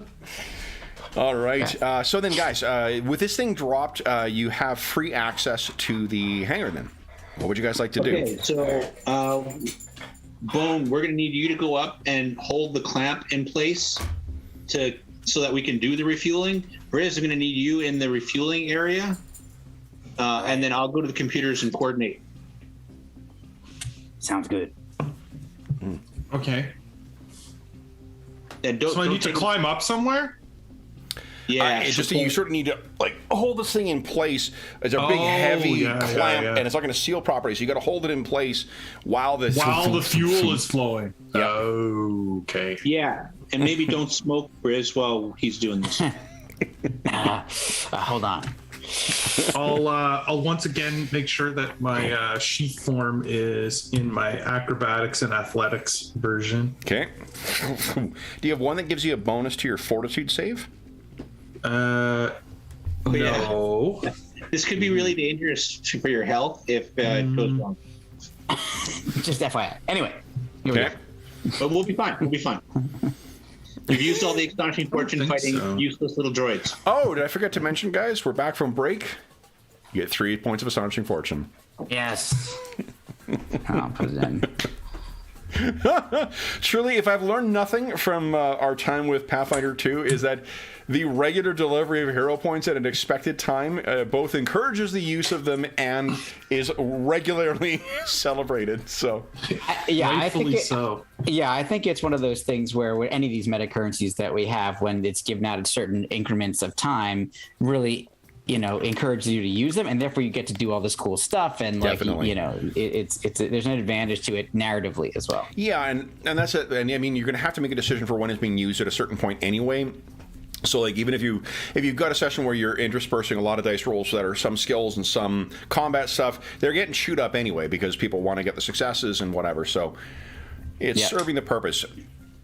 All right. So then, guys, with this thing dropped, you have free access to the hangar. Then, what would you guys like to do? Okay, so Bone, we're going to need you to go up and hold the clamp in place so that we can do the refueling. Briz, I'm going to need you in the refueling area, and then I'll go to the computers and coordinate. Sounds good. Okay. And So I need to take- climb up somewhere? Yeah, It's so just that you sort of need to hold this thing in place. It's a big, heavy clamp, and it's not going to seal properly. So you got to hold it in place while the fuel is flowing. Yep. Okay. Yeah, and maybe don't smoke, Briz, while he's doing this. Hold on. I'll once again make sure that my sheath form is in my acrobatics and athletics version. Okay. Do you have one that gives you a bonus to your fortitude save? yeah. No. This could be really dangerous for your health if it goes wrong. Just FYI. Anyway. Here we Okay. go. But we'll be fine. We'll be fine. We've used all the astonishing fortune think fighting so. useless little droids. Oh, did I forget to mention, guys? We're back from break. You get 3 points of astonishing fortune. Yes. I'll put it in. Truly, if I've learned nothing from our time with Pathfinder 2, is that the regular delivery of hero points at an expected time both encourages the use of them and is regularly celebrated. So, I think Rightfully so. Yeah, I think it's one of those things where with any of these meta currencies that we have, when it's given out at certain increments of time, really, encourages you to use them, and therefore you get to do all this cool stuff. And Definitely. it's there's an advantage to it narratively as well. yeah, and that's it. And I mean, you're going to have to make a decision for when it's being used at a certain point anyway. So, even if you've got a session where you're interspersing a lot of dice rolls that are some skills and some combat stuff, they're getting chewed up anyway because people want to get the successes and whatever. So, it's serving the purpose.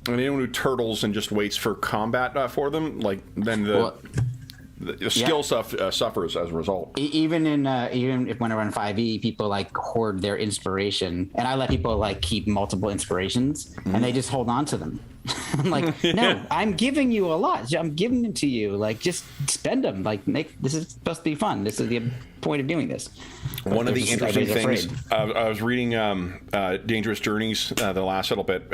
And anyone who turtles and just waits for combat for them, then the skill stuff suffers as a result. Even if when I run 5e, people hoard their inspiration, and I let people keep multiple inspirations, and they just hold on to them. I'm like, no, I'm giving you a lot. I'm giving them to you. Just spend them. This is supposed to be fun. This is the point of doing this. One of the interesting everybody's things, I was reading Dangerous Journeys the last little bit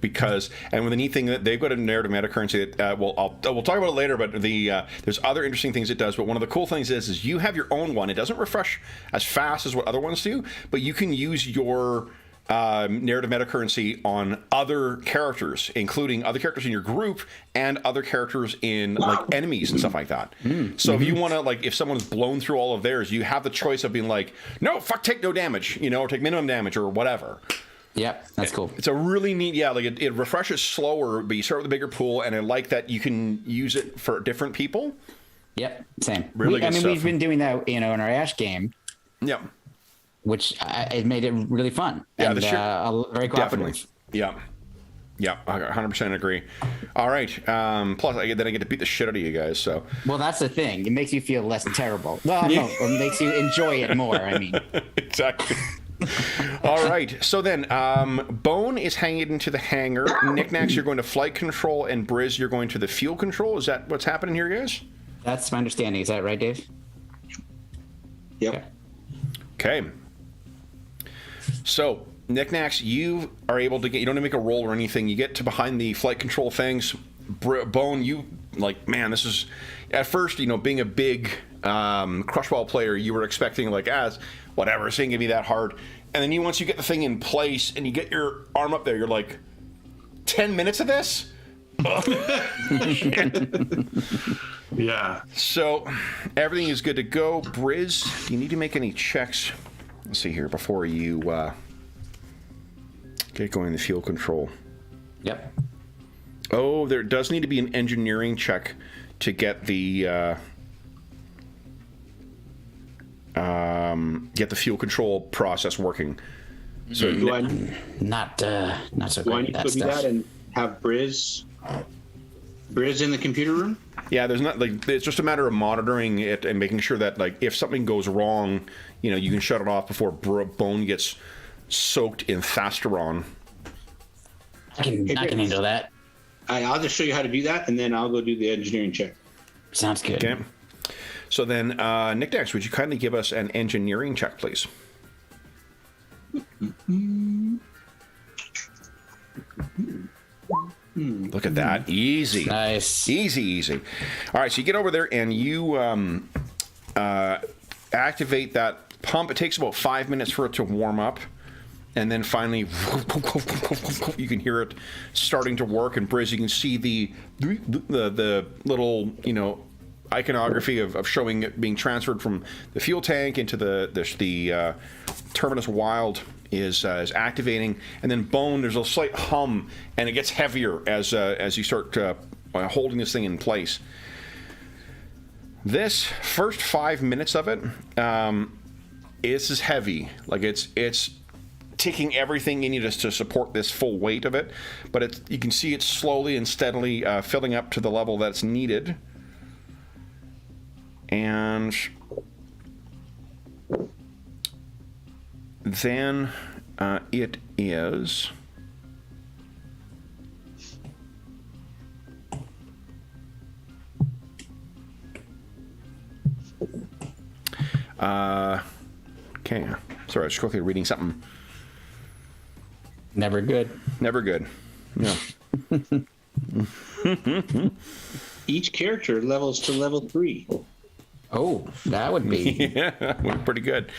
because, and with the neat thing that they've got a narrative meta currency that we'll talk about it later, but there's other interesting things it does. But one of the cool things is you have your own one. It doesn't refresh as fast as what other ones do, but you can use your narrative meta currency on other characters, including other characters in your group and other characters in enemies and stuff like that. So if you want to if someone's blown through all of theirs, you have the choice of being no, take no damage, or take minimum damage or whatever. Yep, that's cool. It's a really neat, it refreshes slower, but you start with a bigger pool, and I like that you can use it for different people. Yep, same. Really good stuff. We've been doing that, in our Ash game. Yeah. which it made it really fun. Yeah, and very cooperative. Definitely. Yeah. Yeah, I 100% agree. All right. Plus, I get to beat the shit out of you guys. So. Well, that's the thing. It makes you feel less terrible. Well, no, it makes you enjoy it more. I mean, exactly. All right. So then, Bone is hanging into the hangar. Knickknacks, you're going to flight control, and Briz, you're going to the fuel control. Is that what's happening here, guys? that's my understanding. Is that right, Dave? Yep. Okay. So, Knickknacks, you are able to get, you don't even make a roll or anything. You get to behind the flight control things. Bone, you, like, man, this is, at first, being a big crushball player, you were expecting, like, whatever, this ain't gonna be that hard. And then once you get the thing in place and you get your arm up there, you're like, 10 minutes of this? Yeah. So, everything is good to go. Briz, do you need to make any checks? Let's see here, before you get going in the fuel control. Yep. Oh, there does need to be an engineering check to get the fuel control process working. So Not so do I great need at to that do stuff. that and have Briz in the computer room? yeah, there's not, like, it's just a matter of monitoring it and making sure that, like, if something goes wrong, you can shut it off before Bone gets soaked in Fasteron. I can handle that. I'll just show you how to do that, and then I'll go do the engineering check. Sounds good. Okay. So then, Knickknacks, would you kindly give us an engineering check, please? Look at that. Easy. Nice. Easy. All right, so you get over there and you activate that pump. It takes about 5 minutes for it to warm up. And then finally, you can hear it starting to work. And Briz, you can see the little, iconography of showing it being transferred from the fuel tank into the Terminus Wild is activating. And then Bone, there's a slight hum, and it gets heavier as you start holding this thing in place. This first 5 minutes of it, is heavy. Like it's taking everything in you just to support this full weight of it, but you can see it slowly and steadily filling up to the level that's needed. And then it is okay. Sorry, I was quickly reading something. Never good. Never good. Yeah. Each character levels to level 3. Oh, that would be. Yeah, we're pretty good.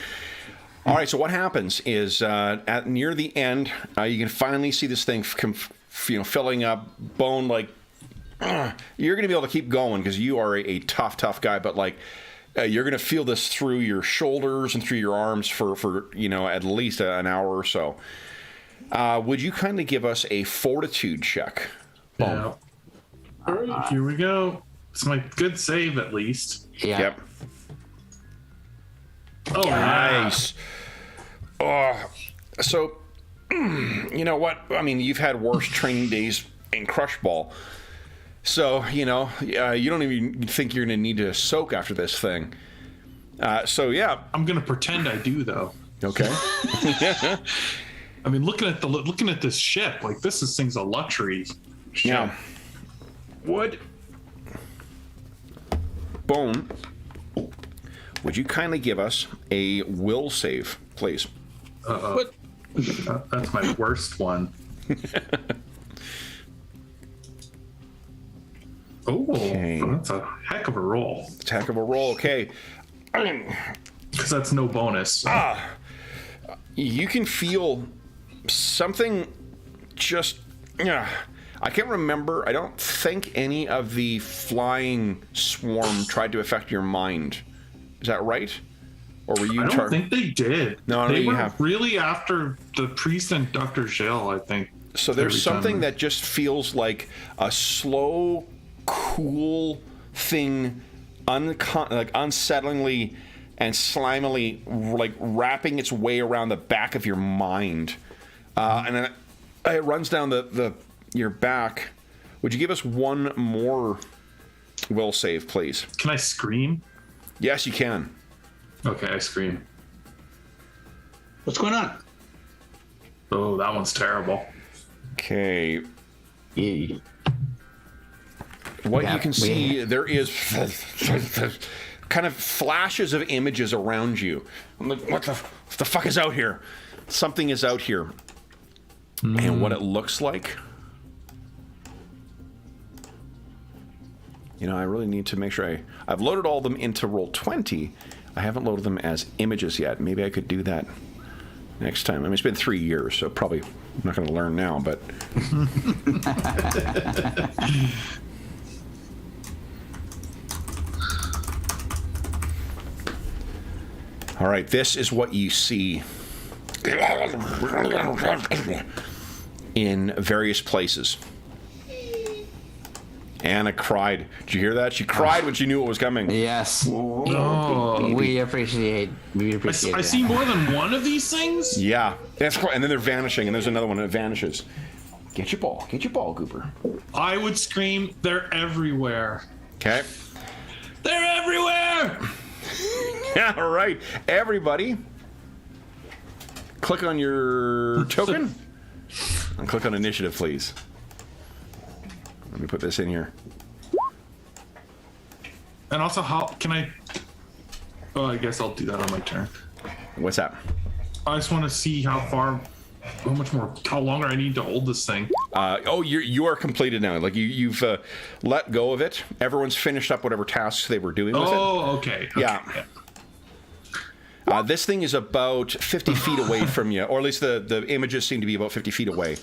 All right, so what happens is at near the end, you can finally see this thing filling up. Bone, like, you're going to be able to keep going because you are a tough guy, but, like, you're going to feel this through your shoulders and through your arms for at least an hour or so. Would you kindly give us a fortitude check? Yeah. All right, here we go. It's my good save, at least. Yeah. Yep. Oh, Nice. Oh, so, you know what? I mean, you've had worse training days in Crush Ball. So, you don't even think you're going to need to soak after this thing. So, yeah. I'm gonna pretend I do, though. Okay. I mean, looking at this ship, like, this thing's a luxury ship. Now, Bone, would you kindly give us a will save, please? What? That's my worst one. Oh, Okay. that's a heck of a roll. It's a heck of a roll. Okay. Because that's no bonus. You can feel something just... I can't remember. I don't think any of the flying swarm tried to affect your mind. Is that right? Or were you... I don't think they did. No, they you were have... really after the priest and Dr. Jill, I think. So there's every something time. that just feels like a slow, cool thing, like unsettlingly and slimily like wrapping its way around the back of your mind, and then it runs down your back. Would you give us one more will save, please? Can I scream? Yes, you can. Okay, I scream. What's going on? Oh, that one's terrible. Okay. Yeah. What Yeah, you can see, there is kind of flashes of images around you. I'm like, what the fuck is out here? Something is out here. And what it looks like... You know, I really need to make sure I've loaded all of them into Roll20. I haven't loaded them as images yet. Maybe I could do that next time. I mean, it's been 3 years, so probably I'm not going to learn now, but... All right, this is what you see in various places. Anna cried. Did you hear that? She cried when she knew it was coming. Yes. Oh, We appreciate I see more than one of these things. Yeah, that's cool. And then they're vanishing, and there's another one that vanishes. Get your ball, Gooper. I would scream, they're everywhere. Okay. They're everywhere! Yeah, all right. Everybody, click on your token and click on initiative, please. Let me put this in here. And also, how can I... Oh, I guess I'll do that on my turn. What's that? I just want to see how longer I need to hold this thing. You are completed now. Like you've let go of it. Everyone's finished up whatever tasks they were doing with it. Oh, okay. Yeah. This thing is about 50 feet away from you, or at least the images seem to be about 50 feet away.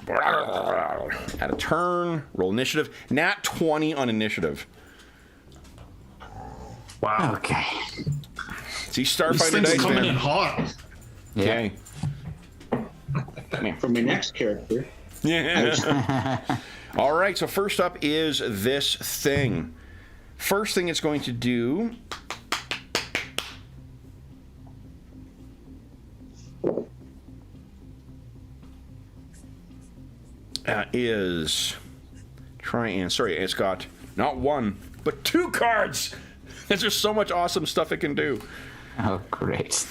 Add a turn, roll initiative. Nat 20 on initiative. Wow. Okay. See, This Starfinder thing's dice, coming in man. hot. Okay. Come here. For my next character. Yeah. All right, so first up is this thing. First thing it's going to do is it's got not one, but 2 cards. There's so much awesome stuff it can do. Oh, great.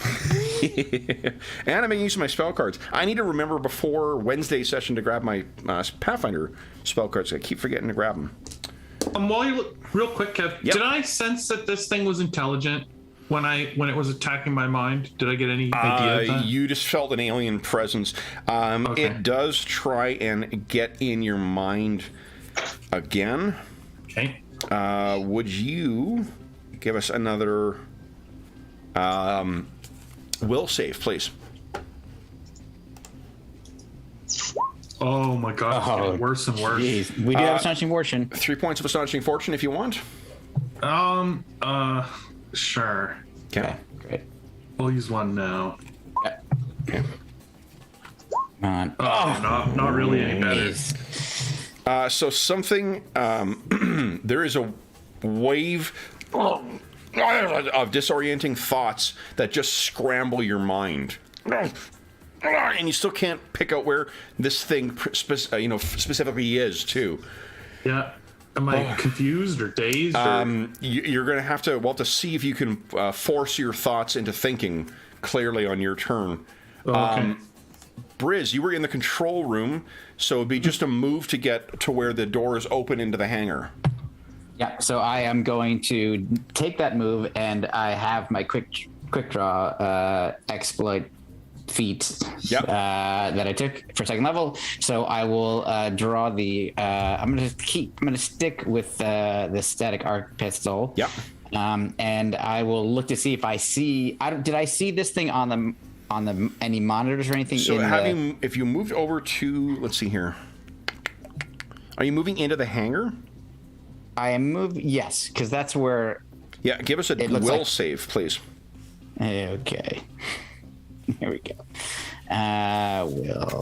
And I'm making use of my spell cards. I need to remember before Wednesday's session to grab my Pathfinder spell cards. I keep forgetting to grab them. While you look, real quick, Kev, Yep. did I sense that this thing was intelligent when it was attacking my mind? Did I get any idea of that? You just felt an alien presence. Okay. It does try and get in your mind again. Okay. Would you give us another will save, please? Oh my God, it's getting worse and worse. Jeez. We do have astonishing fortune. 3 points of astonishing fortune if you want. Sure. Okay. Great. I'll use one now. Okay. Come on. Oh, not really any better. Jeez. So something, there is a wave of disorienting thoughts that just scramble your mind. And you still can't pick out where this thing specifically is, too. Yeah. Am I confused or dazed? You're going to have to see if you can force your thoughts into thinking clearly on your turn. Okay. Briz, you were in the control room, so it'd be just a move to get to where the door is open into the hangar. Yeah, so I am going to take that move, and I have my quick draw exploit feat that I took for 2nd level. So I will draw the. I'm gonna stick with the static arc pistol. Yep. And I will look to see if I see. Did I see this thing on the any monitors or anything? So if you moved over to, let's see here. Are you moving into the hangar? I am moving. Yes, because that's where. Yeah, give us a will save, please. Okay. Here we go.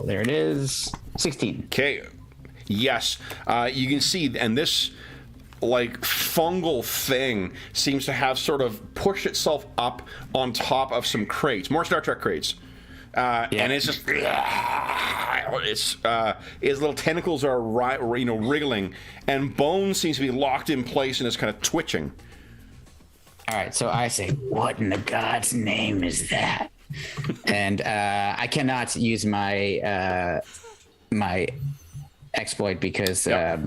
There it is. 16. Okay. Yes. You can see, and this like fungal thing seems to have sort of pushed itself up on top of some crates, more Star Trek crates. And it's just, its little tentacles are wriggling, and Bone seems to be locked in place and is kind of twitching. All right, so I say, what in the God's name is that? And I cannot use my my exploit because I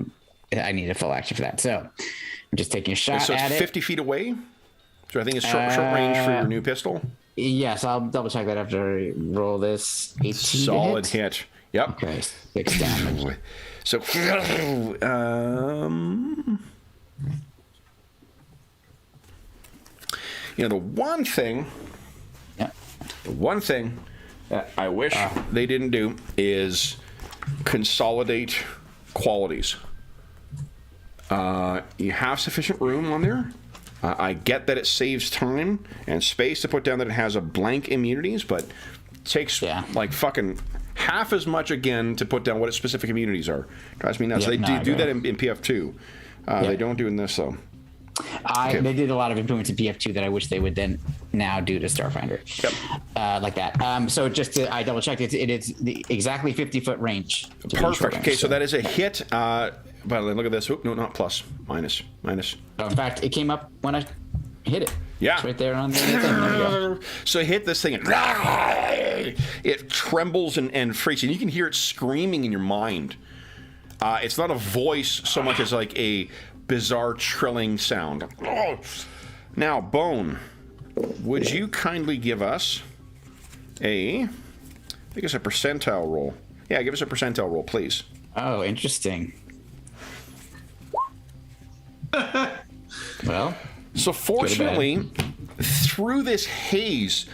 need a full action for that. So I'm just taking a shot so at it's it. 50 feet away. So I think it's short range for your new pistol. Yes, I'll double check that after I roll this. 18 Solid to hit. hit. Yep. Okay, 6 damage. So, the one thing that I wish they didn't do is consolidate qualities. You have sufficient room on there. I get that it saves time and space to put down that it has a blank immunities, but it takes like fucking half as much again to put down what its specific immunities are. Drives me nuts. They do that in PF2. They don't do in this though. They did a lot of improvements in PF2 that I wish they would then now do to Starfinder. Yep. Like that. So just to, I double checked, it is the exactly 50-foot range. Perfect. Okay, so that is a hit. But look at this. Oop, no, not plus. Minus. So in fact, it came up when I hit it. Yeah. It's right there on the thing. There we go. So hit this thing and it trembles and freaks, and you can hear it screaming in your mind. It's not a voice so much as like a bizarre trilling sound. Now, Bone, would you kindly give us I think it's a percentile roll. Yeah, give us a percentile roll, please. Oh, interesting. Well, so fortunately, through this haze,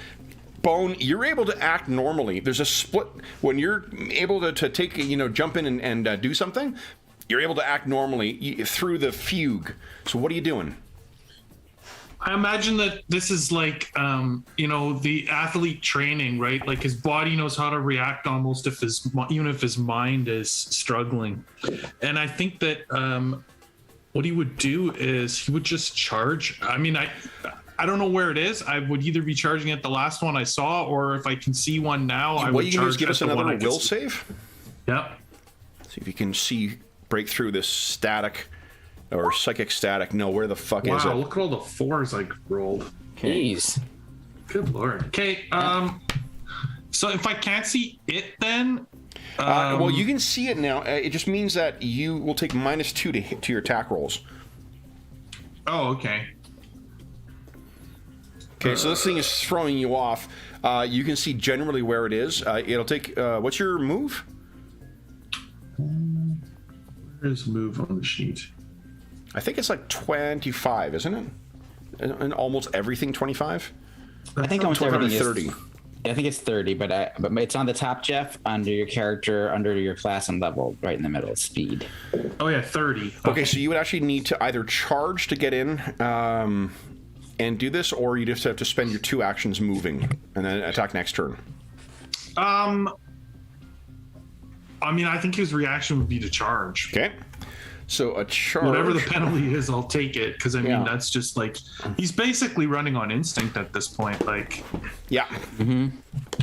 Bone, you're able to act normally. There's a split when you're able to take, jump in and do something. You're able to act normally through the fugue. So what are you doing? I imagine that this is like, the athlete training, right? Like his body knows how to react almost even if his mind is struggling. And I think that what he would do is he would just charge. I mean, I don't know where it is. I would either be charging at the last one I saw, or if I can see one now, I would charge. What you can give us another will save? Yep. See if you can break through this static or psychic static. No, where the fuck is it? Wow, look at all the 4s I rolled. Jeez. Good lord. Okay, so if I can't see it then... well, you can see it now. It just means that you will take -2 to your attack rolls. Oh, okay. Okay, so this thing is throwing you off. You can see generally where it is. It'll take... what's your move? Where's move on the sheet? I think it's like 25, isn't it? And almost everything 25? I think almost everything is 30. I think it's 30, but it's on the top, Jeff, under your character, under your class and level, right in the middle, speed. Oh, yeah, 30. Okay, so you would actually need to either charge to get in and do this, or you just have to spend your 2 actions moving and then attack next turn. I mean, I think his reaction would be to charge. Okay. So a charge... Whatever the penalty is, I'll take it, because, I mean, that's just like... He's basically running on instinct at this point, like... Yeah. Mm-hmm.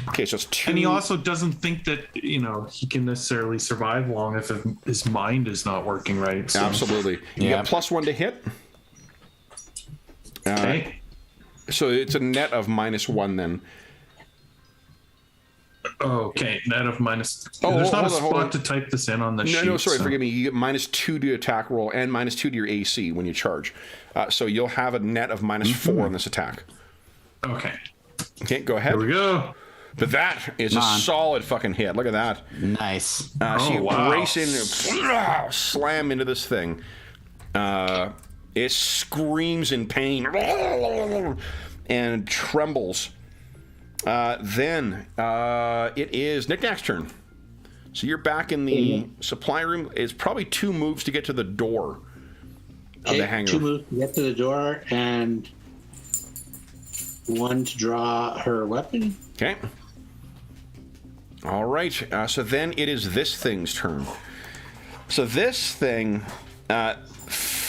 Okay, so it's 2... And he also doesn't think that, he can necessarily survive long if his mind is not working right. So. Absolutely. You got +1 to hit. Okay. So it's a net of -1 then. Okay, net of minus... Oh, there's not a hold on. spot to type this in on the sheet. No, sorry, forgive me. You get -2 to your attack roll and -2 to your AC when you charge. So you'll have a net of -4 on this attack. Okay. Okay, go ahead. Here we go. But that is a solid fucking hit. Look at that. Nice. So you brace in and slam into this thing. It screams in pain and trembles. Then it is Knick-Knack's turn. So you're back in the supply room. It's probably 2 moves to get to the door of the hangar. 2 moves to get to the door and 1 to draw her weapon. Okay. All right. So then it is this thing's turn. So this thing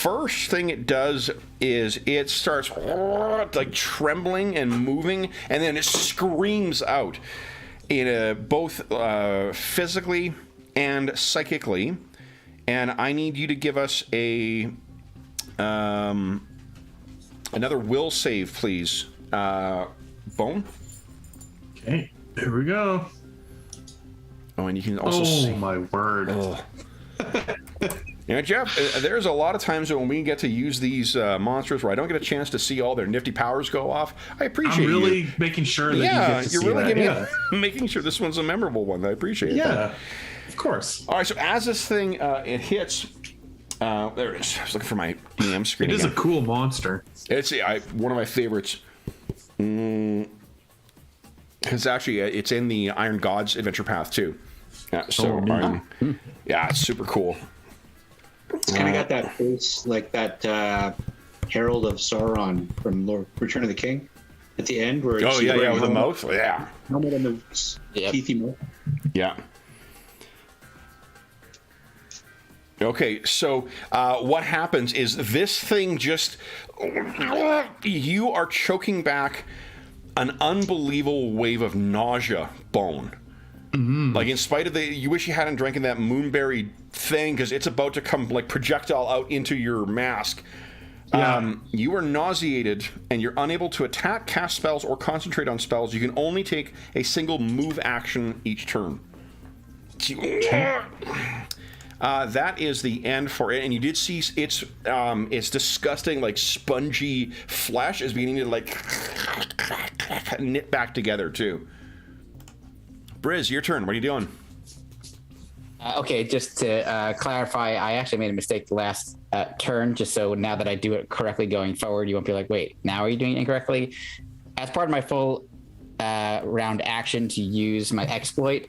first thing it does is it starts like trembling and moving, and then it screams out in both physically and psychically. And I need you to give us a another will save, please. Bone. Okay, here we go. Oh, and you can also see. My word. Oh. You know, Jeff, there's a lot of times when we get to use these monsters where I don't get a chance to see all their nifty powers go off. I appreciate I'm really you. making sure that you get to you're see really that. making sure this one's a memorable one. I appreciate that. Yeah, of course. All right, so as this thing it hits, there it is. I was looking for my DM screen. It is again. a cool monster. It's one of my favorites. Because actually, it's in the Iron Gods adventure path too. Yeah, so yeah, it's super cool. It's kind of got that face like that Herald of Sauron from Return of the King at the end, where Oh yeah, with the mouth. Yeah, helmet and the teethy mouth. Yeah. Okay, so what happens is this thing just you are choking back an unbelievable wave of nausea, Bone. Like, in spite of you wish you hadn't drank that moonberry thing because it's about to come like projectile out into your mask. Yeah. You are nauseated and you're unable to attack, cast spells, or concentrate on spells. You can only take a single move action each turn. That is the end for it, and you did see its disgusting, like spongy flesh is beginning to like knit back together too. Briz, your turn. What are you doing? Okay, just to clarify, I actually made a mistake the last turn, just so now that I do it correctly going forward, you won't be like, wait, now are you doing it incorrectly? As part of my full round action to use my exploit,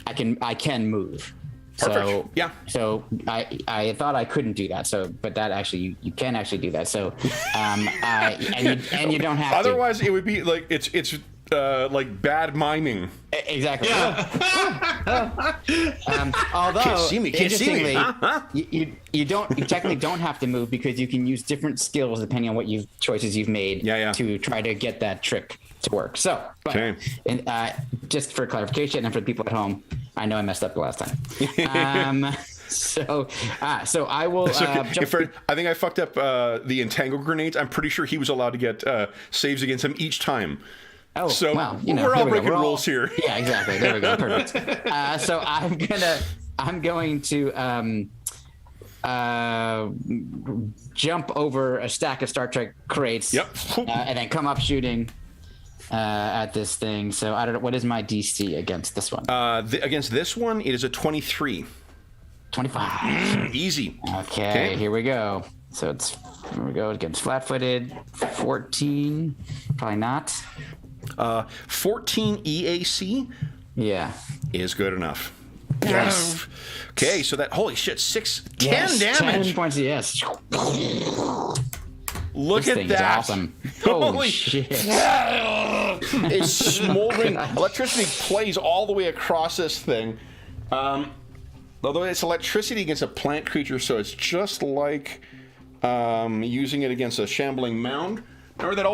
I can move. Perfect. So yeah. So I thought I couldn't do that. So, but that actually you can actually do that. So, and you don't have. Otherwise, it would be like it's like bad miming. Exactly. Yeah. Although can't see me. interestingly, you technically don't have to move because you can use different skills depending on what choices you've made to try to get that trick to work. So, but and, just for clarification and for the people at home, I know I messed up the last time. So I will jump. I think I fucked up the entangle grenades. I'm pretty sure he was allowed to get saves against him each time. Oh, so well, we're all breaking rules here. Yeah, exactly. There we go. Perfect. So I'm going to jump over a stack of Star Trek crates. Yep. And then come up shooting at this thing. So I don't know, what is my DC against this one? Against this one, it is a 23. 25. Easy. Okay, here we go. So here we go against flat-footed. 14. Probably not. 14 EAC. Yeah. Is good enough. Yes. Okay, so that holy shit, 10 yes, damage. 10 points. Yes. Look this at that! Awesome. Holy shit! It's smoldering. Electricity plays all the way across this thing. Although it's electricity against a plant creature, so it's just like using it against a shambling mound. Remember that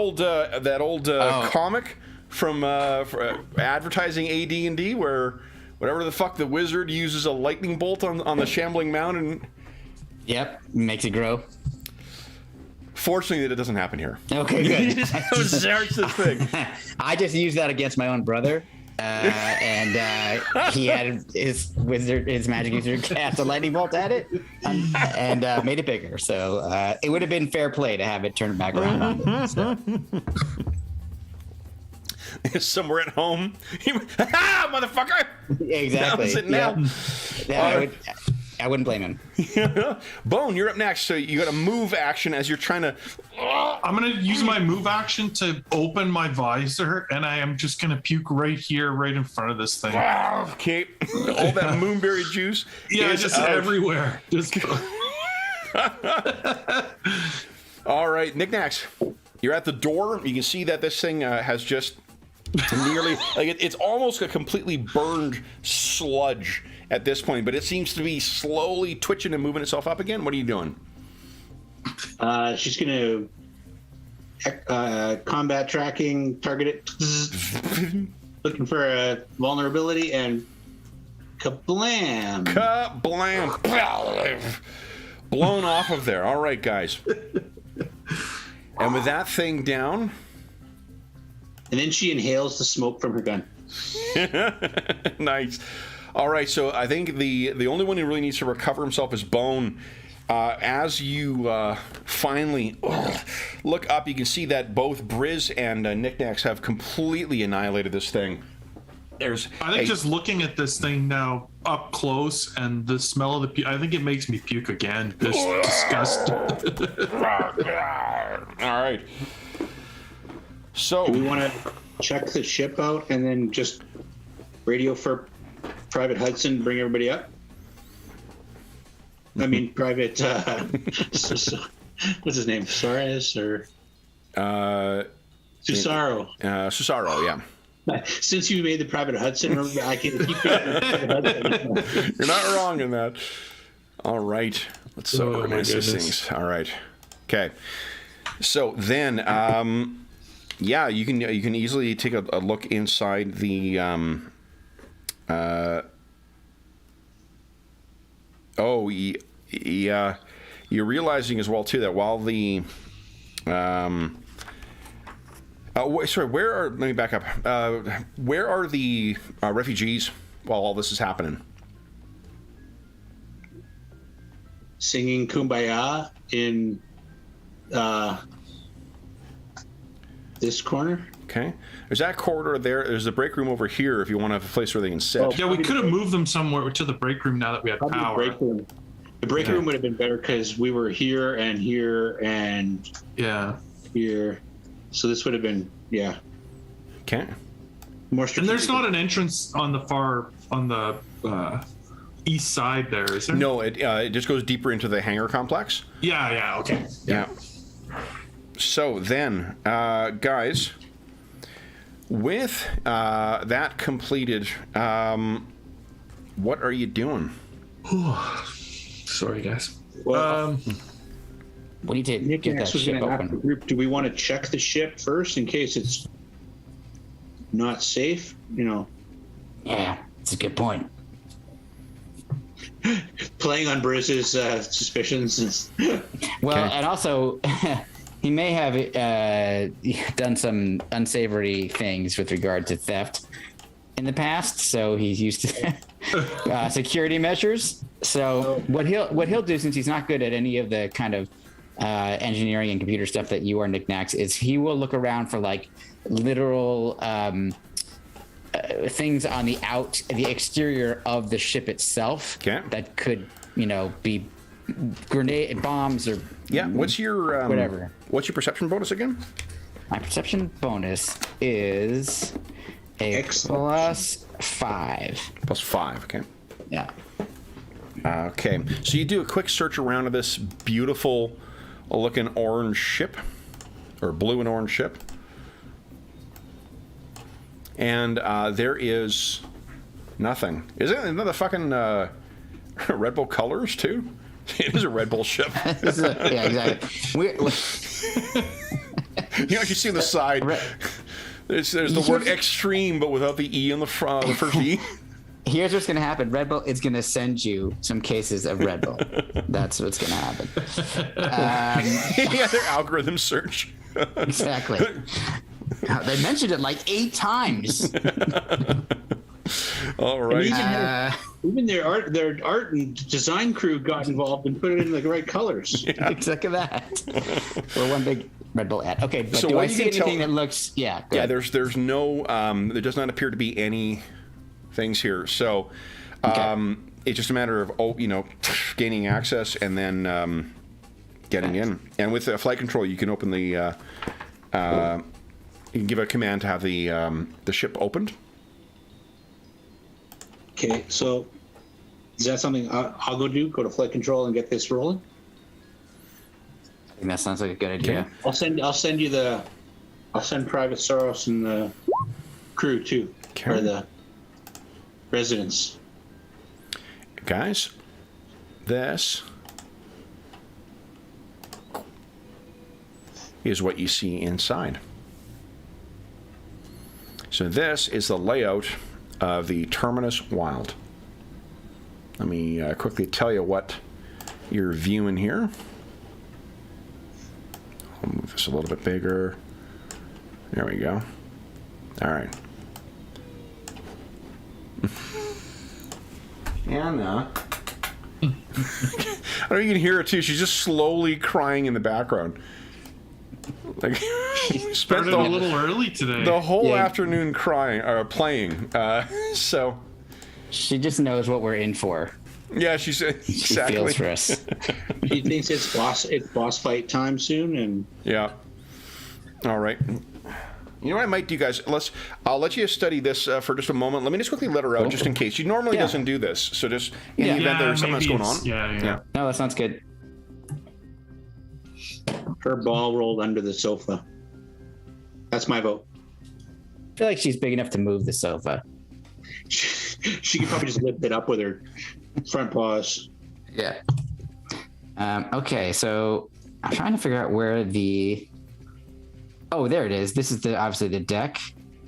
old comic from advertising AD&D where whatever the fuck the wizard uses a lightning bolt on the shambling mound and. Yep, makes it grow. Fortunately, that it doesn't happen here. Okay, good. You just starts this thing. I just used that against my own brother, and he had his magic user cast a lightning bolt at it, and made it bigger. So it would have been fair play to have it turn back around on me. So. Somewhere at home, motherfucker! Exactly. Now. I wouldn't blame him. Bone, you're up next. So you got a move action as you're trying to. I'm going to use my move action to open my visor, and I am just going to puke right here, right in front of this thing. Okay. All that moonberry juice. Yeah, just everywhere. Just. All right, knickknacks. You're at the door. You can see that this thing has just nearly it's almost a completely burned sludge at this point, but it seems to be slowly twitching and moving itself up again. What are you doing? She's gonna combat tracking, target it, looking for a vulnerability, and kablam! Kablam! Blown off of there. All right, guys. And with that thing down, and then she inhales the smoke from her gun. nice. All right, so I think the only one who really needs to recover himself is Bone. As you finally look up, you can see that both Briz and Knickknacks have completely annihilated this thing. I think just looking at this thing now up close and the smell of the I think it makes me puke again. This disgust. All right. So do we want to check the ship out and then just radio for Private Hudson, bring everybody up? I mean, Private. What's his name? Suarez or Susaro? Susaro, yeah. Since you made the Private Hudson, I can keep Private Hudson. You're not wrong in that. All right. Let's organize these things. All right. Okay. So then, yeah, you can easily take a look inside the. Yeah. You're realizing as well too that while the. Sorry, let me back up. Where are the refugees while all this is happening? Singing Kumbaya in this corner. Okay. There's that corridor there. There's the break room over here if you want to have a place where they can sit. Oh, Yeah, we could have moved them somewhere to the break room now that we had power. The break room would have been better because we were here and here and here. So this would have been, Okay. more And strategic. there's not an entrance on the east side there, is there? No, it just goes deeper into the hangar complex. Yeah, okay. Yeah. So then, guys, with that completed, what are you doing? Sorry, guys. Well, We need to get that Knickknacks was ship going to ask the open. group, do we want to check the ship first in case it's not safe? You know, Yeah, that's a good point. playing on Briz's suspicions. Well, Okay. and also, he may have done some unsavory things with regard to theft in the past, so he's used to security measures. So what he'll do, since he's not good at any of the kind of engineering and computer stuff that you are, Knickknacks, is he will look around for like literal things on the exterior of the ship itself that could, be grenade bombs or What's your whatever. What's your perception bonus again? My perception bonus is a +5. +5. Okay. Yeah. Okay. So you do a quick search around of this beautiful looking orange ship, or blue and orange ship, and there is nothing. Is it another fucking Red Bull colors too? It is a Red Bull ship. Yeah, exactly. You see the side. There's the word extreme, but without the E on the front, the first E. Here's what's going to happen. Red Bull is going to send you some cases of Red Bull. That's what's going to happen. Yeah, their algorithm search. Exactly. They mentioned it like 8 times. All right. Even their art and design crew got involved and put it in the right colors. Exactly that. We're one big Red Bull ad. Okay, but So do what I you see can tell- anything that looks... Yeah, go ahead. There's no there does not appear to be any things here. So it's just a matter of gaining access and then getting in. And with flight control, you can open the you can give a command to have the ship opened. Okay, so is that something I'll go do? Go to flight control and get this rolling. I think that sounds like a good idea. I'll send Private Soros and the crew too, or the residents. Guys, this is what you see inside. So this is the layout of the Terminus Wild. Let me quickly tell you what you're viewing here. I'll move this a little bit bigger. There we go. All right. Anna. I don't know if you can hear her too. She's just slowly crying in the background. Like spent Started a little early today. the whole afternoon crying or playing. So She just knows what we're in for. yeah, she's exactly. She feels for us. He thinks it's boss fight time soon, and Yeah. All right. You know what I might do, guys? I'll let you study this for just a moment. Let me just quickly let her out, just in case. She normally doesn't do this, so just in the event there's something that's going on. Yeah. No, that sounds good. her ball rolled under the sofa. That's my vote. I feel like she's big enough to move the sofa. She could probably just lift it up with her front paws. Yeah. Okay, so I'm trying to figure out where the. Oh, there it is. This is obviously the deck.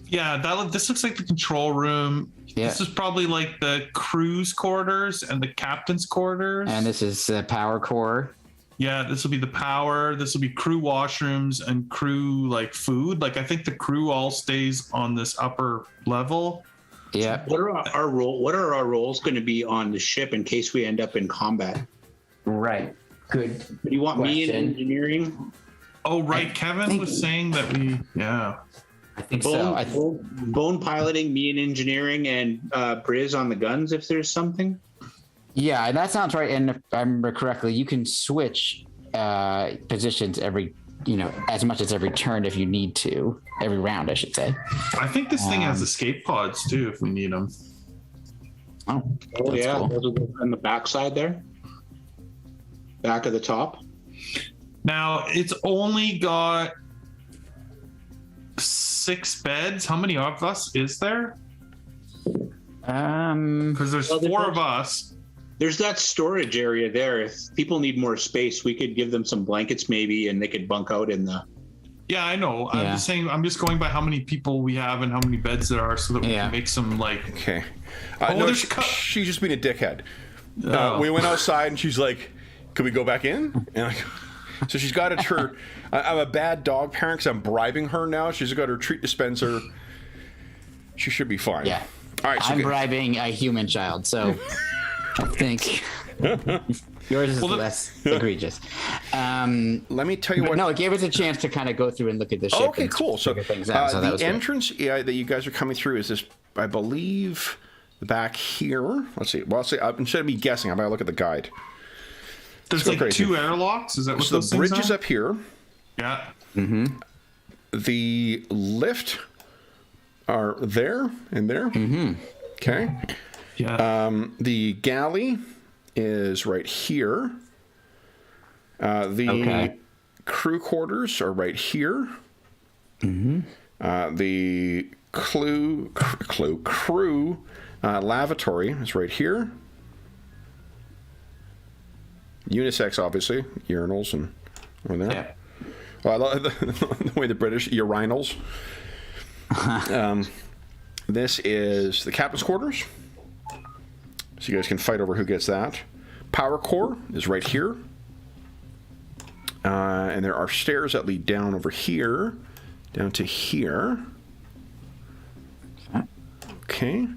Yeah, this looks like the control room. Yeah. This is probably like the crew's quarters and the captain's quarters. And this is power core. Yeah, this will be the power. This will be crew washrooms and crew like food. Like I think the crew all stays on this upper level. Yeah. What are our roles going to be on the ship in case we end up in combat? Right. Good. Do you want me in question. engineering? Oh, right. Kevin was saying that I think so. Bone piloting, me in engineering, and Briz on the guns if there's something. Yeah, that sounds right. And if I remember correctly, you can switch positions as much as every turn if you need to. Every round, I should say. I think this thing has escape pods too if we need them. Oh, Oh that's yeah, cool. those are on the back side there. Back of the top. Now it's only got 6 beds. How many of us is there? Because there's 4 of us. There's that storage area there. If people need more space, we could give them some blankets maybe, and they could bunk out in the. Yeah, I know. I'm Yeah. just saying. I'm just going by how many people we have and how many beds there are, so that we Yeah. can make some like. Okay. Oh, No, there's she's just being a dickhead. Oh. We went outside and she's like, "Could we go back in?" And like, so she's got her. I'm a bad dog parent because I'm bribing her now. She's got her treat dispenser. She should be fine. Yeah. All right. So I'm bribing a human child, so I think yours is less egregious. let me tell you But what. no, it gave us a chance to kind of go through and look at the ship. Okay, and cool. So, figure things out, so that was the good. entrance that you guys are coming through is this, I believe, back here. Let's see. Well, instead of me guessing, I'm going to look at the guide. There's go like crazy. 2 airlocks. Is that what So those the things bridge is are? up here. Yeah. The lift are there and there. Mm-hmm. Okay. Yeah. The galley is right here. The crew quarters are right here. Mm-hmm. The crew lavatory is right here. Unisex, obviously, urinals and over there. Yeah. Well, I love the way the British urinals. This is the captain's quarters, so you guys can fight over who gets that. Power core is right here, and there are stairs that lead down over here, down to here. Okay.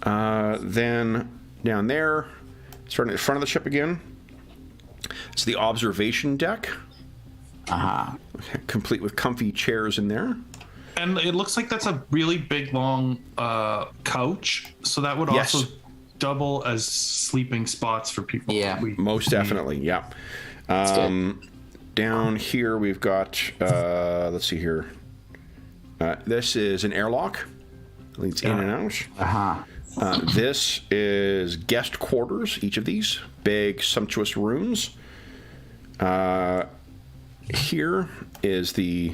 Then down there, starting at the front of the ship again, it's the observation deck. Complete with comfy chairs in there. And it looks like that's a really big, long couch. So that would Yes. also double as sleeping spots for people. Yeah. Most definitely, yeah. Down here we've got, let's see here. This is an airlock. Leads in and out. This is guest quarters, each of these. Big, sumptuous rooms. Here is the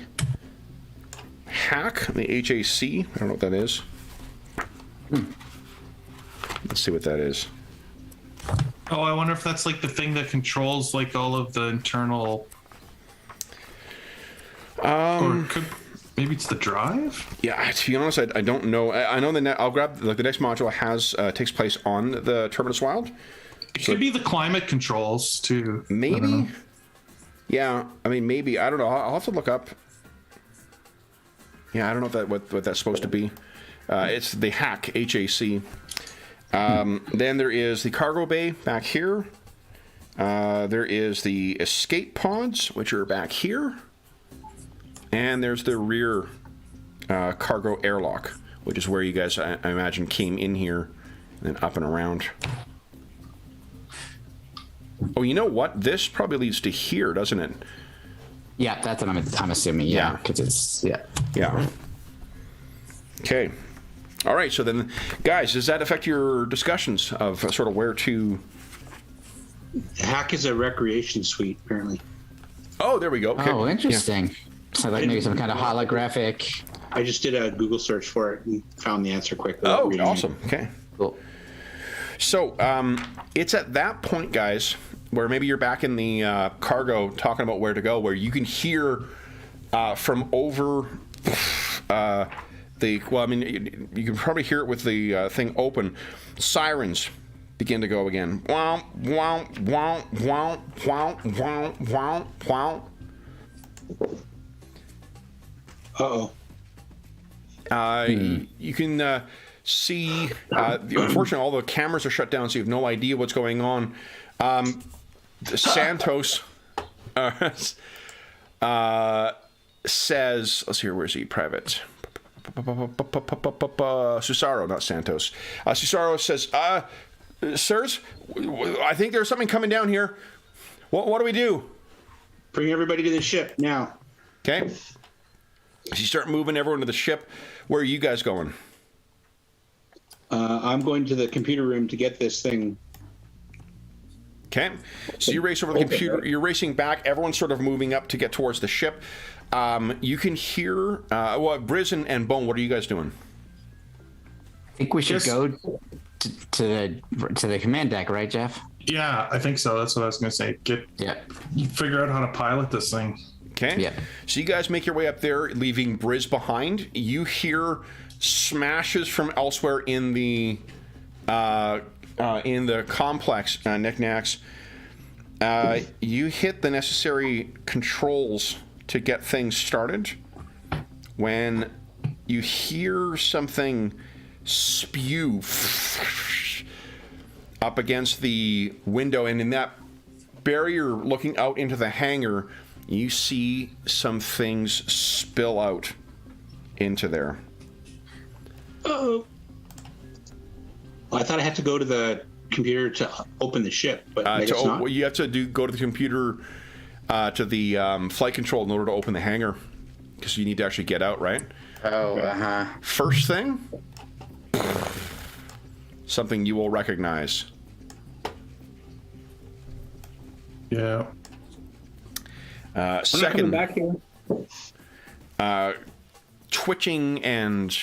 hack, the HAC. I don't know what that is. Let's see what that is. Oh, I wonder if that's like the thing that controls like all of the internal. Or maybe it's the drive? Yeah, to be honest, I don't know. I know I'll grab the next module has takes place on the Terminus Wild. It could be the climate controls too. Maybe. Yeah, I mean maybe. I don't know. I'll have to look up. Yeah, I don't know what that's supposed to be. It's the HAC, HAC. Then there is the cargo bay back here. There is the escape pods, which are back here. And there's the rear cargo airlock, which is where you guys, I imagine, came in here and then up and around. Oh, you know what? This probably leads to here, doesn't it? Yeah, that's what I'm assuming. Yeah, because it's Yeah. Okay. All right. So then, guys, does that affect your discussions of sort of where to? Hack is a recreation suite, apparently. Oh, there we go. Okay. Oh, interesting. So like maybe some kind of holographic. I just did a Google search for it and found the answer quickly. Oh, awesome. Okay. Cool. So it's at that point, guys, where maybe you're back in the cargo talking about where to go, where you can hear from over well, I mean, you can probably hear it with the thing open. Sirens begin to go again. Wow, wow, wow, wow, wow, wow, wow, wow. Uh-oh. You can see, unfortunately, all the cameras are shut down, so you have no idea what's going on. Santos says, let's hear, where's he? Private. Susaro, not Santos. Susaro says, sirs, I think there's something coming down here. What do we do? Bring everybody to the ship now. Okay. So you start moving everyone to the ship. Where are you guys going? I'm going to the computer room to get this thing. Okay. So you race over the computer. You're racing back. Everyone's sort of moving up to get towards the ship. You can hear... Briz and Bone, what are you guys doing? I think we should go to the command deck, right, Jeff? Yeah, I think so. That's what I was going to say. Figure out how to pilot this thing. Okay. Yeah. So you guys make your way up there, leaving Briz behind. You hear smashes from elsewhere in the complex, knickknacks. You hit the necessary controls to get things started when you hear something spew up against the window, and in that barrier looking out into the hangar, you see some things spill out into there. Uh-oh. Well, I thought I had to go to the computer to open the ship, but you have to go to the computer to the flight control in order to open the hangar, because you need to actually get out, right? Oh, First thing, something you will recognize. Yeah. Second, back here. Twitching and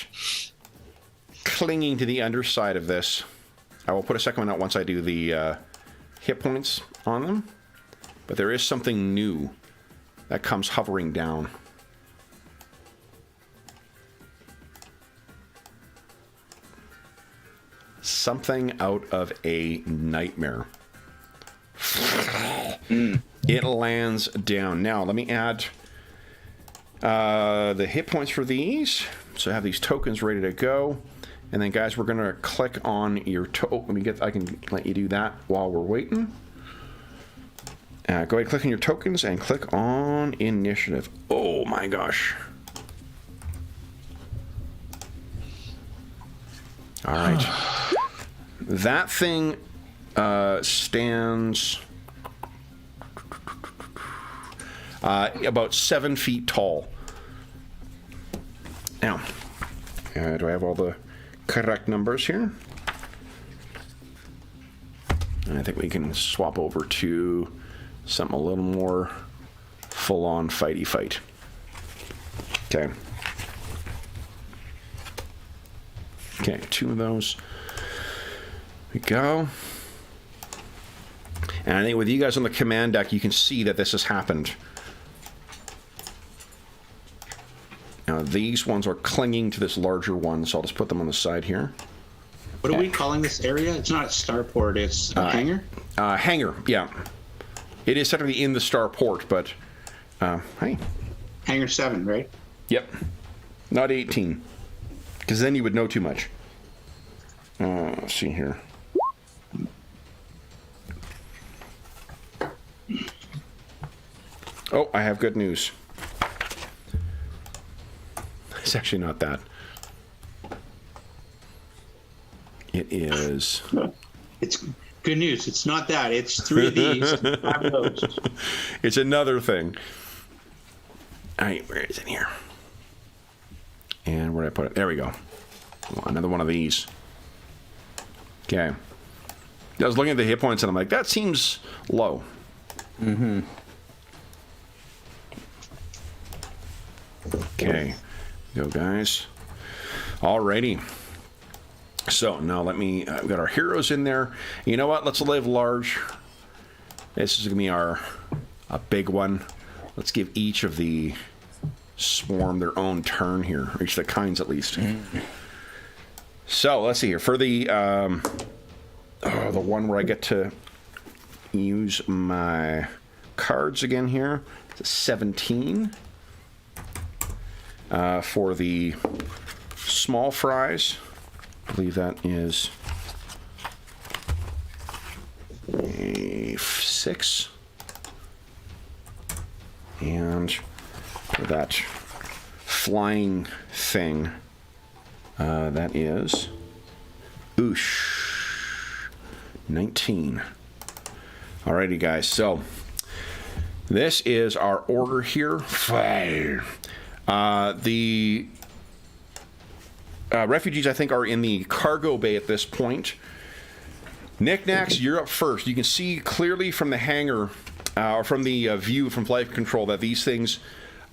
clinging to the underside of this. I will put a second one out once I do the hit points on them. But there is something new that comes hovering down. Something out of a nightmare. It lands down. Now, let me add the hit points for these. So I have these tokens ready to go. And then, guys, we're going to click on your... I can let you do that while we're waiting. Go ahead and click on your tokens and click on initiative. Oh, my gosh. All right. That thing stands about 7 feet tall. Now, do I have all the correct numbers here? And I think we can swap over to something a little more full-on fighty fight. Okay. Okay, 2 of those. We go. And I think with you guys on the command deck, you can see that this has happened. These ones are clinging to this larger one, so I'll just put them on the side here. What are we calling this area? It's not a starport, it's a hangar? Hangar, yeah. It is technically in the starport, but hey. Hangar 7, right? Yep. Not 18. Because then you would know too much. Let's see here. Oh, I have good news. It's actually not that. It is. It's good news. It's not that. It's 3 of these. 5 of those. It's another thing. All right, where is it here? And where did I put it? There we go. Oh, another one of these. Okay. I was looking at the hit points and I'm like, that seems low. Mm-hmm. Okay. Go, guys. Alrighty. So now let me. We've got our heroes in there. You know what? Let's live large. This is gonna be a big one. Let's give each of the swarm their own turn here, or each of the kinds at least. So let's see here for the one where I get to use my cards again here. It's a 17. For the small fries, I believe that is a 6. And for that flying thing, that is oosh, 19. Alrighty, guys. So this is our order here. Fire. The refugees, I think, are in the cargo bay at this point. Knickknacks, you're up first. You can see clearly from the hangar, from the view from flight control, that these things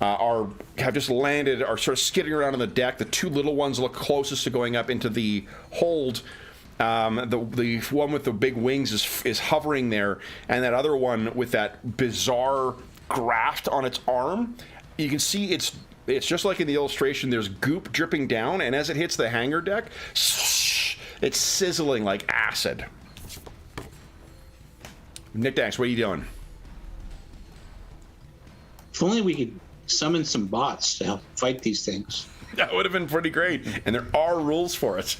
have just landed, are sort of skidding around on the deck. The 2 little ones look closest to going up into the hold. The one with the big wings is hovering there, and that other one with that bizarre graft on its arm, you can see it's just like in the illustration, there's goop dripping down, and as it hits the hangar deck, it's sizzling like acid. Knickknacks, what are you doing? If only we could summon some bots to help fight these things. That would have been pretty great, and there are rules for it.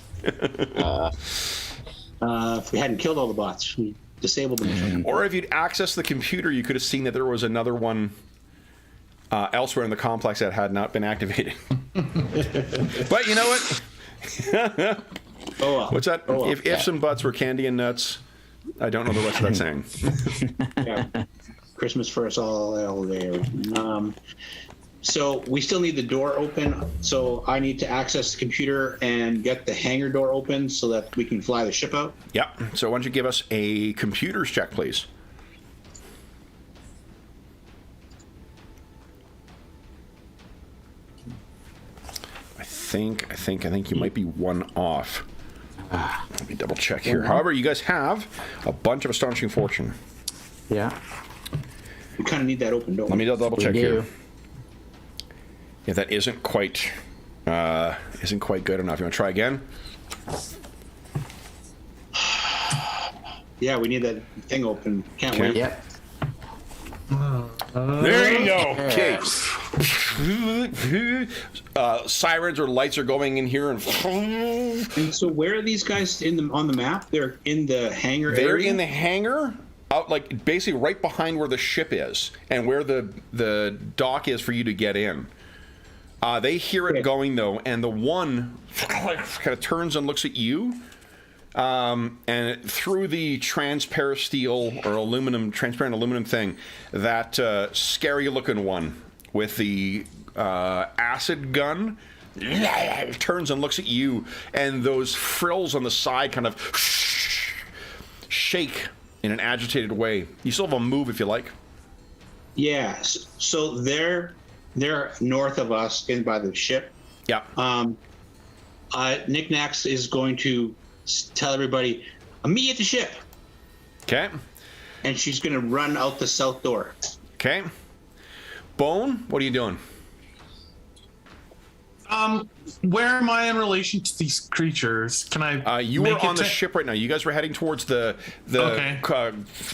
If we hadn't killed all the bots, we disabled them. Or if you'd accessed the computer, you could have seen that there was another one elsewhere in the complex that had not been activated. But you know what? Oh, well. What's that? Oh, well. If ifs and buts were candy and nuts, I don't know the rest of that saying. Yeah. Christmas for us all there. So we still need the door open. So I need to access the computer and get the hangar door open so that we can fly the ship out. Yep. So why don't you give us a computers check, please? I think you might be one off. Let me double check here. However, you guys have a bunch of astonishing fortune. Yeah. We kind of need that open door. Let me double check We do. here. Yeah, that isn't quite good enough. You want to try again? Yeah, we need that thing open. Can't Okay. wait. Yep. There you go. Okay. Sirens or lights are going in here, and And so where are these guys on the map? They're in the hangar they're area? in the hangar, out like basically right behind where the ship is and where the dock is for you to get in. They hear it going though, and the one kind of turns and looks at you, and through the transparent steel or transparent aluminum thing, that scary-looking one with the acid gun turns and looks at you, and those frills on the side kind of shake in an agitated way. You still have a move if you like. Yeah. So they're north of us in by the ship. Yeah. Knickknacks is going to tell everybody, meet at the ship. Okay. And she's going to run out the south door. Okay. Bone, what are you doing? Where am I in relation to these creatures? Can I? You make were it on the to- ship right now. You guys were heading towards the Okay.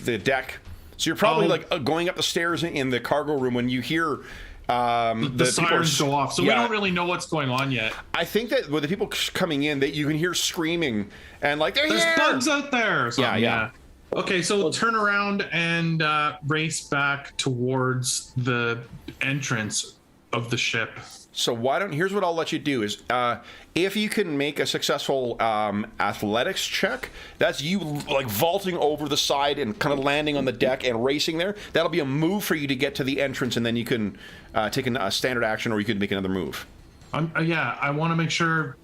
the deck. So you're probably going up the stairs in the cargo room when you hear the people sirens go off. So we Yeah. don't really know what's going on yet. I think that with the people coming in, that you can hear screaming and like There's bugs out there. Or something. Yeah. Okay, so turn around and race back towards the entrance of the ship. So here's what I'll let you do is if you can make a successful athletics check, that's you like vaulting over the side and kind of landing on the deck and racing there. That'll be a move for you to get to the entrance, and then you can take a standard action, or you could make another move. I want to make sure.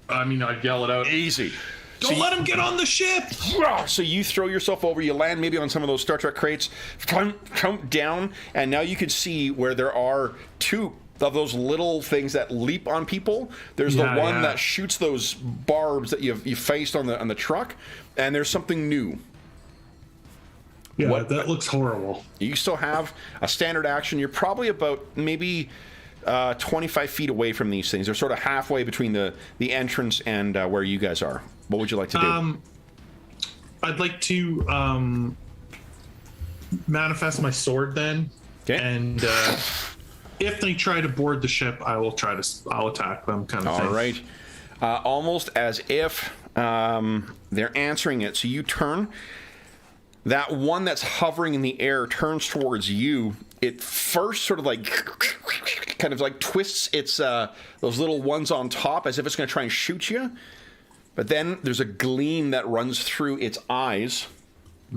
I mean, I'd yell it out. Easy. Don't let him get on the ship. So you throw yourself over, you land maybe on some of those Star Trek crates, count down, and now you can see where there are two of those little things that leap on people. There's the one that shoots those barbs that you faced on the truck, and there's something new. Yeah, that looks horrible. You still have a standard action. You're probably about maybe 25 feet away from these things. They're sort of halfway between the entrance and where you guys are. What would you like to do? I'd like to manifest my sword then. Okay. And if they try to board the ship, I'll attack them, kind of thing. All right. Almost as if they're answering it. So you turn. That one that's hovering in the air turns towards you. It first sort of like kind of like twists its those little ones on top as if it's going to try and shoot you. But then there's a gleam that runs through its eyes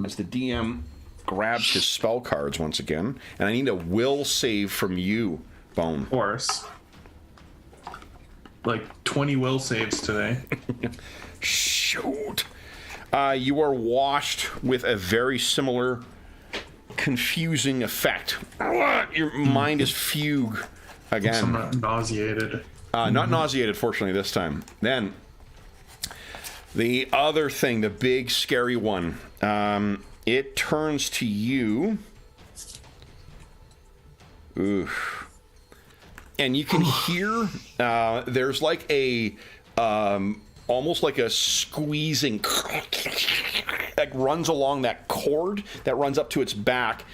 as the DM grabs his spell cards once again. And I need a will save from you, Bone. Of course. Like 20 will saves today. Shoot. You are washed with a very similar confusing effect. Your mind is fugue again. I'm not nauseated. Not nauseated, fortunately, this time. Then, the other thing, the big scary one, it turns to you. Oof. And you can hear there's like a almost like a squeezing that runs along that cord that runs up to its back,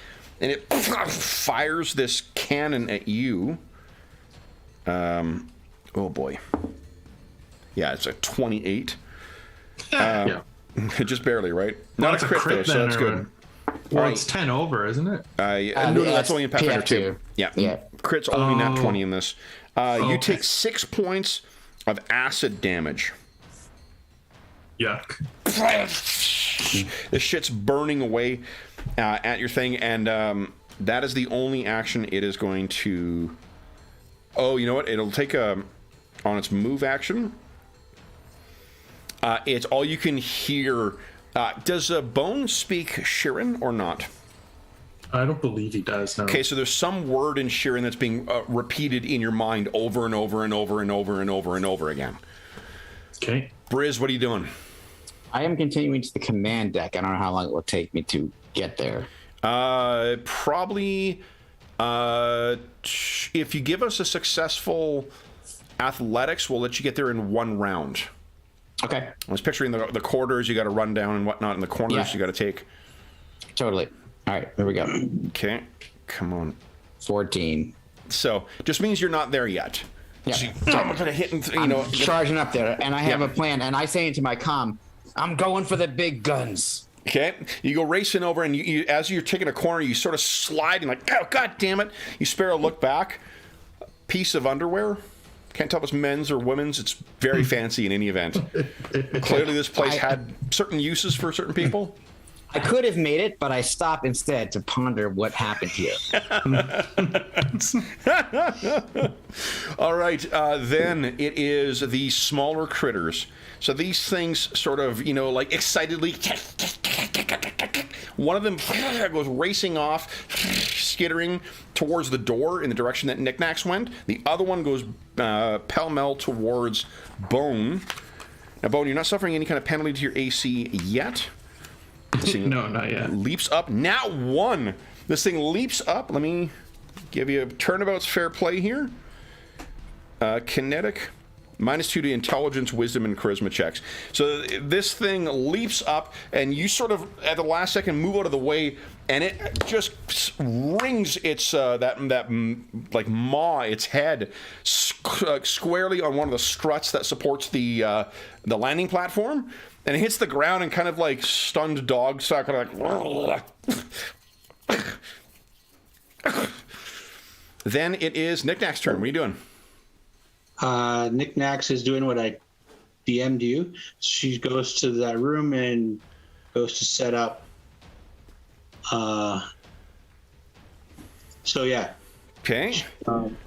and it fires this cannon at you. Oh boy. Yeah, it's a 28. Yeah. Just barely, right? Well, Not a it's crit, though, so then, that's or- good. Well, Right. it's 10 over, isn't it? No, that's only in Pathfinder 2. PF2. Yeah. Crit's only nat 20 in this. You Okay. take 6 points of acid damage. Yuck. The shit's burning away at your thing, and that is the only action it is going to... Oh, you know what? It'll take on its move action. It's all you can hear. Does Bone speak Shirin or not? I don't believe he does, no. Okay, so there's some word in Shirin that's being repeated in your mind over and over and over and over and over and over again. Okay. Briz, what are you doing? I am continuing to the command deck. I don't know how long it will take me to get there. Probably, if you give us a successful athletics, we'll let you get there in 1 round. Okay. I was picturing the quarters you got to run down and whatnot, and the corners Yeah. you got to take. Totally. All right, here we go. Okay, come on. 14. So, just means you're not there yet. Yeah. So I'm gonna hit, and, you know. Charging up there, and I have Yeah. a plan, and I say into my comm, I'm going for the big guns. Okay, you go racing over, and you as you're taking a corner, you sort of slide and like, oh god damn it! You spare a look back. Piece of underwear. Can't tell if it's men's or women's. It's very fancy in any event. Clearly, this place had certain uses for certain people. I could have made it, but I stop instead to ponder what happened here. All right, then it is the smaller critters. So these things sort of, you know, like excitedly. One of them goes racing off, skittering towards the door in the direction that Knickknacks went. The other one goes pell-mell towards Bone. Now, Bone, you're not suffering any kind of penalty to your AC yet. This thing No, not yet. leaps up. Nat 1. This thing leaps up. Let me give you a turnabout's fair play here. kinetic. -2 to intelligence, wisdom, and charisma checks. So this thing leaps up, and you sort of, at the last second, move out of the way, and it just rings its like maw, its head, squarely on one of the struts that supports the landing platform, and it hits the ground and kind of like stunned dog style, kind of like. Then it is Knickknack's turn. What are you doing? Knickknacks is doing what I DM'd you. She goes to that room and goes to set up. So yeah. Okay.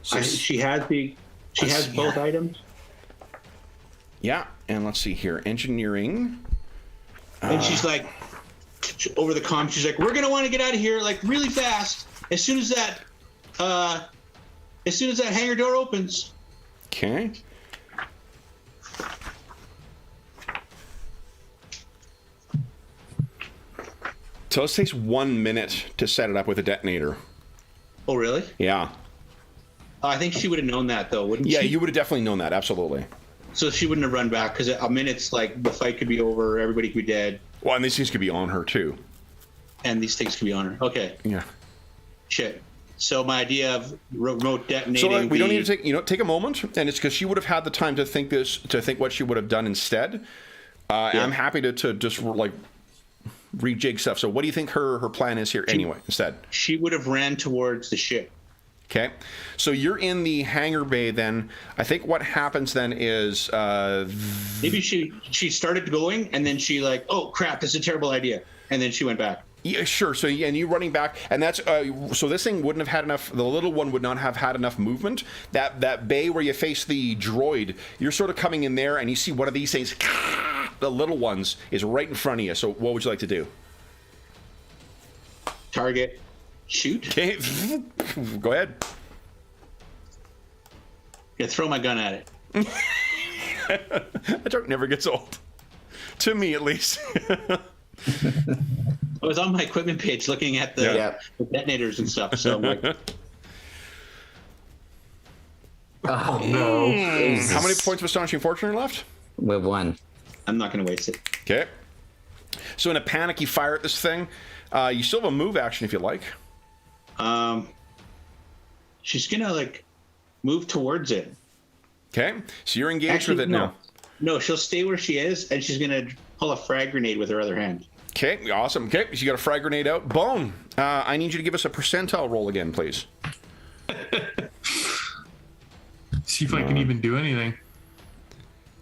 She has both items. Yeah, and let's see here. Engineering. And she's like, over the comm, she's like, "We're gonna want to get out of here like really fast as soon as that hangar door opens." Okay. So this takes 1 minute to set it up with a detonator. Oh, really? Yeah. I think she would have known that, though, wouldn't she? Yeah, you would have definitely known that, absolutely. So she wouldn't have run back, because a minute's like the fight could be over, everybody could be dead. Well, and these things could be on her, too. And these things could be on her. Okay. Yeah. Shit. So my idea of remote detonating. So like, we don't need to take a moment, and it's because she would have had the time to think what she would have done instead. And I'm happy to just like rejig stuff. So what do you think her plan is here anyway? Instead, she would have ran towards the ship. Okay, so you're in the hangar bay. Then I think what happens then is maybe she started going, and then she like, oh crap, this is a terrible idea, and then she went back. Yeah, sure. So, and you running back, and that's so this thing wouldn't have had enough. The little one would not have had enough movement. That bay where you face the droid, you're sort of coming in there, and you see one of these things. The little ones is right in front of you. So, what would you like to do? Target, shoot. Okay, go ahead. Yeah, throw my gun at it. That joke never gets old, to me at least. I was on my equipment page looking at the detonators and stuff. So I'm like, oh no! How many points of astonishing fortune are left? We have 1. I'm not going to waste it. Okay. So in a panic, you fire at this thing. You still have a move action if you like. She's gonna like move towards it. Okay. So you're engaged with it now. No, she'll stay where she is, and she's gonna pull a frag grenade with her other hand. Okay, awesome. Okay, so you got a frag grenade out. Bone, I need you to give us a percentile roll again, please. See if I can even do anything.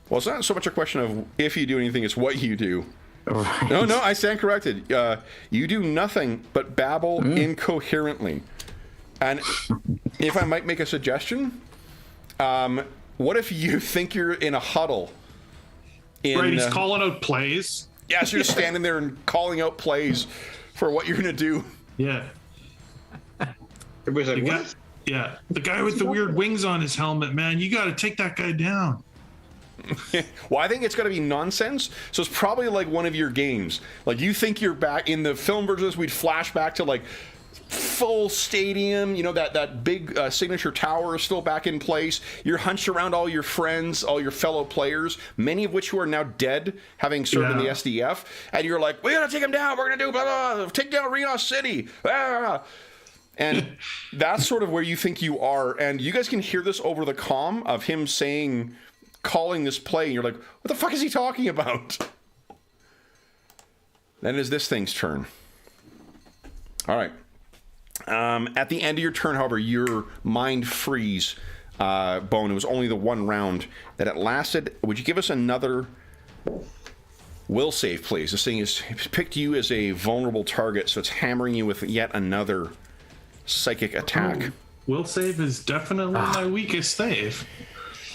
Well, it's not so much a question of if you do anything, it's what you do. Right. No, I stand corrected. You do nothing but babble incoherently. And if I might make a suggestion, what if you think you're in a huddle? Right, he's calling out plays. Yeah, so you're just standing there and calling out plays for what you're going to do. Yeah. Everybody's like, what? Yeah, the guy with the weird wings on his helmet, man, you got to take that guy down. Well, I think it's going to be nonsense. So it's probably like one of your games. Like you think you're back in the film versions, we'd flash back to like full stadium, you know, that big signature tower is still back in place. You're hunched around all your friends, all your fellow players, many of which who are now dead, having served in the SDF, and you're like, we gotta take him down, we're gonna do blah, blah, take down Reno City. And that's sort of where you think you are, and you guys can hear this over the comm of him calling this play, and you're like, what the fuck is he talking about? Then it is this thing's turn. All right. At the end of your turn, however, your mind freeze, Bone. It was only the one round that it lasted. Would you give us another will save, please? This thing has picked you as a vulnerable target, so it's hammering you with yet another psychic attack. Will save is definitely my weakest save.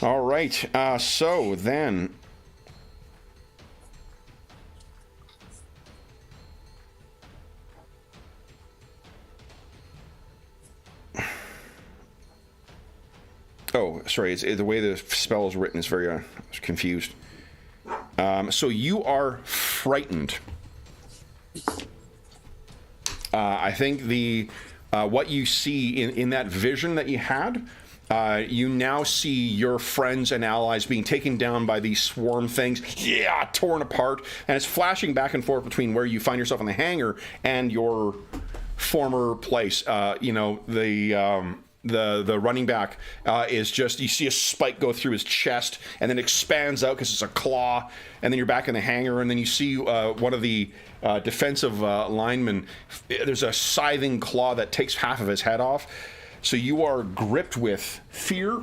All right. So then... Oh, sorry. The way the spell is written is very confused. So you are frightened. I think what you see in that vision that you had you now see your friends and allies being taken down by these swarm things, torn apart, and it's flashing back and forth between where you find yourself in the hangar and your former place. The running back is just, you see a spike go through his chest and then expands out because it's a claw, and then you're back in the hangar, and then you see one of the defensive linemen, there's a scything claw that takes half of his head off. So you are gripped with fear,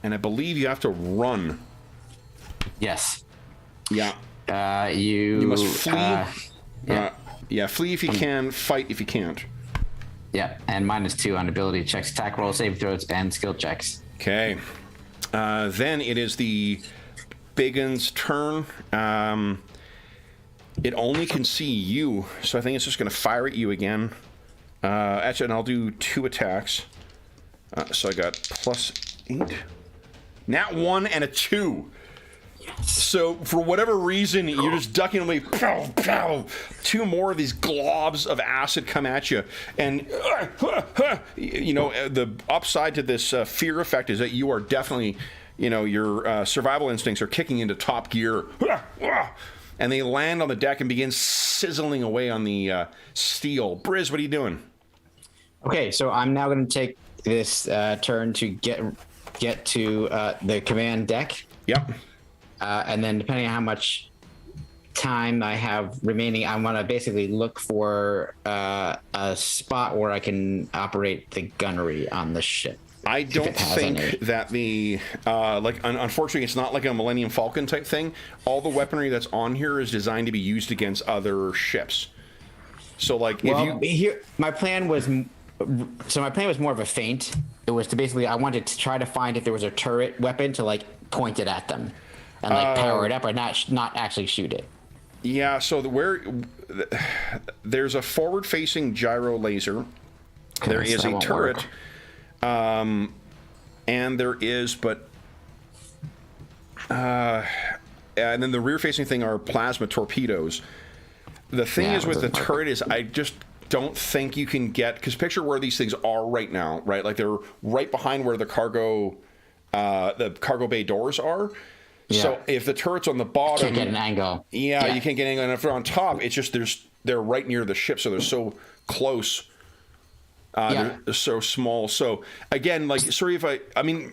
and I believe you have to run. Yes. Yeah. You must flee. Flee if you can, fight if you can't. Yeah, and -2 on ability checks, attack roll, save throws, and skill checks. Okay. Then it is the big un's turn. It only can see you, so I think it's just going to fire at you again. Actually, and I'll do 2 attacks. So I got +8. Nat 1 and a 2. So for whatever reason, you're just ducking away. Pow, pow. 2 more of these globs of acid come at you, and the upside to this fear effect is that you are definitely, your survival instincts are kicking into top gear, and they land on the deck and begin sizzling away on the steel. Briz, what are you doing? Okay, so I'm now going to take this turn to get to the command deck. Yep. And then depending on how much time I have remaining, I want to basically look for a spot where I can operate the gunnery on the ship. I don't think that the unfortunately, it's not like a Millennium Falcon type thing. All the weaponry that's on here is designed to be used against other ships. So my plan was more of a feint. It was to basically, I wanted to try to find if there was a turret weapon to point it at them and power it up, or not actually shoot it. Yeah. So there's a forward-facing gyro laser. There is a turret. And there is, and then the rear-facing thing are plasma torpedoes. The thing is with the turret is I just don't think you can get, because picture where these things are right now, right? Like they're right behind where the cargo bay doors are. Yeah. So if the turret's on the bottom, you can't get an angle. Yeah, you can't get an angle. And if they're on top, it's just they're right near the ship, so they're so close. They're so small. So again, sorry if I mean.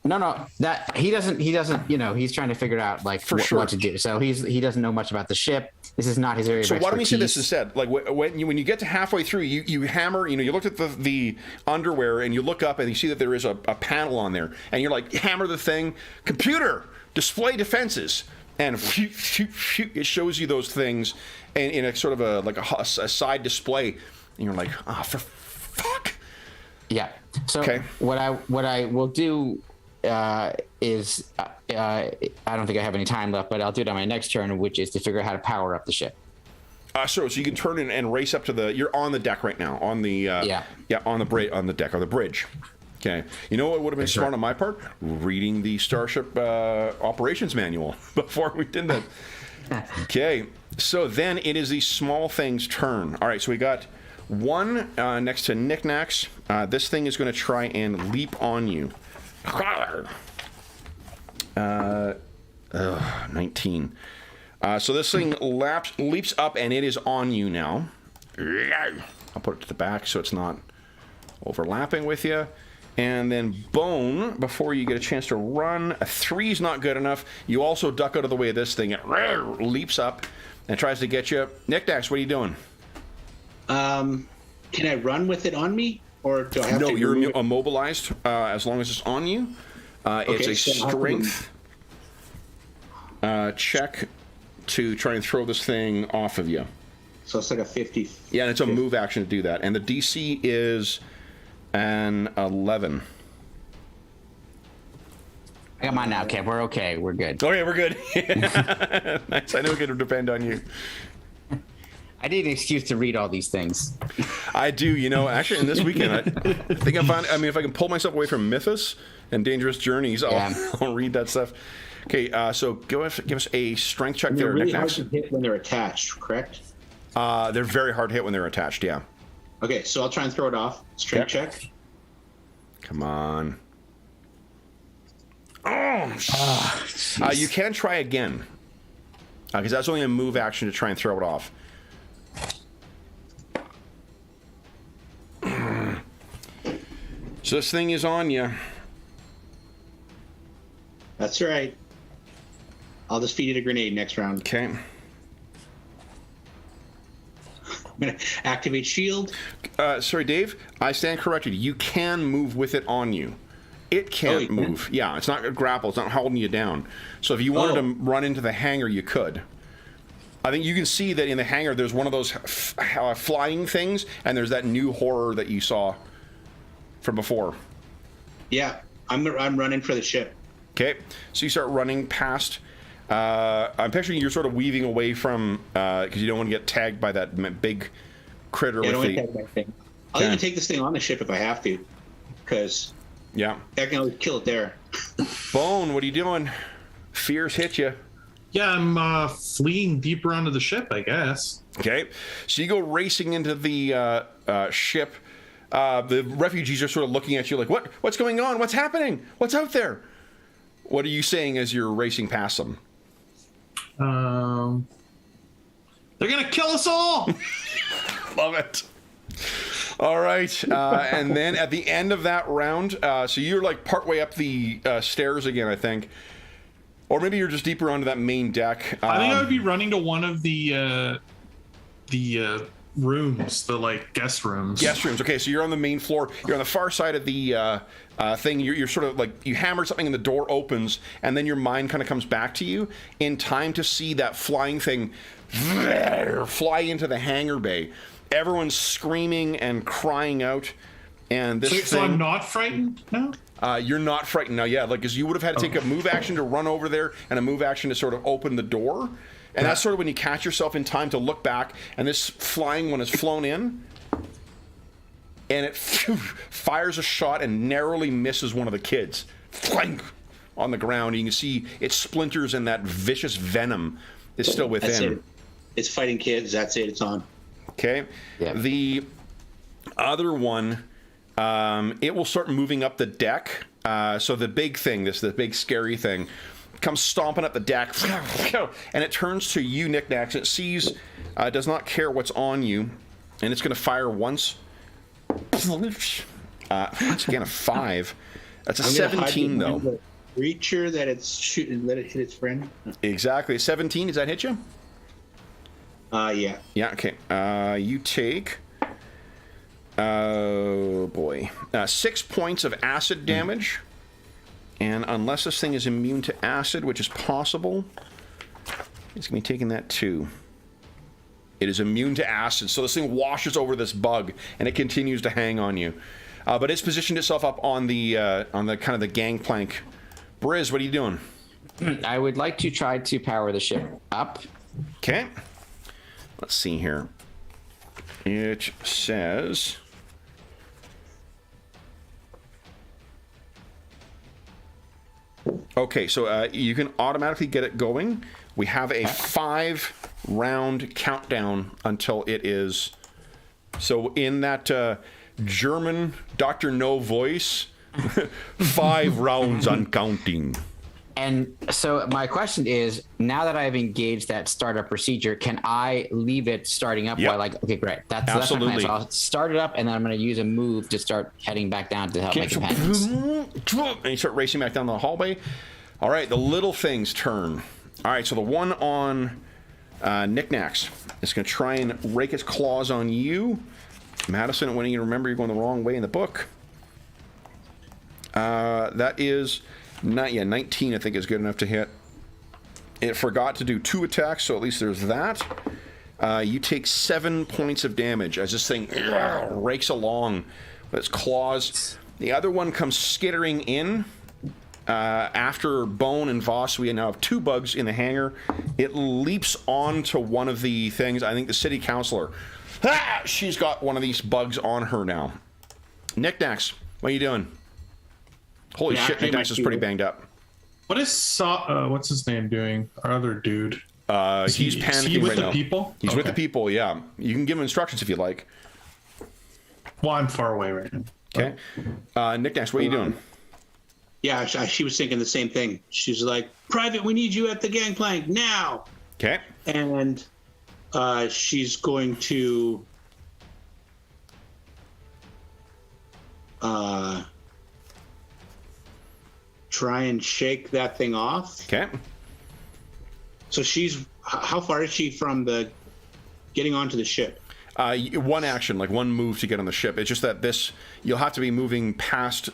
No, that he doesn't. He's trying to figure out what to do. So he doesn't know much about the ship. This is not his area. So of why don't we say this expertise. instead? Like when you get to halfway through, you hammer. You look at the underwear and you look up and you see that there is a panel on there, and you're like, hammer the thing. Computer, display defenses, and it shows you those things in a sort of a side display, and you're like, for fuck. Yeah. So okay. What I will do is I don't think I have any time left, but I'll do it on my next turn, which is to figure out how to power up the ship. So you can turn in and race up to you're on the deck right now, on the on the deck or the bridge. Okay. You know what would have been smart on my part? Reading the Starship operations manual before we did that. Okay. So then it is the small thing's turn. All right. So we got one next to Knickknacks. This thing is going to try and leap on you. 19. So this thing leaps up and it is on you now. I'll put it to the back so it's not overlapping with you. And then Bone, before you get a chance to run, a 3 is not good enough. You also duck out of the way of this thing. It leaps up and tries to get you. Knickknacks, what are you doing? Can I run with it on me? Or do I have to? No, you're immobilized as long as it's on you. It's a strength check to try and throw this thing off of you. So it's like a 50. Yeah, and it's a move action to do that. And the DC is an 11. I got mine now, Kev. We're okay. We're good. Okay, we're good. Nice. I know we can depend on you. I need an excuse to read all these things. I do, actually, in this weekend, I think if I can pull myself away from Mythos and Dangerous Journeys, I'll read that stuff. Okay, so give us a strength check there. They're really hard to hit when they're attached, correct? They're very hard to hit when they're attached, yeah. Okay, so I'll try and throw it off. Strength check. Come on. You can try again. Because that's only a move action to try and throw it off. So this thing is on you. That's right. I'll just feed it a grenade next round. Okay. I'm gonna activate shield. Sorry, Dave. I stand corrected. You can move with it on you. It can't move. Yeah, it's not a grapple. It's not holding you down. So if you wanted to run into the hangar, you could. I think you can see that in the hangar, there's one of those flying things, and there's that new horror that you saw from before. Yeah, I'm running for the ship. Okay, so you start running past. I'm picturing you're sort of weaving away from because you don't want to get tagged by that big critter. Yeah, with I don't want to tag that thing. I'll even take this thing on the ship if I have to, because I can always kill it there. Bone, what are you doing? Fears hit you. Yeah, I'm fleeing deeper onto the ship, I guess. Okay, so you go racing into the ship. The refugees are sort of looking at you like, what's going on? What's happening? What's out there? What are you saying as you're racing past them? They're gonna kill us all. Love it. All right, and then at the end of that round, so you're like partway up the stairs again, I think, or maybe you're just deeper onto that main deck. I think I would be running to one of the rooms, the like guest rooms. Guest rooms. Okay, so you're on the main floor. You're on the far side of the thing. You're sort of like you hammer something and the door opens, and then your mind kind of comes back to you in time to see that flying thing fly into the hangar bay. Everyone's screaming and crying out, and this thing. So I'm not frightened now? You're not frightened now, yeah. Like, because you would have had to take a move action to run over there and a move action to sort of open the door. And that's sort of when you catch yourself in time to look back, and this flying one has flown in, and it fires a shot and narrowly misses one of the kids. Flank on the ground. You can see it splinters, and that vicious venom is still within. That's it. It's fighting kids. That's it. It's on. Okay. Yeah. The other one, it will start moving up the deck. So the big thing, the big scary thing, comes stomping up the deck, and it turns to you, Knickknacks. It sees, does not care what's on you, and it's going to fire once. Once again, a 5. That's a 17, though. The creature that it's shooting, let it hit its friend. Exactly. 17, does that hit you? Yeah. Yeah, okay. You take, oh boy, 6 points of acid damage. And unless this thing is immune to acid, which is possible, it's going to be taking that too. It is immune to acid, so this thing washes over this bug, and it continues to hang on you. But it's positioned itself up on the kind of the gangplank. Briz, what are you doing? I would like to try to power the ship up. Okay. Let's see here. It says... Okay, so you can automatically get it going. We have a 5-round countdown until it is... So in that German Dr. No voice, 5 rounds on counting. And so my question is, now that I've engaged that startup procedure, can I leave it starting up while okay, great. That's my plan. So I'll start it up, and then I'm going to use a move to start heading back down to help my companions. And you start racing back down the hallway. All right, the little thing's turn. All right, so the one on Knickknacks is going to try and rake its claws on you. Madison, when you remember you're going the wrong way in the book. That is... 19, I think, is good enough to hit. It forgot to do 2 attacks, so at least there's that. You take 7 points of damage as this thing rakes along with its claws. The other one comes skittering in. After Bone and Voss, we now have 2 bugs in the hangar. It leaps onto one of the things. I think the city councilor. She's got one of these bugs on her now. Knickknacks, what are you doing? Holy shit, Knickknacks is pretty banged up. What is what's his name doing? Our other dude. He's panicking is he with right the now. People? He's with the people, yeah. You can give him instructions if you like. Well, I'm far away right now. Okay. Knickknacks, what are you doing? Yeah, she was thinking the same thing. She's like, Private, we need you at the gangplank now. Okay. And she's going to try and shake that thing off. Okay. So how far is she from the getting onto the ship? One action, like one move to get on the ship. It's just that you'll have to be moving past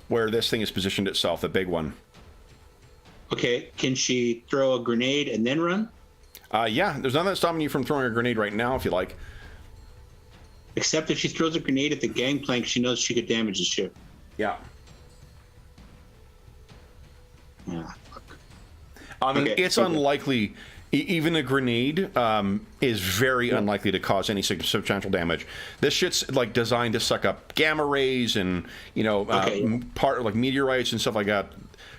where this thing is positioned itself, the big one. Okay, can she throw a grenade and then run? Yeah, there's nothing that's stopping you from throwing a grenade right now if you like. Except if she throws a grenade at the gangplank, she knows she could damage the ship. Yeah. Yeah. I mean, Okay, it's okay. unlikely. Even a grenade is very unlikely to cause any substantial damage. This shit's like designed to suck up gamma rays and part like meteorites and stuff like that.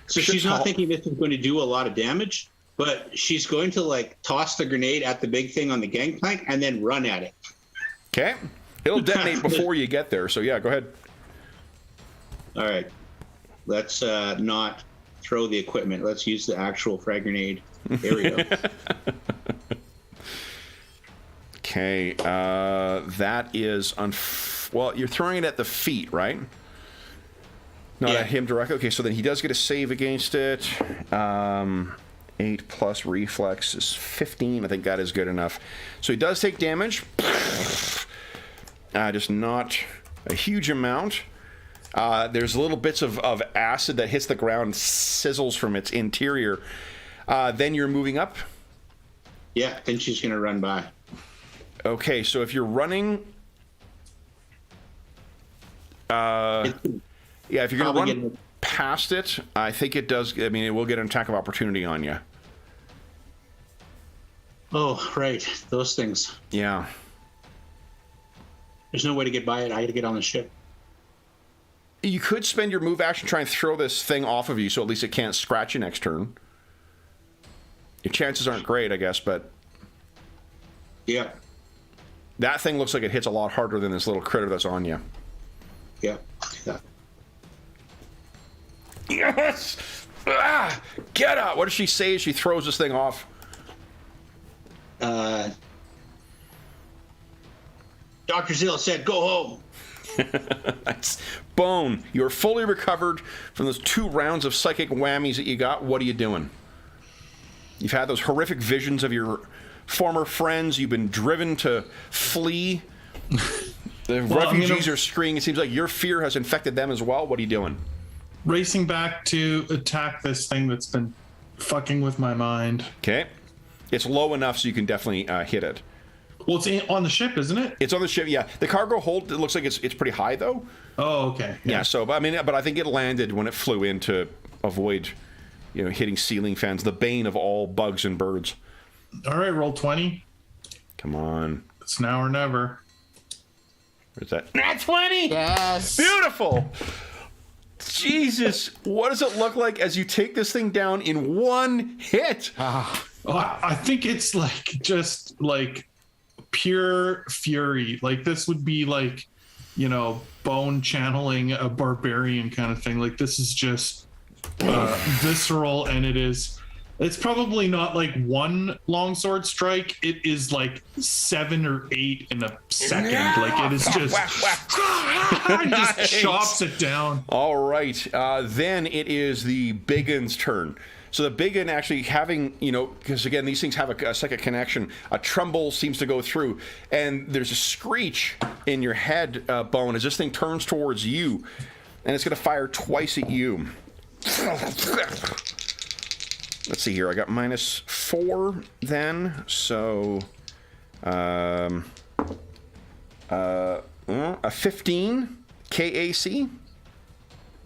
So she's not thinking this is going to do a lot of damage, but she's going to like toss the grenade at the big thing on the gangplank and then run at it. Okay, it'll detonate before you get there. So yeah, go ahead. All right, let's not throw the equipment. Let's use the actual frag grenade. There we go. Okay, that is well, you're throwing it at the feet, right? Not at him directly. Okay, so then he does get a save against it. 8 plus reflex is 15. I think that is good enough. So he does take damage. Just not a huge amount. There's little bits of acid that hits the ground, sizzles from its interior. Then you're moving up. Yeah, then she's going to run by. Okay, so if you're running... yeah, if you're going to run past it, I think it does... I mean, it will get an attack of opportunity on you. Oh, right. Those things. Yeah. There's no way to get by it. I got to get on the ship. You could spend your move action trying to throw this thing off of you so at least it can't scratch you next turn. Your chances aren't great, I guess, but... Yeah. That thing looks like it hits a lot harder than this little critter that's on you. Yeah. Yes! Ah, get up! What does she say as she throws this thing off? Dr. Zill said, go home. Bone, you're fully recovered from those 2 rounds of psychic whammies that you got. What are you doing? You've had those horrific visions of your former friends. You've been driven to flee. The refugees are screaming. It seems like your fear has infected them as well. What are you doing? Racing back to attack this thing that's been fucking with my mind. Okay. It's low enough so you can definitely hit it. Well, it's on the ship, isn't it? It's on the ship, yeah. The cargo hold, it looks like it's pretty high, though. Oh, okay. Yeah, so, but I think it landed when it flew in to avoid, hitting ceiling fans, the bane of all bugs and birds. All right, roll 20. Come on. It's now or never. Where's that? Nat 20! Yes. Beautiful! Jesus, what does it look like as you take this thing down in one hit? I think it's just pure fury. Like this would be like, Bone channeling a barbarian kind of thing. Like this is just visceral, and it's probably not like one longsword strike. It is like 7 or 8 in a second. Like it is just just chops it down. All right, then it is the big un's turn. So the big un actually having, because again, these things have a psychic connection, a tremble seems to go through, and there's a screech in your head, Bone, as this thing turns towards you, and it's going to fire twice at you. Let's see here, I got -4 then, so a 15 KAC.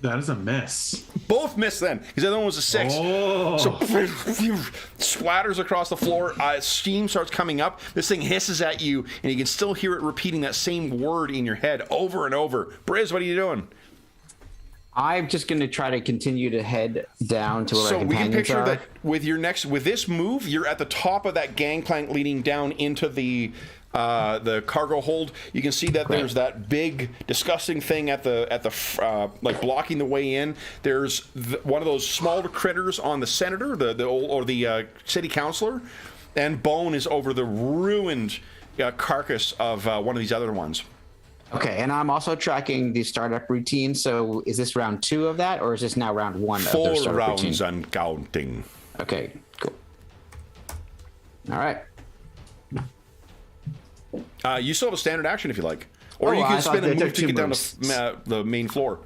That is a miss. Both miss then, because the other one was a 6. Oh. So splatters across the floor. Steam starts coming up. This thing hisses at you, and you can still hear it repeating that same word in your head over and over. Briz, what are you doing? I'm just going to try to continue to head down to where So our we can companions picture are. that with this move, you're at the top of that gangplank leading down into the the cargo hold. You can see that there's that big, disgusting thing at the like blocking the way in. There's one of those smaller critters on the senator, the city councilor, and Bone is over the ruined carcass of one of these other ones. Okay, and I'm also tracking the startup routine. So is this round 2 of that, or is this now round 1 of the 4 startup rounds routine? and counting. Okay, cool. All right. You still have a standard action if you like, or Oh, you I can thought spin they and move took to two get down moves. to the main floor.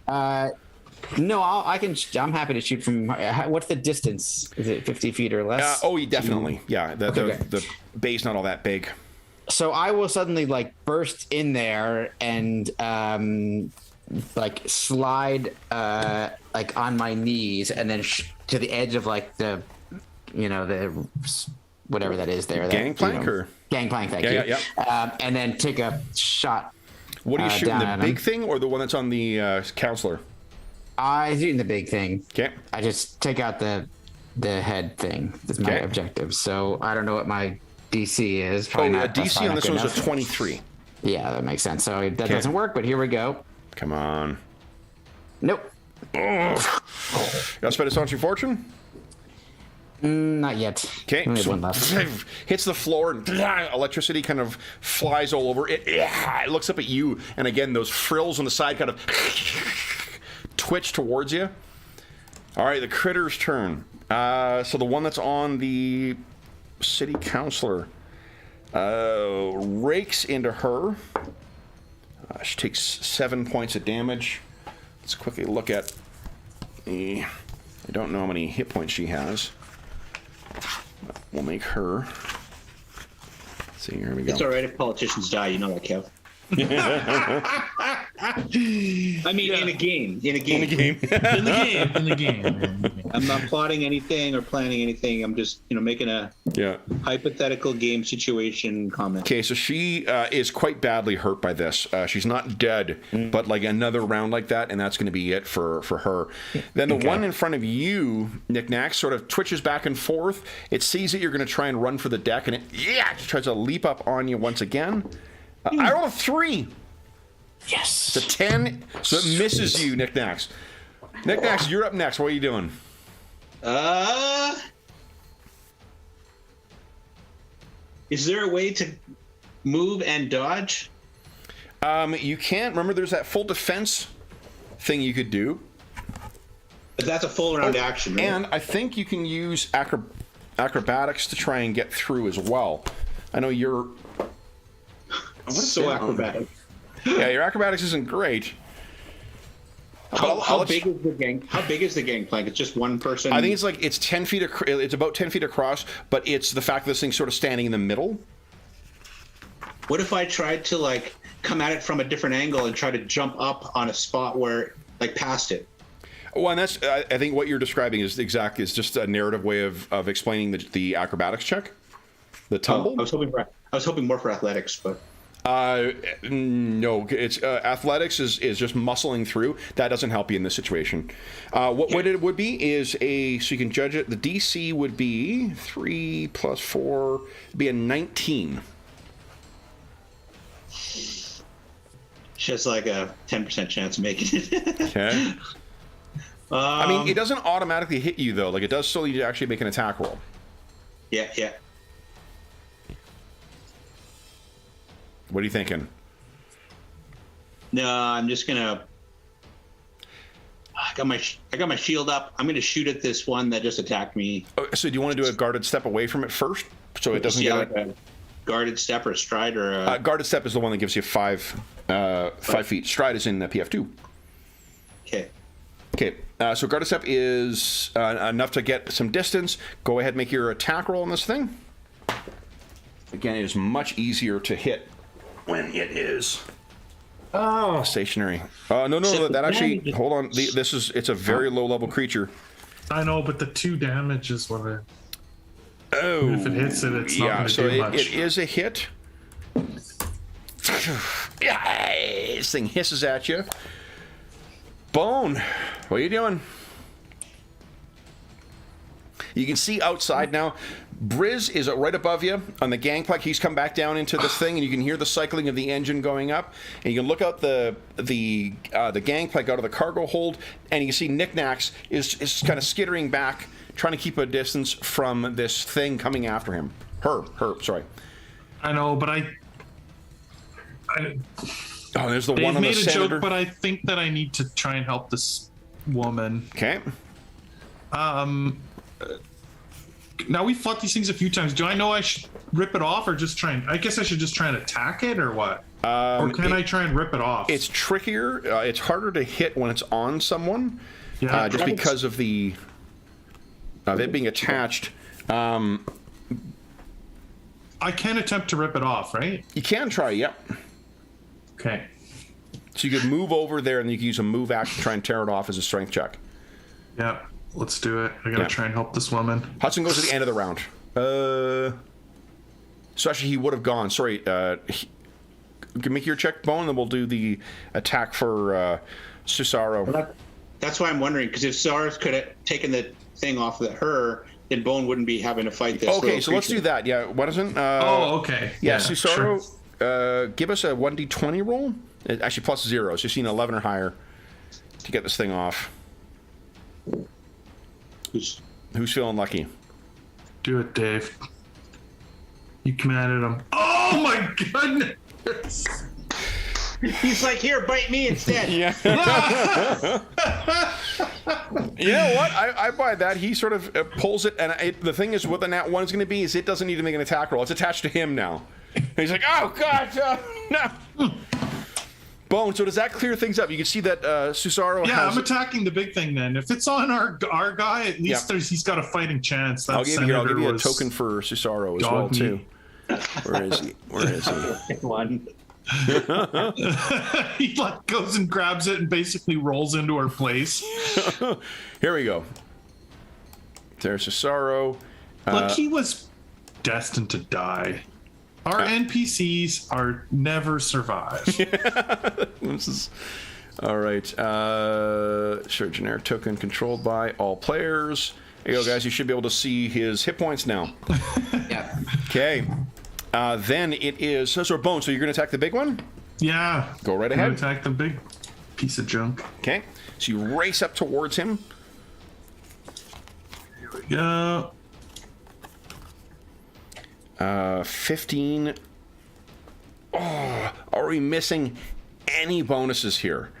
No, I'm happy to shoot from. What's the distance? Is it 50 feet or less? Definitely. Yeah, the bay's not all that big. So I will suddenly like burst in there and like slide like on my knees and then to the edge of like the whatever that is there. Gangplank or gangplank? Thank you. Yeah. And then take a shot. What are you shooting? Down The at big him. thing or the one that's on the counselor? I was shooting the big thing. Okay. I just take out the head thing. That's my Okay. objective. So I don't know what my DC is. Probably not, that's DC probably on not this good one's a enough. 23. Yeah, that makes sense. So that doesn't work, but here we go. Come on. Nope. Got to spend a Astonishing Fortune? Not yet. Okay. Only So one left. hits the floor and electricity kind of flies all over it. It looks up at you, and again, those frills on the side kind of twitch towards you. All right, the critter's turn. So the one that's on the city councilor rakes into her. She takes 7 points of damage. Let's quickly look at the... I don't know how many hit points she has. We'll make her. Let's see, here we go. It's all right if politicians die. You know that, Kev. I mean, in a game. In the game. In the game. I'm not plotting anything or planning anything. I'm just, making a Yeah. hypothetical game situation comment. Okay, so she is quite badly hurt by this. She's not dead, but like another round like that, and that's going to be it for her. Then the one in front of you, Knick-Knack, sort of twitches back and forth. It sees that you're going to try and run for the deck, and it tries to leap up on you once again. I rolled a 3. Yes. It's a 10, so it misses you, Knick-Knacks. Knick-Knacks, you're up next. What are you doing? Is there a way to move and dodge? You can't. Remember, there's that full defense thing you could do. But that's a full round action, right? And I think you can use acrobatics to try and get through as well. I know you're... so acrobatic. Yeah, your acrobatics isn't great. How big is the gang? How big is the gangplank? It's just one person. I think it's 10 feet. It's about 10 feet across, but it's the fact that this thing's sort of standing in the middle. What if I tried to come at it from a different angle and try to jump up on a spot where past it? Well, and that's I think what you're describing is just a narrative way of explaining the acrobatics check, the tumble. I was hoping more for athletics, but. No, it's athletics is just muscling through. That doesn't help you in this situation. What it would be is so you can judge it. The DC would be 3 plus 4, be a 19. She has a 10% chance of making it. Okay. I mean, it doesn't automatically hit you though. It does still need to actually make an attack roll. Yeah. What are you thinking? No, I'm just gonna. I got my shield up. I'm gonna shoot at this one that just attacked me. Oh, so do you want to do a guarded step away from it first, so it doesn't get a guarded step or a stride or a... guarded step is the one that gives you 5 feet. Stride is in the PF2. Okay. So guarded step is enough to get some distance. Go ahead, make your attack roll on this thing. Again, it is much easier to hit when it is stationary. No, that actually. Hold on. It's a very low level creature. I know, but the 2 damage is what it. Oh, if it hits it, it's not going to so do much. it is a hit. This thing hisses at you. Bone, what are you doing? You can see outside now. Briz is right above you on the gangplank. He's come back down into this thing, and you can hear the cycling of the engine going up. And you can look out the gangplank out of the cargo hold, and you see Knickknacks is kind of skittering back, trying to keep a distance from this thing coming after him. Sorry. I know, but Oh, there's the they've one on the made a senator. joke, but I think that I need to try and help this woman. Okay. Now we've fought these things a few times. Do I know I should rip it off or just try and... I guess I should just try and attack it or what? Or can I try and rip it off? It's trickier. It's harder to hit when it's on someone. Yeah. Just because of the... it being attached. I can attempt to rip it off, right? You can try, yep. Okay. So you could move over there, and you can use a move action to try and tear it off as a strength check. Yeah. Let's do it. I gotta try and help this woman. Hudson goes at the end of the round. So actually, he would have gone. Sorry. Make your check, Bone, and then we'll do the attack for Susaro. That's why I'm wondering, because if Sars could have taken the thing off of her, then Bone wouldn't be having to fight this. Okay, so let's do that. Yeah, what isn't? Okay. Yeah, Susaro, sure. give us a 1d20 roll. Actually, plus 0, so you've seen 11 or higher to get this thing off. Who's feeling lucky? Do it, Dave. You commanded him. Oh my goodness! He's like, here, bite me instead. Yeah. You know what? I buy that. He sort of pulls it, and the thing is, what the nat 1 is going to be is it doesn't need to make an attack roll. It's attached to him now. And he's like, oh god, no. Bone. So does that clear things up? You can see that Susaro has... I'm attacking the big thing then. If it's on our guy, at least he's got a fighting chance. That I'll give you a token for Susaro as well, too. Where is he? One. He like goes and grabs it and basically rolls into her place. Here we go. There's Susaro. Look, he was destined to die. Our NPCs are never survive. This is all right. Sure, generic token controlled by all players. There you go, guys. You should be able to see his hit points now. Yeah. Okay. Then it is Bone. So you're going to attack the big one? Yeah. Go right ahead. Attack the big piece of junk. Okay. So you race up towards him. Here we go. 15. Oh, are we missing any bonuses here?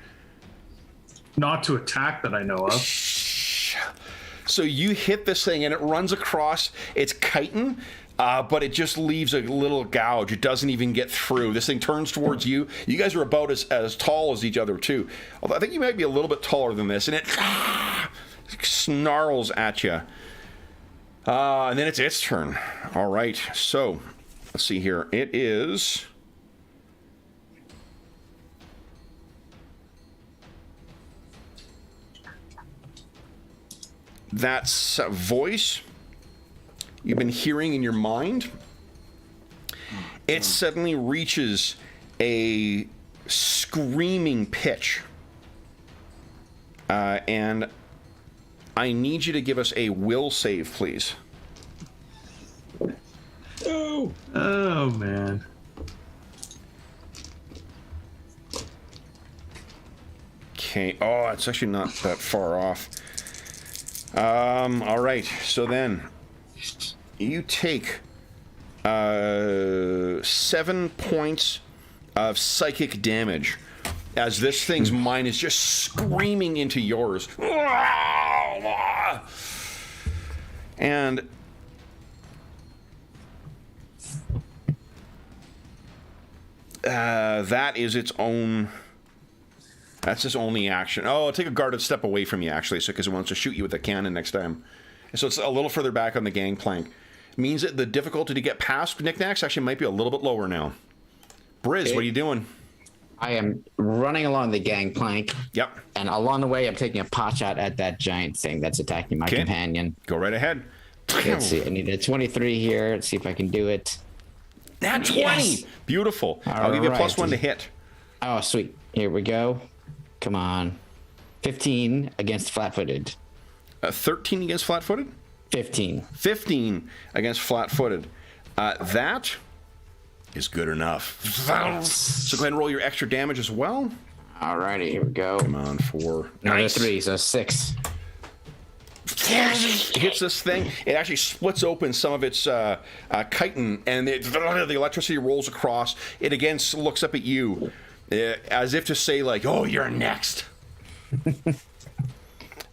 Not to attack that I know of. So you hit this thing and it runs across. It's chitin, but it just leaves a little gouge. It doesn't even get through. This thing turns towards you. You guys are about as tall as each other, too. Although I think you might be a little bit taller than this. And it snarls at you. And then it's its turn. All right. So let's see here. It is... That's a voice you've been hearing in your mind. It suddenly reaches a screaming pitch. And I need you to give us a will save, please. Oh, man. Okay. Oh, it's actually not that far off. All right. So then you take 7 points of psychic damage as this thing's mind is just screaming into yours. And that is its own... That's his only action. Oh, it'll take a guarded step away from you, actually, because it wants to shoot you with a cannon next time. So it's a little further back on the gangplank. Means that the difficulty to get past Knickknacks actually might be a little bit lower now. Briz, Okay. what are you doing? I am running along the gangplank. Yep. And along the way, I'm taking a pot shot at that giant thing that's attacking my companion. Go right ahead. Let's see. I need a 23 here. Let's see if I can do it. Nat 20! Yes. Beautiful. I'll give you a Alright. +1 to hit. Oh, sweet. Here we go. Come on. 15 against flat-footed. 13 against flat-footed? 15. 15 against flat-footed. That is good enough. So go ahead and roll your extra damage as well. Alrighty, here we go. Come on, 4. Another 3, so 6. It hits this thing. It actually splits open some of its chitin, and the electricity rolls across. It again looks up at you, as if to say, like, "Oh, you're next."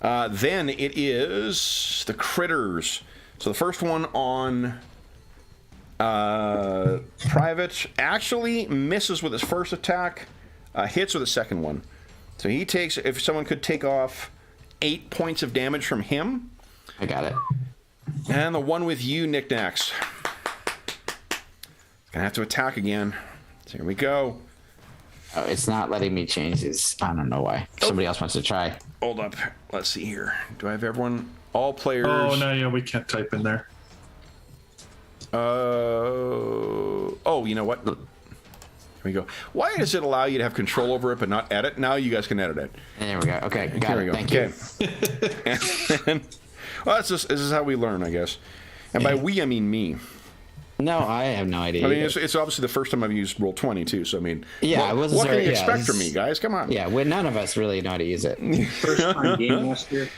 Then it is the critters. So the first one on Private actually misses with his first attack, hits with the second one. So he takes, if someone could take off 8 points of damage from him. I got it. And the one with you, Knickknacks. Gonna have to attack again. So here we go. Oh, it's not letting me change this. I don't know why. Somebody else wants to try. Hold up. Let's see here. Do I have everyone? All players. Oh, no, yeah, we can't type in there. Oh, you know what? Here we go. Why does it allow you to have control over it but not edit? Now you guys can edit it. There we go. Okay, got Here it. we go. Thank you. Well, this is how we learn, I guess. And by we, I mean me. No, I have no idea. I mean, it's obviously the first time I've used Roll20 too. So I mean, Yeah, I wasn't what can sure- you yeah, expect this- from me, guys? Come on. Yeah, none of us really know how to use it. First time game master.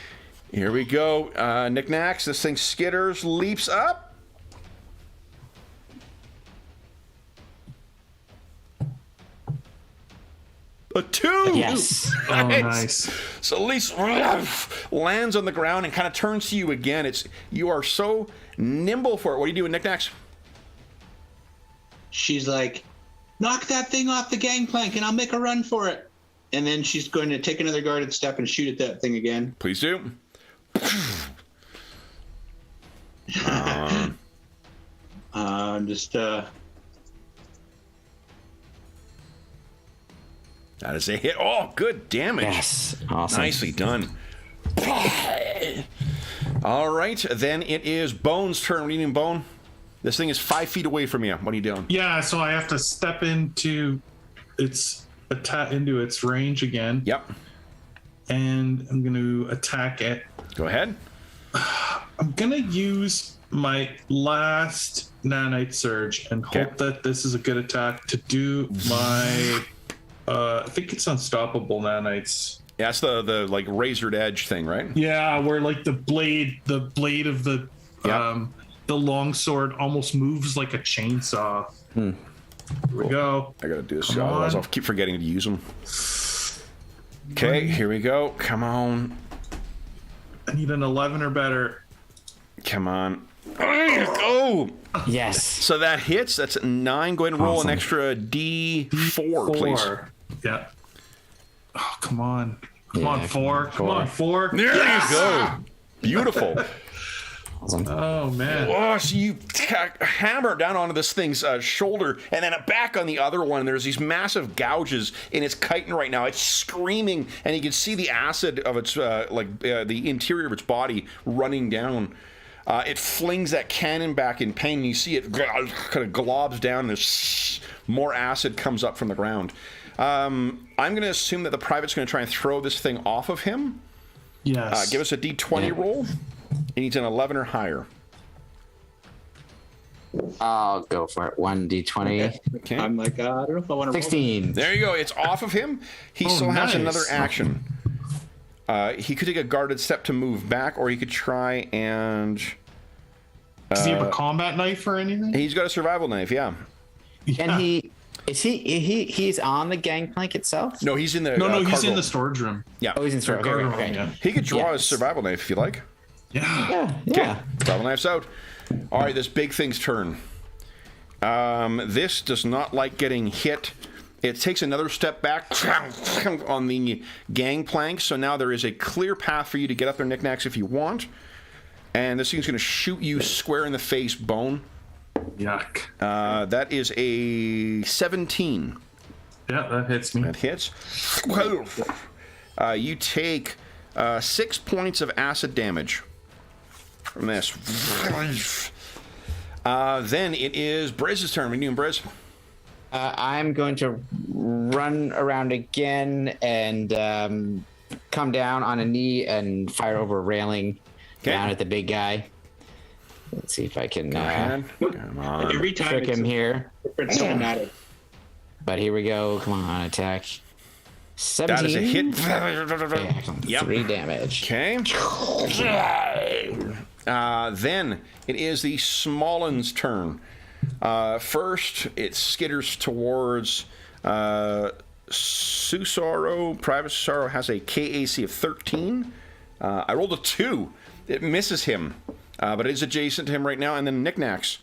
Here we go. Knickknacks. This thing skitters, leaps up. A 2. Yes. Oh, nice. So at least lands on the ground and kind of turns to you again. You are so nimble for it. What are you doing, Knickknacks? She's like, knock that thing off the gangplank and I'll make a run for it. And then she's going to take another guarded step and shoot at that thing again. Please do. That is a hit. Oh, good damage. Yes. Awesome. Nicely done. All right, then it is Bone's turn. What are you doing, Bone? This thing is 5 feet away from you. What are you doing? Yeah, so I have to step into its range again. Yep. And I'm going to attack it. Go ahead. I'm going to use my last nanite surge and hope that this is a good attack to do my I think it's unstoppable nanites. Yeah, that's the like razored edge thing, right? Yeah, where like the blade of the longsword almost moves like a chainsaw. Here we go. I gotta do this, Come otherwise on. I'll keep forgetting to use them. Okay, here we go. Come on. I need an 11 or better. Come on. Oh! Yes. So that hits. That's 9. Go ahead and roll Awesome. an extra D4, please. Yeah. Oh, come on. Come Yeah, on, 4. Come four. on, 4. There you go. Beautiful. Awesome. Oh, man. Oh, so you hammer down onto this thing's shoulder, and then back on the other one. There's these massive gouges in its chitin right now. It's screaming, and you can see the acid of its the interior of its body running down. It flings that cannon back in pain, and you see it kind of globs down, and there's more acid comes up from the ground. I'm going to assume that the private's going to try and throw this thing off of him. Yes. Give us a D20 roll. He needs an 11 or higher. I'll go for it. 1d20. Okay. I'm like, I don't know if I want to 16. There you go. It's off of him. He still has nice. another action. He could take a guarded step to move back, or he could try and... Does he have a combat knife or anything? He's got a survival knife, yeah. And he's on the gangplank itself? No, he's in the No, he's cargo. in the storage room. Yeah. Oh, he's in storage. Cargo Okay, room, okay. yeah. He could draw his Yes. survival knife if you like. Yeah. Yeah. Survival knife's out. All right, this big thing's turn. This does not like getting hit. It takes another step back on the gangplank, so now there is a clear path for you to get up there, Knickknacks, if you want. And this thing's going to shoot you square in the face, Bone. Yuck. That is a 17. Yeah, that hits me. That hits. You take 6 points of acid damage from this. Then it is Brizz's turn. What are you doing, Briz? I'm going to run around again and come down on a knee and fire over a railing down at the big guy. Let's see if I can Come on. Every time trick him here. it's cinematic. But here we go. Come on, attack. 17. That is a hit. Okay, excellent. Yep. 3 damage. Okay. Then it is the Smollen's turn. First, it skitters towards Susaro. Private Susaro has a KAC of 13. I rolled a 2. It misses him, but it is adjacent to him right now. And then Knickknacks.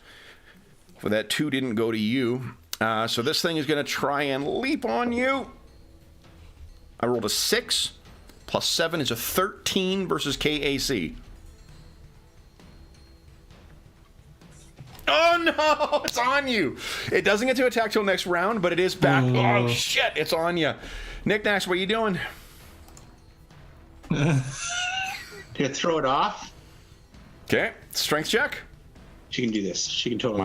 For that 2 didn't go to you. So this thing is going to try and leap on you. I rolled a 6. Plus 7 is a 13 versus KAC. Oh no, it's on you. It doesn't get to attack till next round, but it is back. Oh shit, it's on you. Knickknacks, what are you doing? Gonna throw it off. Okay, strength check. She can do this. She can totally.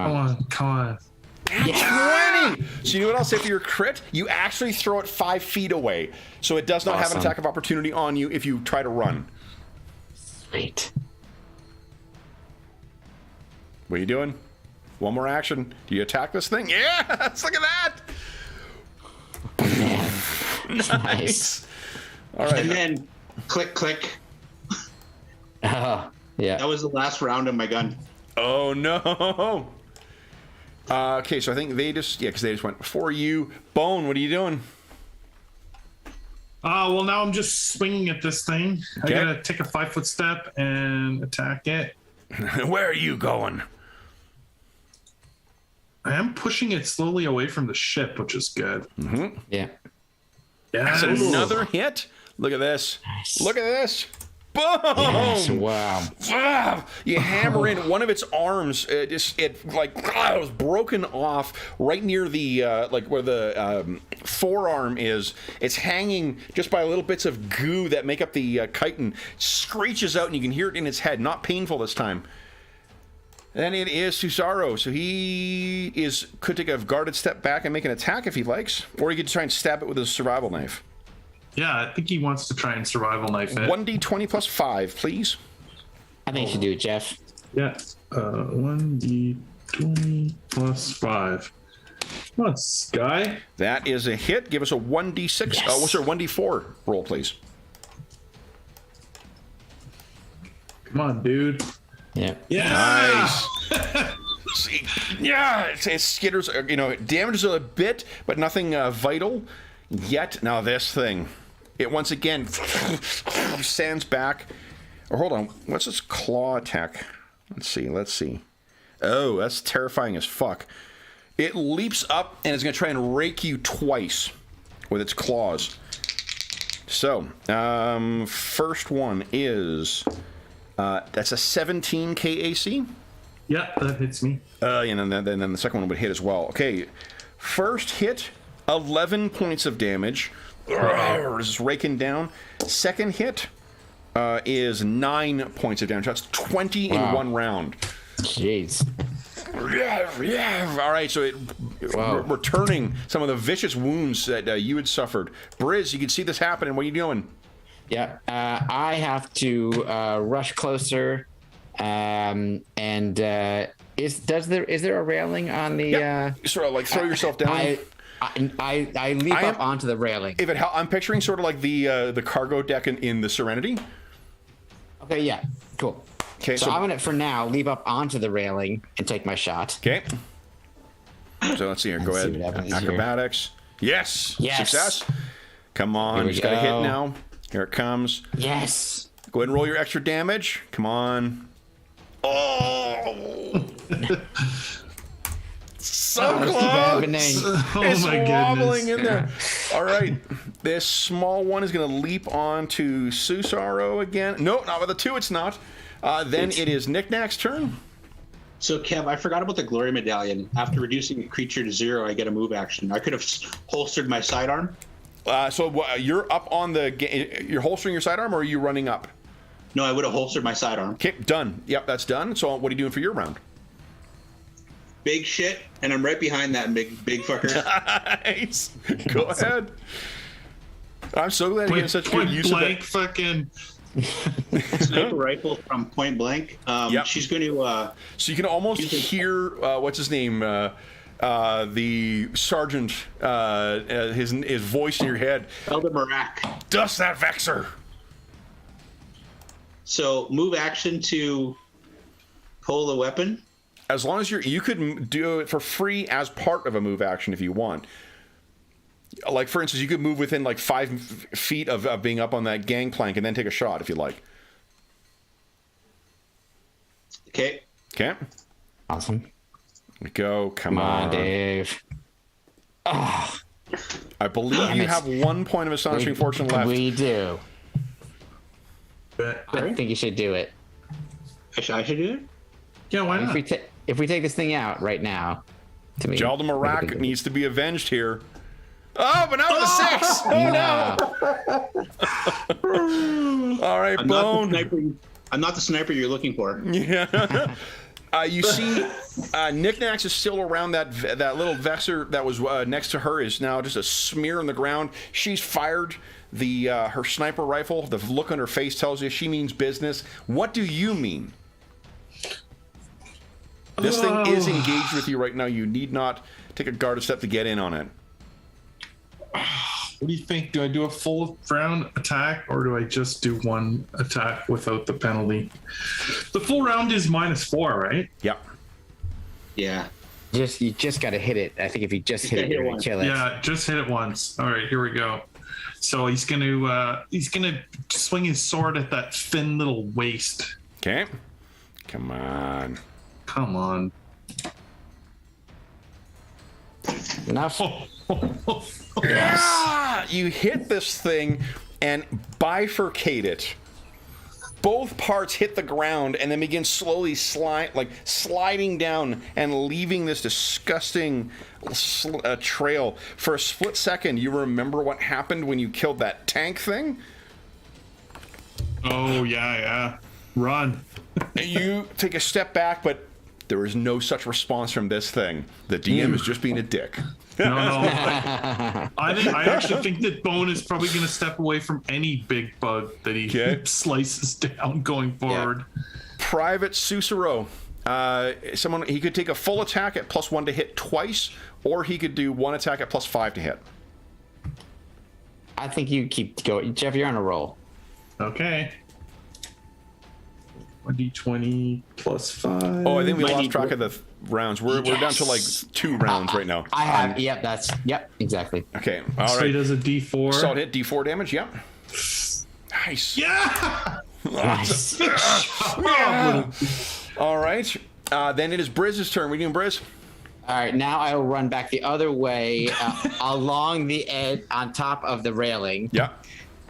Come on. 20! So you know what I'll say for your crit? You actually throw it 5 feet away. So it does not have an attack of opportunity on you if you try to run. Sweet. What are you doing? One more action. Do you attack this thing? Yes! Look at that! Nice. All right. And then click, click. Oh, yeah. That was the last round of my gun. Oh no! Okay, so I think they just because they just went before you. Bone, what are you doing? Well, now I'm just swinging at this thing. Okay. I gotta take a 5-foot step and attack it. Where are you going? I am pushing it slowly away from the ship, which is good. Yeah. That's Yes. another hit. Look at this. Nice. Look at this. Boom! Yes, wow. Ah! You hammer in one of its arms. It was broken off right near the like where the forearm is. It's hanging just by little bits of goo that make up the chitin. Screeches out, and you can hear it in its head. Not painful this time. Then it is Susaro. So he could take a guarded step back and make an attack if he likes, or he could try and stab it with his survival knife. Yeah, I think he wants to try and survival knife it. 1d20 plus 5, please. I think you should do it, Jeff. Yeah. 1d20 plus 5. Come on, Sky. That is a hit. Give us a 1d6. Yes. What's our 1d4 roll, please? Come on, dude. Yeah. Yeah. Nice. See, yeah, it skitters. It damages a bit, but nothing vital yet. Now this thing, it once again stands back. Or hold on, what's this claw attack? Let's see. Oh, that's terrifying as fuck. It leaps up and is going to try and rake you twice with its claws. So, first one is that's a 17 KAC. Yeah, that hits me. And then the second one would hit as well. Okay, first hit, 11 points of damage. Just raking down. Second hit is 9 points of damage. That's 20 in one round. Jeez. All right, so returning some of the vicious wounds that you had suffered. Briz, you can see this happening. What are you doing? Yeah. I have to rush closer. Is there a railing on the? Sort of like throw yourself down. I leap up onto the railing. If I'm picturing sort of like the cargo deck in the Serenity. Okay. Yeah. Cool. Okay, So I'm gonna, for now, leap up onto the railing and take my shot. Okay. So let's see here. Go Let's see ahead. what happens here. Acrobatics. Yes. Yes. Success. Come on. Here we Just got to hit go. now. Here it comes. Yes. Go ahead and roll your extra damage. Come on. Oh. So What's close. happening? It's my wobbling goodness. in there. All right. This small one is going to leap onto Susaro again. No, not with a 2. It's not. Then it is Knickknack's turn. So, Kev, I forgot about the glory medallion. After reducing a creature to 0, I get a move action. I could have holstered my sidearm. You're up on you're holstering your sidearm, or are you running up? No, I would have holstered my sidearm. Okay, done. Yep, that's done. So what are you doing for your round? Big shit, and I'm right behind that big fucker. Nice. Go ahead. I'm so glad you had such good use of blank that. fucking Sniper rifle from point blank. Yep. She's going to. So you can almost hear what's his name, the sergeant, his voice in your head. Elder Marak. Dust that Vexer. So move action to pull the weapon. As long as you could do it for free as part of a move action if you want. Like, for instance, you could move within like 5 feet of being up on that gangplank and then take a shot if you like. Okay. Okay. Awesome. Go. Come on, Dave. Oh, I believe you have 1 point of astonishing fortune left. We do. But, I think you should do it. I should do it? yeah, why If not? we take this thing out right now, to me, Jalda Marak needs to be avenged here. Oh, but not with a 6. Oh, no. All right, Bone. I'm not the sniper you're looking for. Yeah. You see, Knickknacks is still around that little Vexer that was next to her is now just a smear on the ground. She's fired her sniper rifle. The look on her face tells you she means business. What do you mean? This thing is engaged with you right now. You need not take a guarded step to get in on it. What do you think? Do I do a full round attack or do I just do one attack without the penalty? The full round is -4, right? Yep. Yeah. you just got to hit it. I think if you just hit it, you're gonna kill it. Yeah, just hit it once. All right, here we go. So he's gonna swing his sword at that thin little waist. Okay. Come on. Come on. Enough. Yes. Ah, you hit this thing and bifurcate it. Both parts hit the ground and then begin slowly sliding down and leaving this disgusting trail. For a split second, you remember what happened when you killed that tank thing? Oh yeah. Run. You take a step back, but there is no such response from this thing. The DM is just being a dick. No. I actually think that Bone is probably going to step away from any big bug that he slices down going forward. Yeah. Private Susuro. He could take a full attack at +1 to hit twice, or he could do 1 attack at +5 to hit. I think you keep going. Jeff, you're on a roll. Okay. 1d20 +5. Oh, I think we lost track of the rounds. We're down to like 2 rounds right now. I have. Yep, exactly. Okay. All So right. he does a d4. Solid hit, D4 damage. Yep. Nice. Yeah. Nice. Yeah. All right. Then it is Brizz's turn. What are you doing, Briz? All right, now I will run back the other way along the edge on top of the railing. Yeah.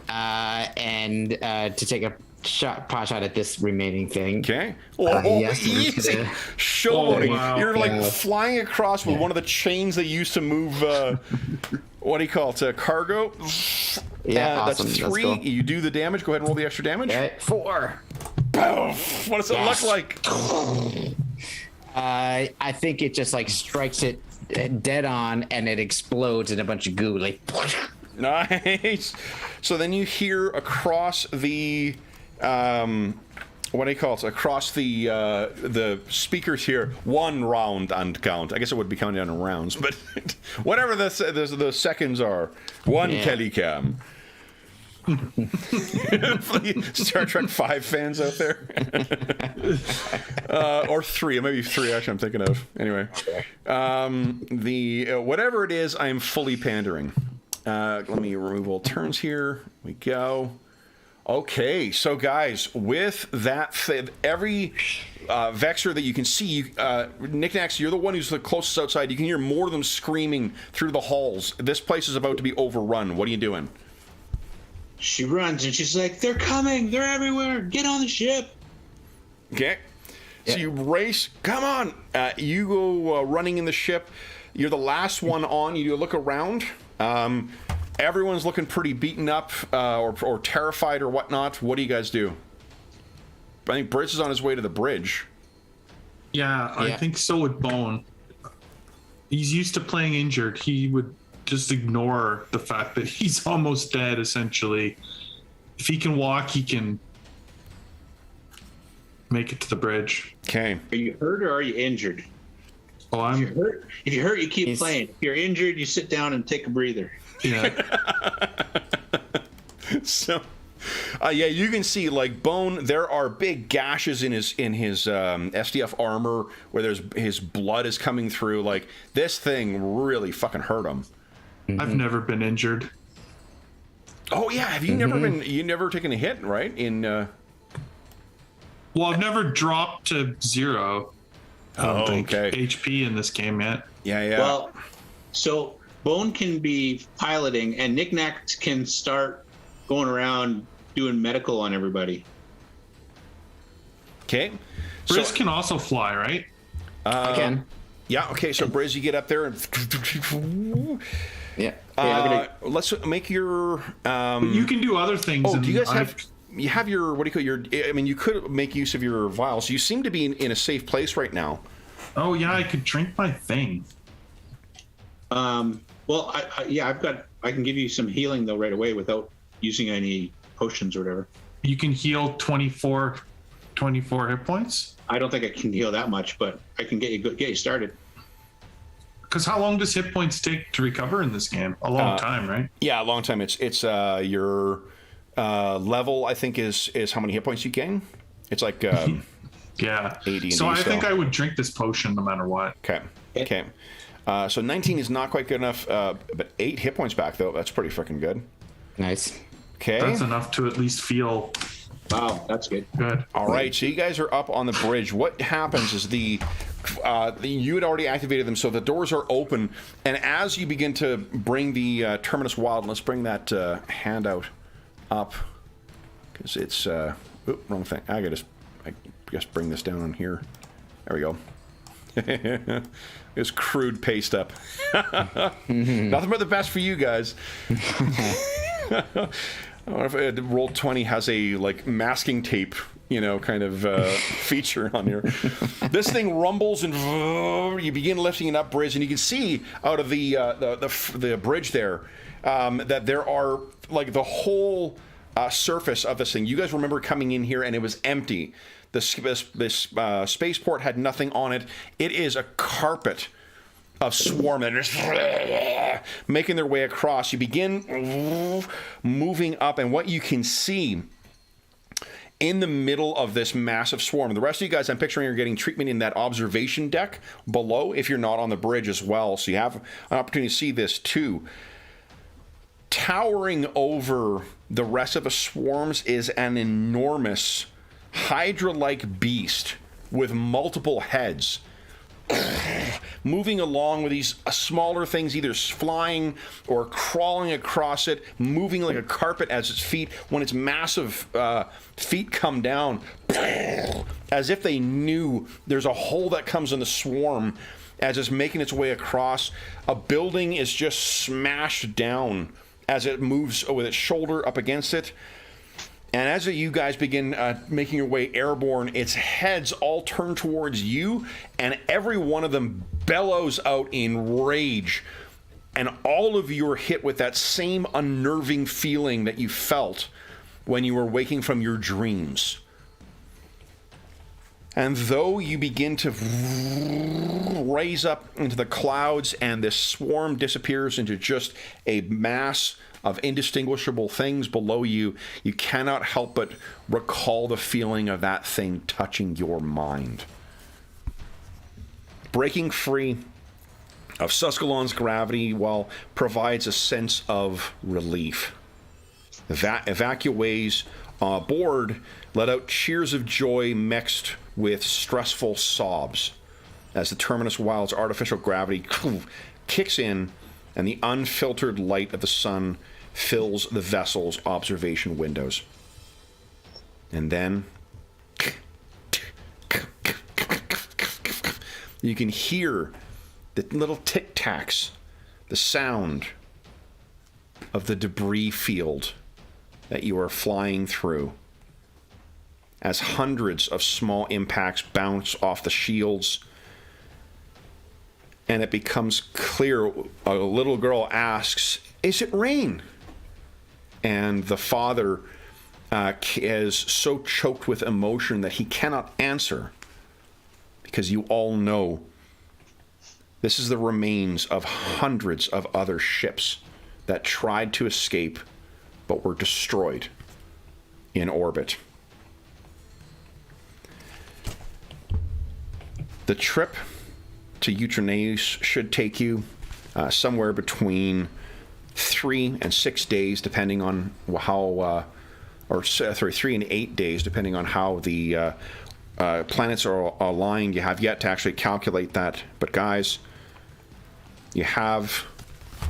And to take a pot shot at this remaining thing. Okay. Yes, Easy. Shouldering. Oh, wow. You're like flying across with one of the chains they used to move. What do you call it? Cargo. Yeah, awesome. That's 3. Let's go. You do the damage. Go ahead and roll the extra damage. Okay, 4. What does it look like? I think it just like strikes it dead on, and it explodes in a bunch of goo. Like, Nice. So then you hear across the what do you call it? Across the speakers here, 1 round and count. I guess it would be counting down in rounds, but whatever the seconds are. 1 Telecam. Star Trek 5 fans out there, or 3, maybe 3 actually. I'm thinking of anyway. Whatever it is, I am fully pandering. Let me remove all turns here. We go. Okay, so guys, with that, every Vexer that you can see, Knickknacks, you're the one who's the closest outside. You can hear more of them screaming through the halls. This place is about to be overrun. What are you doing? She runs and she's like, "They're coming! They're everywhere! Get on the ship!" Okay. So you race. Come on. You go running in the ship. You're the last one on. You look around. Everyone's looking pretty beaten up or terrified or whatnot. What do you guys do? I think Briz is on his way to the bridge. Yeah, I think so with Bone. He's used to playing injured. He would just ignore the fact that he's almost dead, essentially. If he can walk, he can make it to the bridge. Okay. Are you hurt or are you injured? Oh, If I'm you're hurt, you keep playing. If you're injured, you sit down and take a breather. yeah. So, yeah, you can see like Bone. There are big gashes in his SDF armor where his blood is coming through. Like this thing really fucking hurt him. I've never been injured. Oh yeah, have you never taken a hit, right? Well, I've never dropped to 0. I don't think HP in this game yet. Yeah. Well, so Bone can be piloting, and Knickknack can start going around doing medical on everybody. Okay. Briz can also fly, right? I can. Yeah. Okay. So Briz, you get up there and. Yeah. Let's make your. You can do other things. Oh, do you guys have? You have your, what do you call your? I mean, you could make use of your vials. You seem to be in a safe place right now. Oh yeah, I could drink my thing. Well, I can give you some healing though right away without using any potions or whatever. You can heal 24 hit points. I don't think I can heal that much, but I can get you started. Because how long does hit points take to recover in this game? A long time, right? Yeah, a long time. It's your level, I think, is how many hit points you gain. It's like yeah. AD&D so I style. think I would drink this potion no matter what. Okay. So 19 is not quite good enough, but 8 hit points back though. That's pretty freaking good. Nice. Okay. That's enough to at least feel Wow, that's good. good. All right, so you guys are up on the bridge. What happens is you had already activated them, so the doors are open. And as you begin to bring the Terminus Wild, let's bring that handout up because it's wrong thing. I guess bring this down on here. There we go. It's crude paste up. Nothing but the best for you guys. I wonder if Roll20 has a like masking tape, kind of feature on here. This thing rumbles and you begin lifting it up, Briz, and you can see out of the bridge there that there are like the whole surface of this thing. You guys remember coming in here and it was empty. This spaceport had nothing on it. It is a carpet of swarm that are just making their way across. You begin moving up, and what you can see in the middle of this massive swarm, the rest of you guys I'm picturing are getting treatment in that observation deck below if you're not on the bridge as well, so you have an opportunity to see this too. Towering over the rest of the swarms is an enormous Hydra-like beast with multiple heads, moving along with these smaller things, either flying or crawling across it, moving like a carpet as its feet, when its massive feet come down, as if they knew there's a hole that comes in the swarm as it's making its way across. A building is just smashed down as it moves with its shoulder up against it. And as you guys begin making your way airborne, its heads all turn towards you, and every one of them bellows out in rage. And all of you are hit with that same unnerving feeling that you felt when you were waking from your dreams. And though you begin to raise up into the clouds and this swarm disappears into just a mass of indistinguishable things below you, you cannot help but recall the feeling of that thing touching your mind. Breaking free of Suskalon's gravity, provides a sense of relief. Evacuees aboard let out cheers of joy mixed with stressful sobs as the Terminus Wild's artificial gravity kicks in and the unfiltered light of the sun fills the vessel's observation windows. And then you can hear the little tic-tacs, the sound of the debris field that you are flying through as hundreds of small impacts bounce off the shields. And it becomes clear, a little girl asks, "Is it rain?" And the father is so choked with emotion that he cannot answer, because you all know this is the remains of hundreds of other ships that tried to escape but were destroyed in orbit. The trip to Utraneus should take you somewhere between 3 and 6 days, depending on how, 3 and 8 days, depending on how the planets are aligned. You have yet to actually calculate that. But guys, you have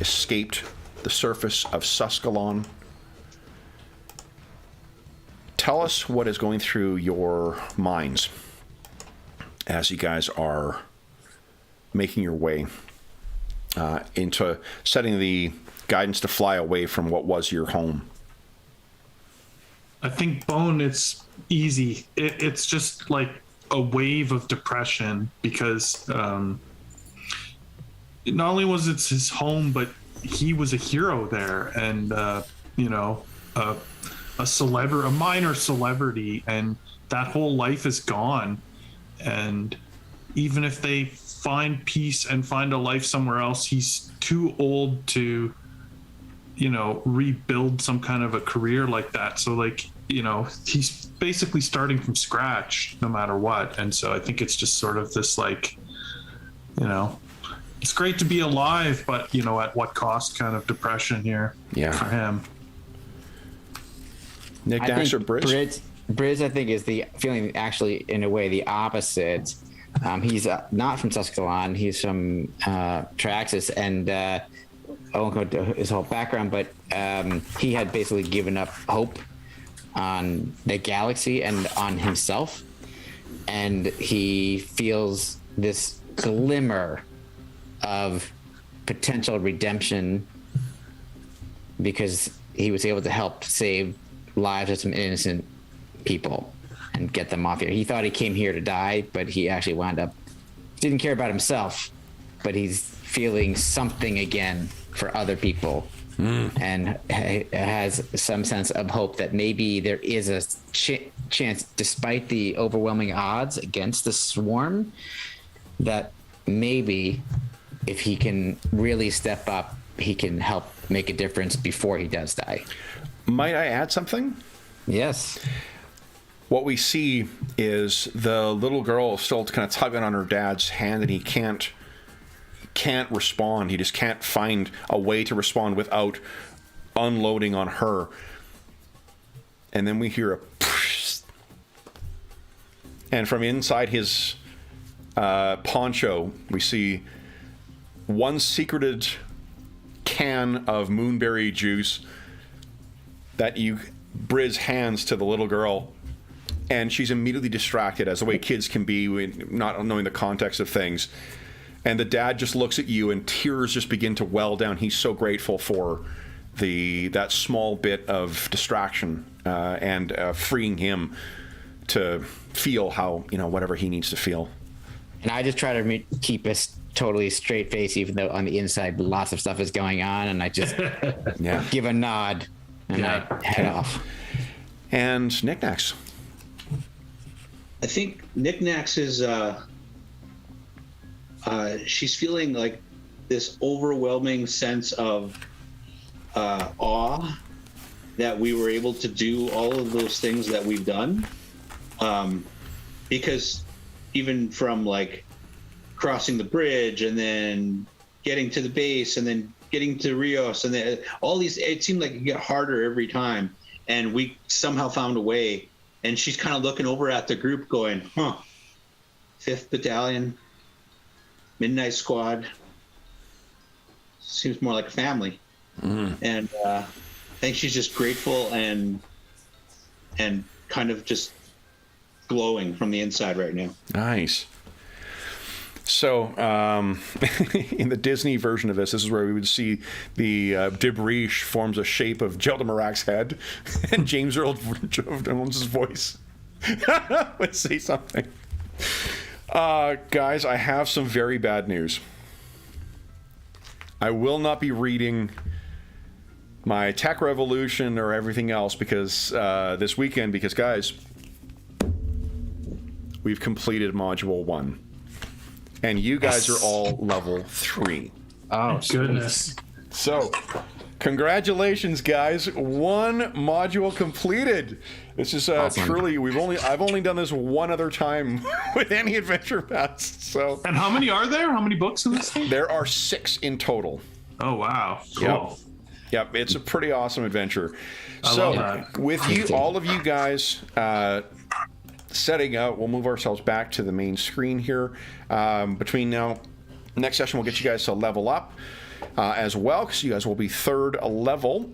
escaped the surface of Suskalon. Tell us what is going through your minds as you guys are making your way into setting the guidance to fly away from what was your home. I think Bone, it's easy. It's just like a wave of depression because not only was it his home, but he was a hero there, and a minor celebrity, and that whole life is gone. And even if they find peace and find a life somewhere else, he's too old to rebuild some kind of a career like that. So he's basically starting from scratch no matter what. And so I think it's just sort of this it's great to be alive, but at what cost kind of depression here for him. Nick Dax or Briz? Briz, I think, is the feeling actually in a way the opposite. He's not from Suskalon. He's from Traxxas, and I won't go into his whole background, but he had basically given up hope on the galaxy and on himself, and he feels this glimmer of potential redemption because he was able to help save lives of some innocent people and get them off here. He thought he came here to die, but he actually wound up didn't care about himself, but he's feeling something again for other people, and has some sense of hope that maybe there is a chance, despite the overwhelming odds against the swarm, that maybe if he can really step up, he can help make a difference before he does die. Might I add something? Yes. What we see is the little girl still kind of tugging on her dad's hand, and he can't respond. He just can't find a way to respond without unloading on her. And then we hear a and from inside his poncho, we see one secreted can of moonberry juice that Briz hands to the little girl, and she's immediately distracted, as the way kids can be, not knowing the context of things. And the dad just looks at you, and tears just begin to well down. He's so grateful for that small bit of distraction and freeing him to feel how, whatever he needs to feel. And I just try to keep a totally straight face, even though on the inside lots of stuff is going on, and I just give a nod and I head off. And Knickknacks. I think Knickknacks is she's feeling like this overwhelming sense of awe that we were able to do all of those things that we've done, because even from crossing the bridge and then getting to the base and then getting to Rios and then all these, it seemed like it get harder every time, and we somehow found a way. And she's kind of looking over at the group going, 5th Battalion, Midnight Squad, seems more like a family. And I think she's just grateful and kind of just glowing from the inside right now. Nice. So, in the Disney version of this is where we would see the debris forms a shape of Jeldamarac's head, and James Earl Jones' voice would say something. Guys, I have some very bad news. I will not be reading my tech revolution or everything else because this weekend, because guys, we've completed module 1, and you guys are all level 3. Oh, Goodness. So, congratulations, guys! 1 module completed. This is Awesome. truly. I've only done this one other time with any adventure paths. So, And how many are there? How many books in this thing? there are 6 in total. Oh, wow. Cool. Yep, it's a pretty awesome adventure. I So, love that. with you, all of you guys setting out, we'll move ourselves back to the main screen here. Between now, next session, we'll get you guys to level up as well, because you guys will be 3rd level.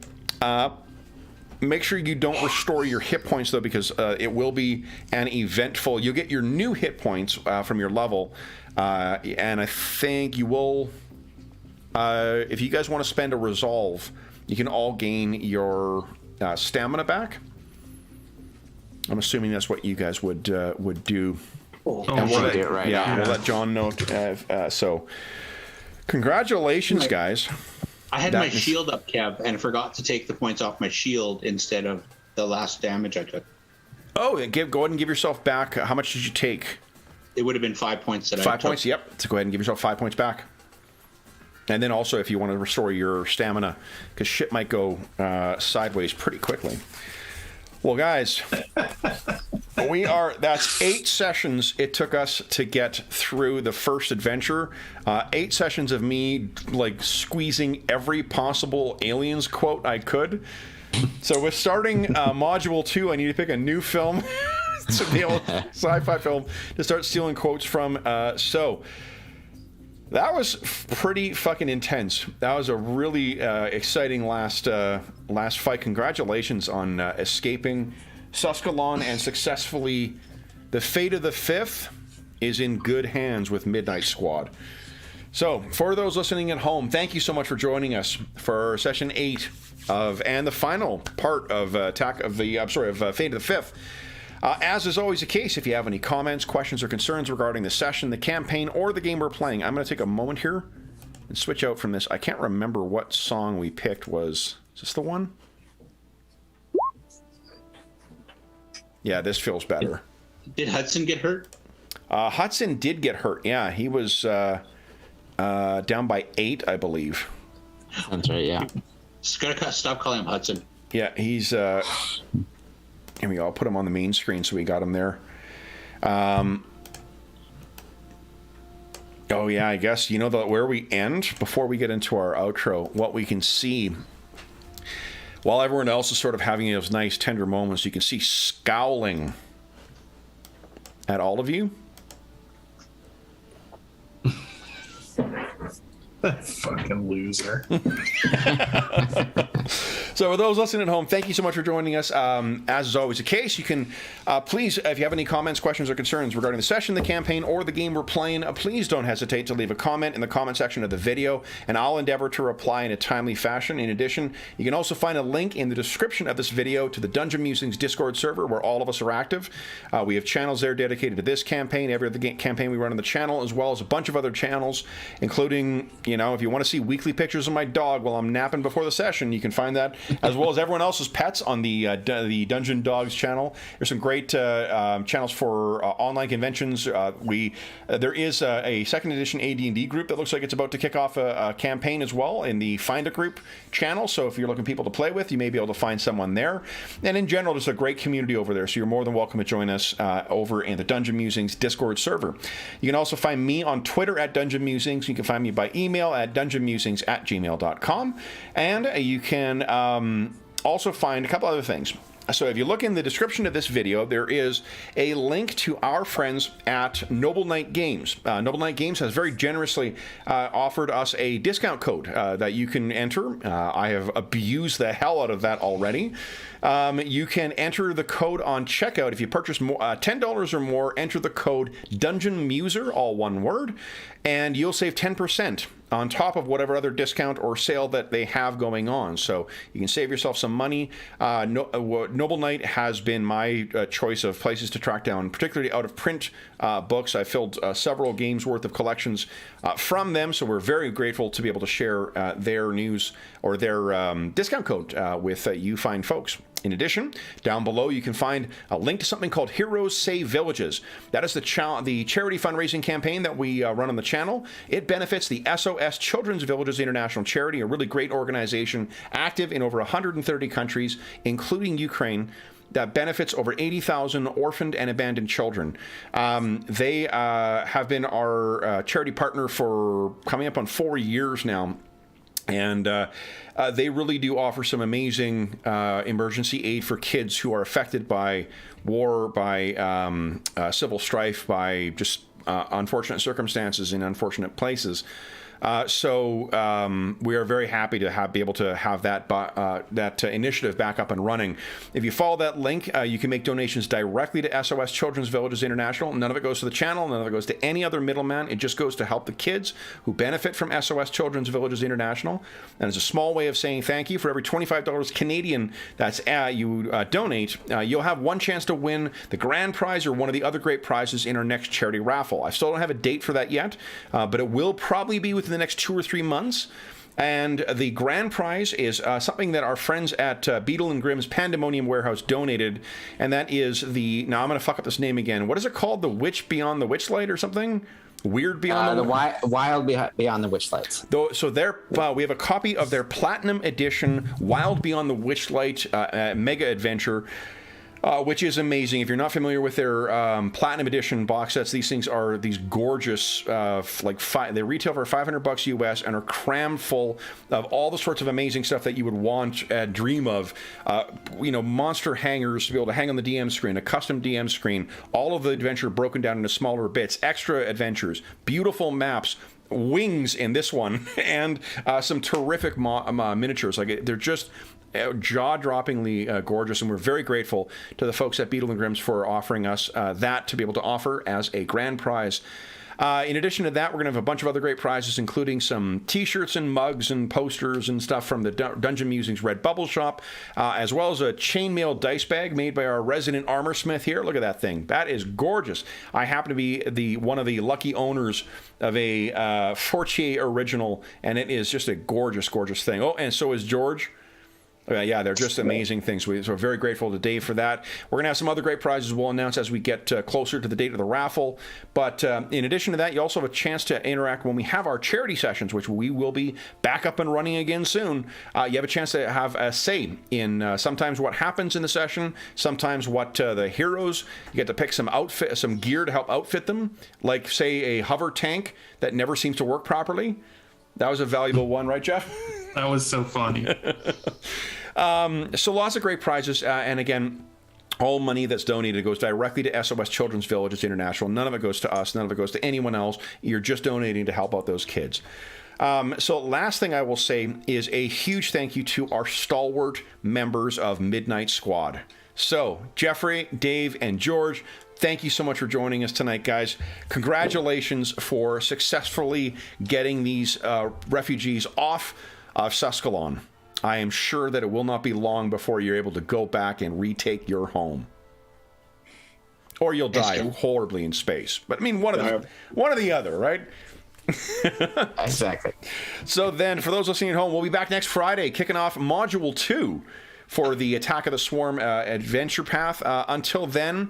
Make sure you don't restore your hit points, though, because it will be an eventful. You'll get your new hit points from your level, and I think you will. If you guys want to spend a resolve, you can all gain your stamina back. I'm assuming that's what you guys would do. Oh, And we'll right. do it right. Yeah, Yeah. we'll let John know. So, congratulations, guys. I had That my is- shield up, Kev, and forgot to take the points off my shield instead of the last damage I took. Oh, go ahead and give yourself back. How much did you take? It would have been 5 points that I 5 took. points. Yep. So go ahead and give yourself 5 points back. And then also, if you want to restore your stamina, because shit might go sideways pretty quickly. Well, guys, that's 8 sessions it took us to get through the first adventure. 8 sessions of me, like, squeezing every possible Aliens quote I could. So with starting module 2, I need to pick a new film to be able, sci-fi film, to start stealing quotes from. So that was pretty fucking intense. That was a really exciting last fight. Congratulations on escaping Suskalon and successfully. The fate of the 5th is in good hands with Midnight Squad. So, for those listening at home, thank you so much for joining us for session 8 and the final part of Fate of the 5th. As is always the case, if you have any comments, questions, or concerns regarding the session, the campaign, or the game we're playing, I'm going to take a moment here and switch out from this. I can't remember what song we picked was. Is this the one? Yeah, this feels better. Did Hudson get hurt? Hudson did get hurt. Yeah, he was down by 8, I believe. That's right, yeah. Just gotta stop calling him Hudson. Yeah, he's... Here we go. I'll put him on the main screen so we got him there. Oh, yeah, I guess, where we end, before we get into our outro, what we can see, while everyone else is sort of having those nice, tender moments, you can see scowling at all of you. That fucking loser. So for those listening at home, thank you so much for joining us. As is always the case, you can please, if you have any comments, questions, or concerns regarding the session, the campaign, or the game we're playing, please don't hesitate to leave a comment in the comment section of the video, and I'll endeavor to reply in a timely fashion. In addition, you can also find a link in the description of this video to the Dungeon Musings Discord server, where all of us are active. We have channels there dedicated to this campaign, every other campaign we run on the channel, as well as a bunch of other channels, including, if you want to see weekly pictures of my dog while I'm napping before the session, you can find that, as well as everyone else's pets on the Dungeon Dogs channel. There's some great channels for online conventions. There is a second edition AD&D group that looks like it's about to kick off a campaign as well in the Find a Group channel. So if you're looking for people to play with, you may be able to find someone there. And in general, there's a great community over there. So you're more than welcome to join us over in the Dungeon Musings Discord server. You can also find me on Twitter at Dungeon Musings. You can find me by email at dungeonmusings@gmail.com. And you can also find a couple other things. So if you look in the description of this video, there is a link to our friends at Noble Knight Games. Noble Knight Games has very generously offered us a discount code that you can enter. I have abused the hell out of that already. You can enter the code on checkout. If you purchase more, $10 or more, enter the code Dungeon Muser, all one word, and you'll save 10% on top of whatever other discount or sale that they have going on. So you can save yourself some money. Noble Knight has been my choice of places to track down, particularly out of print books. I filled several games worth of collections from them, so we're very grateful to be able to share their news or their discount code with you fine folks. In addition, down below you can find a link to something called Heroes Save Villages. That is the charity fundraising campaign that we run on the channel. It benefits the SOS Children's Villages International Charity, a really great organization active in over 130 countries, including Ukraine, that benefits over 80,000 orphaned and abandoned children. They have been our charity partner for coming up on 4 years now. And they really do offer some amazing emergency aid for kids who are affected by war, by civil strife, by just unfortunate circumstances in unfortunate places. So we are very happy to be able to have that initiative back up and running. If you follow that link, you can make donations directly to SOS Children's Villages International. None of it goes to the channel. None of it goes to any other middleman. It just goes to help the kids who benefit from SOS Children's Villages International. And it's a small way of saying thank you. For every $25 Canadian that's you donate, you'll have one chance to win the grand prize or one of the other great prizes in our next charity raffle. I still don't have a date for that yet, but it will probably be within the next 2 or 3 months. And the grand prize is something that our friends at Beetle and Grimm's Pandemonium Warehouse donated, and that is now I'm going to fuck up this name again. What is it called? The Witch Beyond the Witchlight or something? Weird Beyond the Wild Beyond the Witchlights. So we have a copy of their Platinum Edition Wild Beyond the Witchlight Mega Adventure, which is amazing. If you're not familiar with their Platinum Edition box sets, these things are these gorgeous, they retail for $500 US and are crammed full of all the sorts of amazing stuff that you would want, dream of. Monster hangers to be able to hang on the DM screen, a custom DM screen, all of the adventure broken down into smaller bits, extra adventures, beautiful maps, wings in this one, and some terrific miniatures. They're just jaw-droppingly gorgeous, and we're very grateful to the folks at Beetle and Grimm's for offering us that to be able to offer as a grand prize. In addition to that, we're going to have a bunch of other great prizes, including some t-shirts and mugs and posters and stuff from the Dungeon Musings Red Bubble Shop, as well as a chainmail dice bag made by our resident armor smith here. Look at that thing. That is gorgeous. I happen to be one of the lucky owners of a Fortier original, and it is just a gorgeous, gorgeous thing. Oh, and so is George. Yeah, they're just amazing things. So we're very grateful to Dave for that. We're going to have some other great prizes we'll announce as we get closer to the date of the raffle. But in addition to that, you also have a chance to interact when we have our charity sessions, which we will be back up and running again soon. You have a chance to have a say in sometimes what happens in the session, sometimes what the heroes, you get to pick some gear to help outfit them, like, say, a hover tank that never seems to work properly. That was a valuable one, right, Jeff? That was so funny. So lots of great prizes, and again, all money that's donated goes directly to SOS Children's Villages International. None of it goes to us. None of it goes to anyone else. You're just donating to help out those kids. So last thing I will say is a huge thank you to our stalwart members of Midnight Squad. So Jeffrey, Dave, and George, thank you so much for joining us tonight, guys. Congratulations for successfully getting these refugees off of Susquehanna. I am sure that it will not be long before you're able to go back and retake your home. Or you'll die horribly in space. But I mean, one or the other, right? Exactly. So then, for those listening at home, we'll be back next Friday, kicking off Module 2 for the Attack of the Swarm adventure path. Until then,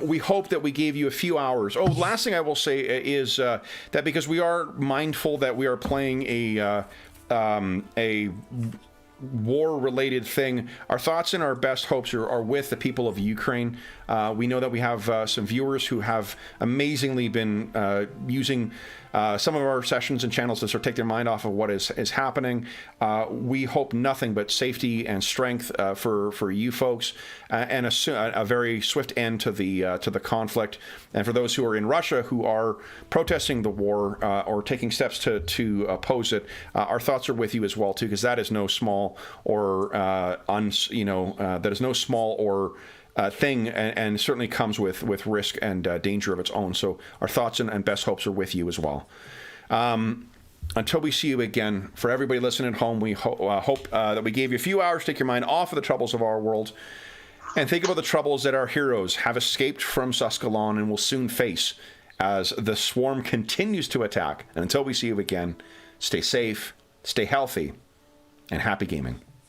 we hope that we gave you a few hours. Oh, last thing I will say is that because we are mindful that we are playing a war-related thing, our thoughts and our best hopes are with the people of Ukraine. We know that we have some viewers who have amazingly been using some of our sessions and channels to sort of take their mind off of what is happening. We hope nothing but safety and strength for you folks, and a very swift end to the conflict. And for those who are in Russia who are protesting the war or taking steps to oppose it, our thoughts are with you as well too, because that is no small or thing, and certainly comes with risk and danger of its own. So our thoughts and best hopes are with you as well. until we see you again, for everybody listening at home, we hope that we gave you a few hours to take your mind off of the troubles of our world and think about the troubles that our heroes have escaped from Suskalon and will soon face as the swarm continues to attack. And until we see you again, stay safe, stay healthy, and happy gaming.